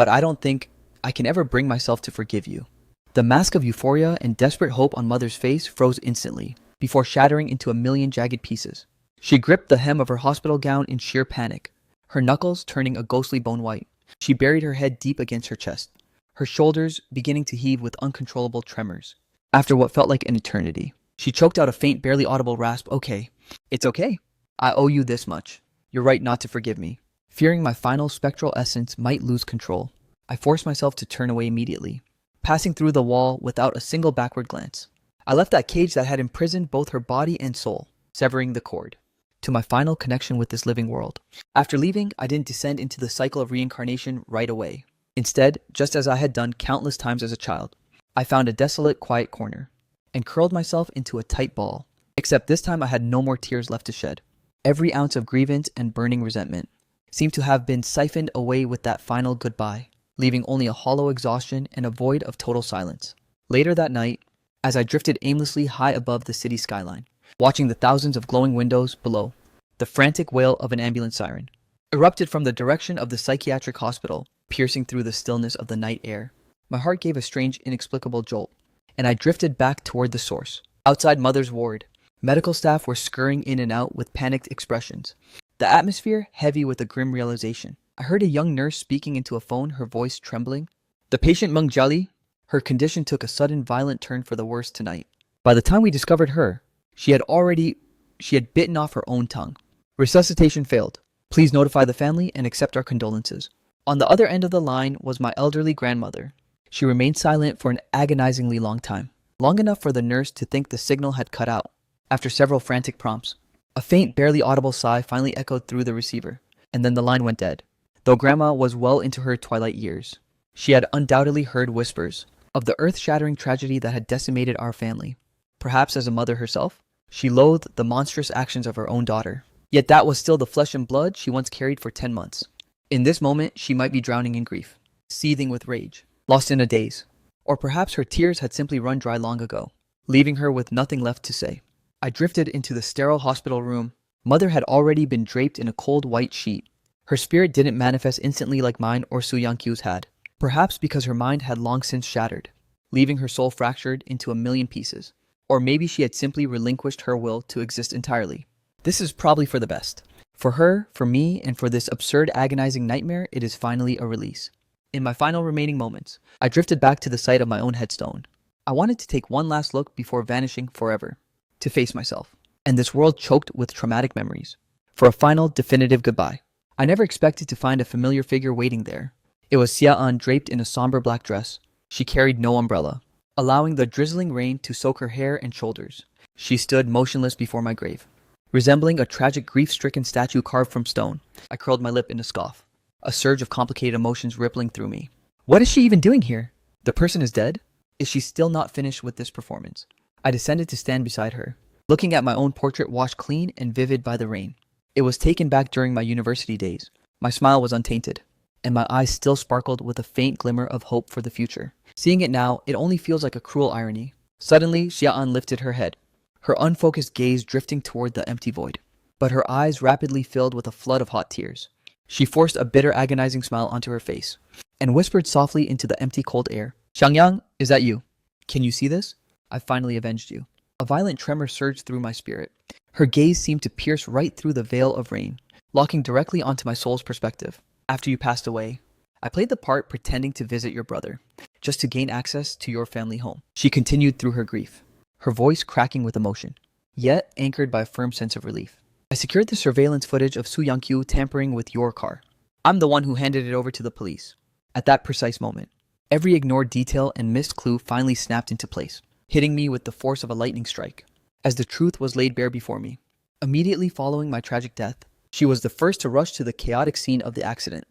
I don't think I can ever bring myself to forgive you." The mask of euphoria and desperate hope on Mother's face froze instantly, before shattering into a million jagged pieces. She gripped the hem of her hospital gown in sheer panic, her knuckles turning a ghostly bone white. She buried her head deep against her chest, her shoulders beginning to heave with uncontrollable tremors. After what felt like an eternity, she choked out a faint, barely audible rasp. "Okay. It's okay. I owe you this much. You're right not to forgive me." Fearing my final spectral essence might lose control, I forced myself to turn away immediately, passing through the wall without a single backward glance. I left that cage that had imprisoned both her body and soul, severing the cord to my final connection with this living world. After leaving, I didn't descend into the cycle of reincarnation right away. Instead, just as I had done countless times as a child, I found a desolate, quiet corner and curled myself into a tight ball. Except this time I had no more tears left to shed. Every ounce of grievance and burning resentment seemed to have been siphoned away with that final goodbye, leaving only a hollow exhaustion and a void of total silence. Later that night, as I drifted aimlessly high above the city skyline, watching the thousands of glowing windows below, the frantic wail of an ambulance siren erupted from the direction of the psychiatric hospital, piercing through the stillness of the night air. My heart gave a strange, inexplicable jolt, and I drifted back toward the source. Outside Mother's ward, medical staff were scurrying in and out with panicked expressions, the atmosphere heavy with a grim realization. I heard a young nurse speaking into a phone, her voice trembling. "The patient Meng Jiali, her condition took a sudden violent turn for the worse tonight. By the time we discovered her, she had bitten off her own tongue. Resuscitation failed. Please notify the family and accept our condolences." On the other end of the line was my elderly grandmother. She remained silent for an agonizingly long time, long enough for the nurse to think the signal had cut out. After several frantic prompts, a faint, barely audible sigh finally echoed through the receiver, and then the line went dead. Though Grandma was well into her twilight years, she had undoubtedly heard whispers of the earth-shattering tragedy that had decimated our family. Perhaps as a mother herself, she loathed the monstrous actions of her own daughter. Yet that was still the flesh and blood she once carried for 10 months. In this moment, she might be drowning in grief, seething with rage, lost in a daze. Or perhaps her tears had simply run dry long ago, leaving her with nothing left to say. I drifted into the sterile hospital room. Mother had already been draped in a cold white sheet. Her spirit didn't manifest instantly like mine or Su Yang-kyu's had, perhaps because her mind had long since shattered, leaving her soul fractured into a million pieces. Or maybe she had simply relinquished her will to exist entirely. This is probably for the best. For her, for me, and for this absurd agonizing nightmare, it is finally a release. In my final remaining moments, I drifted back to the site of my own headstone. I wanted to take one last look before vanishing forever, to face myself, and this world choked with traumatic memories, for a final, definitive goodbye. I never expected to find a familiar figure waiting there. It was Xia-an draped in a somber black dress. She carried no umbrella, allowing the drizzling rain to soak her hair and shoulders. She stood motionless before my grave, resembling a tragic grief-stricken statue carved from stone. I curled my lip in a scoff, a surge of complicated emotions rippling through me. What is she even doing here? The person is dead? Is she still not finished with this performance? I descended to stand beside her, looking at my own portrait washed clean and vivid by the rain. It was taken back during my university days. My smile was untainted, and my eyes still sparkled with a faint glimmer of hope for the future. Seeing it now, it only feels like a cruel irony. Suddenly, Xia-an lifted her head, her unfocused gaze drifting toward the empty void. But her eyes rapidly filled with a flood of hot tears. She forced a bitter, agonizing smile onto her face, and whispered softly into the empty, cold air. Xiangyang, is that you? Can you see this? I've finally avenged you. A violent tremor surged through my spirit. Her gaze seemed to pierce right through the veil of rain, locking directly onto my soul's perspective. After you passed away, I played the part pretending to visit your brother, just to gain access to your family home. She continued through her grief, her voice cracking with emotion, yet anchored by a firm sense of relief. I secured the surveillance footage of Su Yang-kyu tampering with your car. I'm the one who handed it over to the police. At that precise moment, every ignored detail and missed clue finally snapped into place, hitting me with the force of a lightning strike. As the truth was laid bare before me, immediately following my tragic death, she was the first to rush to the chaotic scene of the accident.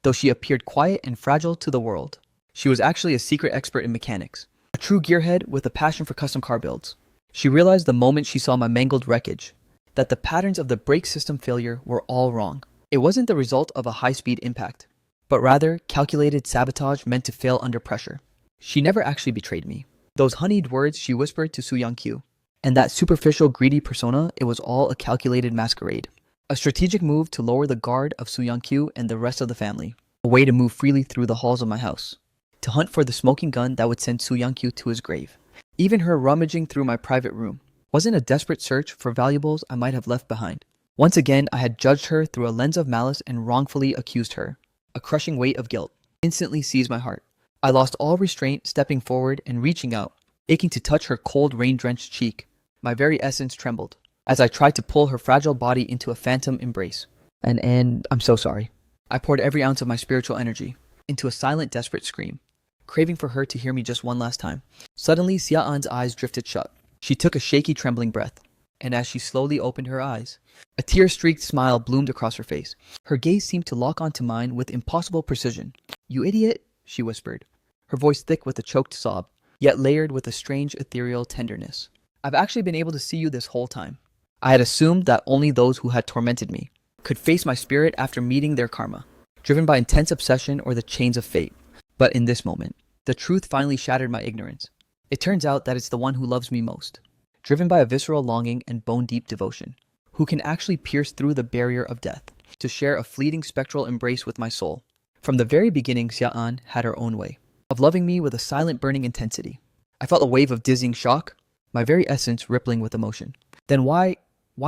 Though she appeared quiet and fragile to the world, she was actually a secret expert in mechanics, a true gearhead with a passion for custom car builds. She realized the moment she saw my mangled wreckage that the patterns of the brake system failure were all wrong. It wasn't the result of a high-speed impact, but rather calculated sabotage meant to fail under pressure. She never actually betrayed me. Those honeyed words she whispered to Su Yang-kyu, and that superficial greedy persona, it was all a calculated masquerade. A strategic move to lower the guard of Su Yang-kyu and the rest of the family. A way to move freely through the halls of my house. To hunt for the smoking gun that would send Su Yang-kyu to his grave. Even her rummaging through my private room wasn't a desperate search for valuables I might have left behind. Once again, I had judged her through a lens of malice and wrongfully accused her. A crushing weight of guilt instantly seized my heart. I lost all restraint, stepping forward and reaching out, aching to touch her cold, rain-drenched cheek. My very essence trembled as I tried to pull her fragile body into a phantom embrace. And I'm so sorry. I poured every ounce of my spiritual energy into a silent, desperate scream, craving for her to hear me just one last time. Suddenly, Xia-an's eyes drifted shut. She took a shaky, trembling breath, and as she slowly opened her eyes, a tear-streaked smile bloomed across her face. Her gaze seemed to lock onto mine with impossible precision. "You idiot," she whispered, her voice thick with a choked sob, yet layered with a strange, ethereal tenderness. "I've actually been able to see you this whole time. I had assumed that only those who had tormented me could face my spirit after meeting their karma, driven by intense obsession or the chains of fate. But in this moment, the truth finally shattered my ignorance. It turns out that it's the one who loves me most, driven by a visceral longing and bone-deep devotion, who can actually pierce through the barrier of death, to share a fleeting spectral embrace with my soul. From the very beginning, Xia-an had her own way of loving me with a silent, burning intensity. I felt a wave of dizzying shock, my very essence rippling with emotion. Then why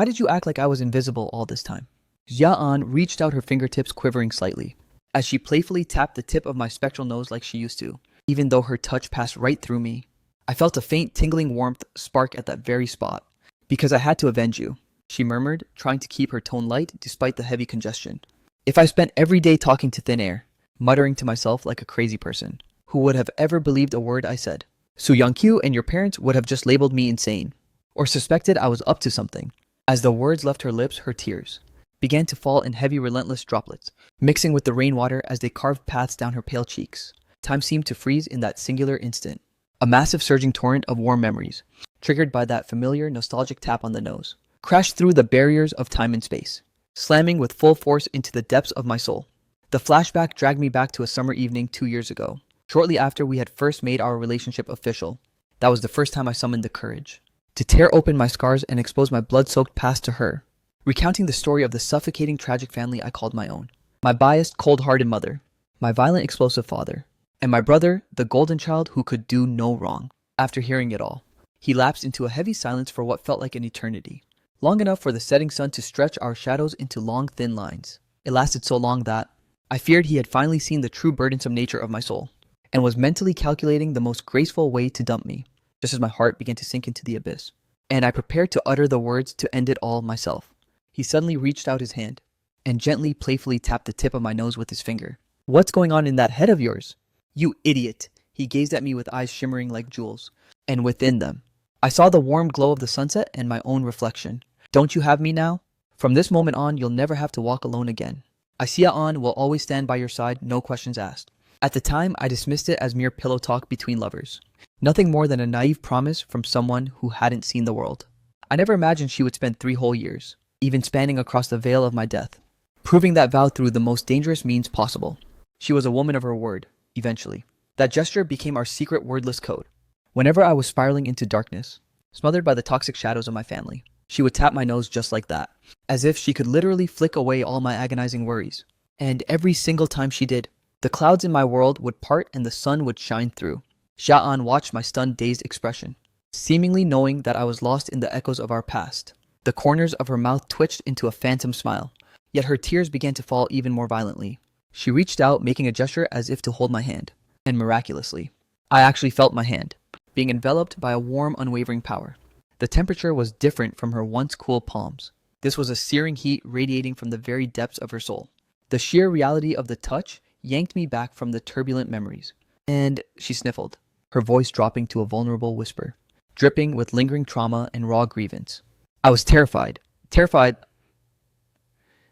did you act like I was invisible all this time?" Xia-an reached out her fingertips, quivering slightly, as she playfully tapped the tip of my spectral nose like she used to. Even though her touch passed right through me, I felt a faint, tingling warmth spark at that very spot. "Because I had to avenge you," she murmured, trying to keep her tone light despite the heavy congestion. "If I spent every day talking to thin air, muttering to myself like a crazy person, who would have ever believed a word I said? Su Yang-kyu and your parents would have just labeled me insane, or suspected I was up to something." As the words left her lips, her tears began to fall in heavy, relentless droplets, mixing with the rainwater as they carved paths down her pale cheeks. Time seemed to freeze in that singular instant. A massive surging torrent of warm memories, triggered by that familiar, nostalgic tap on the nose, crashed through the barriers of time and space, slamming with full force into the depths of my soul. The flashback dragged me back to a summer evening 2 years ago, shortly after we had first made our relationship official. That was the first time I summoned the courage to tear open my scars and expose my blood-soaked past to her, recounting the story of the suffocating tragic family I called my own. My biased, cold-hearted mother, my violent, explosive father, and my brother, the golden child who could do no wrong. After hearing it all, he lapsed into a heavy silence for what felt like an eternity, long enough for the setting sun to stretch our shadows into long, thin lines. It lasted so long that I feared he had finally seen the true burdensome nature of my soul, and was mentally calculating the most graceful way to dump me, just as my heart began to sink into the abyss. And I prepared to utter the words to end it all myself. He suddenly reached out his hand, and gently, playfully tapped the tip of my nose with his finger. "What's going on in that head of yours?" "You idiot!" He gazed at me with eyes shimmering like jewels, and within them, I saw the warm glow of the sunset and my own reflection. "Don't you have me now? From this moment on, you'll never have to walk alone again. An will always stand by your side, no questions asked." At the time, I dismissed it as mere pillow talk between lovers. Nothing more than a naive promise from someone who hadn't seen the world. I never imagined she would spend 3 whole years, even spanning across the veil of my death, proving that vow through the most dangerous means possible. She was a woman of her word, eventually. That gesture became our secret wordless code. Whenever I was spiraling into darkness, smothered by the toxic shadows of my family, she would tap my nose just like that, as if she could literally flick away all my agonizing worries. And every single time she did, the clouds in my world would part and the sun would shine through. An watched my stunned, dazed expression, seemingly knowing that I was lost in the echoes of our past. The corners of her mouth twitched into a phantom smile, yet her tears began to fall even more violently. She reached out, making a gesture as if to hold my hand, and miraculously, I actually felt my hand, being enveloped by a warm, unwavering power. The temperature was different from her once cool palms. This was a searing heat radiating from the very depths of her soul. The sheer reality of the touch yanked me back from the turbulent memories. And she sniffled, her voice dropping to a vulnerable whisper, dripping with lingering trauma and raw grievance. I was terrified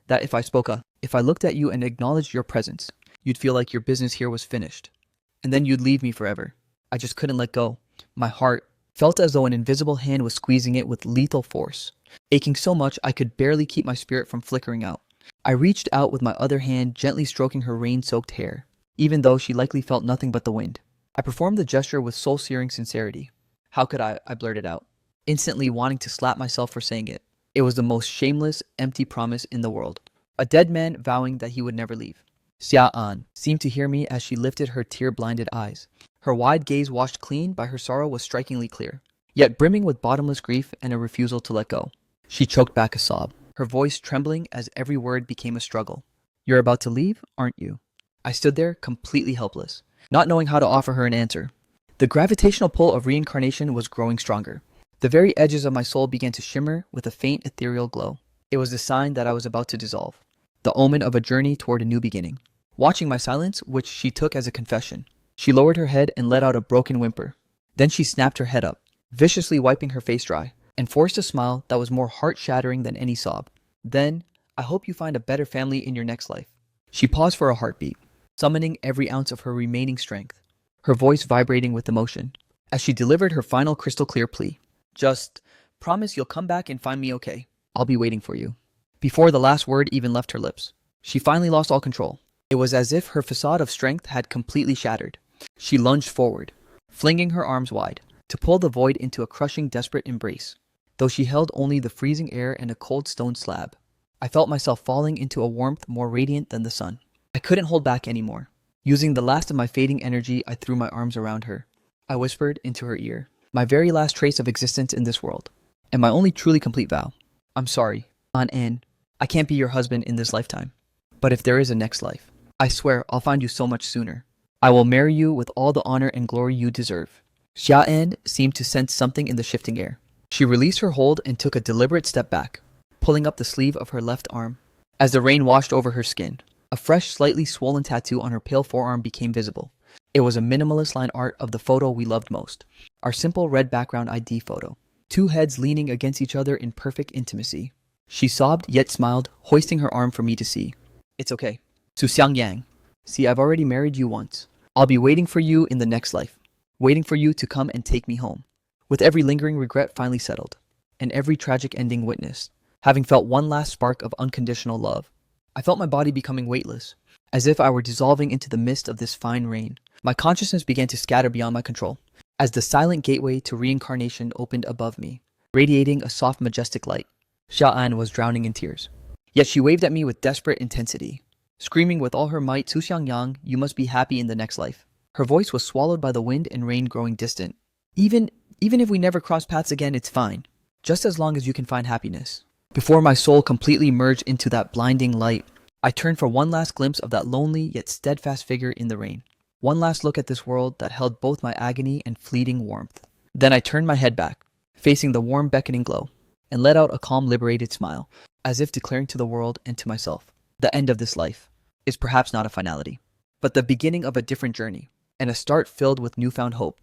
that if I spoke up, if I looked at you and acknowledged your presence, you'd feel like your business here was finished. And then you'd leave me forever. I just couldn't let go. My heart felt as though an invisible hand was squeezing it with lethal force, aching so much I could barely keep my spirit from flickering out. I reached out with my other hand, gently stroking her rain-soaked hair, even though she likely felt nothing but the wind. I performed the gesture with soul-searing sincerity. How could I blurted out, instantly wanting to slap myself for saying it. It was the most shameless, empty promise in the world. A dead man vowing that he would never leave. An seemed to hear me as she lifted her tear-blinded eyes. Her wide gaze washed clean by her sorrow was strikingly clear, yet brimming with bottomless grief and a refusal to let go. She choked back a sob, her voice trembling as every word became a struggle. "You're about to leave, aren't you?" I stood there, completely helpless, not knowing how to offer her an answer. The gravitational pull of reincarnation was growing stronger. The very edges of my soul began to shimmer with a faint ethereal glow. It was the sign that I was about to dissolve, the omen of a journey toward a new beginning. Watching my silence, which she took as a confession, she lowered her head and let out a broken whimper. Then she snapped her head up, viciously wiping her face dry, and forced a smile that was more heart-shattering than any sob. "Then, I hope you find a better family in your next life." She paused for a heartbeat, summoning every ounce of her remaining strength, her voice vibrating with emotion, as she delivered her final crystal-clear plea. "Just promise you'll come back and find me okay. I'll be waiting for you." Before the last word even left her lips, she finally lost all control. It was as if her facade of strength had completely shattered. She lunged forward, flinging her arms wide, to pull the void into a crushing, desperate embrace. Though she held only the freezing air and a cold stone slab, I felt myself falling into a warmth more radiant than the sun. I couldn't hold back anymore. Using the last of my fading energy, I threw my arms around her. I whispered into her ear, my very last trace of existence in this world, and my only truly complete vow. "I'm sorry, Aunt Anne. I can't be your husband in this lifetime. But if there is a next life, I swear I'll find you so much sooner. I will marry you with all the honor and glory you deserve." Xiaoan seemed to sense something in the shifting air. She released her hold and took a deliberate step back, pulling up the sleeve of her left arm. As the rain washed over her skin, a fresh, slightly swollen tattoo on her pale forearm became visible. It was a minimalist line art of the photo we loved most, our simple red background ID photo. 2 heads leaning against each other in perfect intimacy. She sobbed yet smiled, hoisting her arm for me to see. "It's okay. Su Xiangyang. See, I've already married you once. I'll be waiting for you in the next life, waiting for you to come and take me home." With every lingering regret finally settled, and every tragic ending witnessed, having felt one last spark of unconditional love. I felt my body becoming weightless, as if I were dissolving into the mist of this fine rain. My consciousness began to scatter beyond my control, as the silent gateway to reincarnation opened above me, radiating a soft, majestic light. Xiao was drowning in tears. Yet she waved at me with desperate intensity, screaming with all her might, "Su Xiangyang, you must be happy in the next life." Her voice was swallowed by the wind and rain growing distant. Even if we never cross paths again, it's fine, just as long as you can find happiness. Before my soul completely merged into that blinding light, I turned for one last glimpse of that lonely yet steadfast figure in the rain. One last look at this world that held both my agony and fleeting warmth. Then I turned my head back, facing the warm beckoning glow, and let out a calm, liberated smile, as if declaring to the world and to myself, the end of this life is perhaps not a finality, but the beginning of a different journey, and a start filled with newfound hope.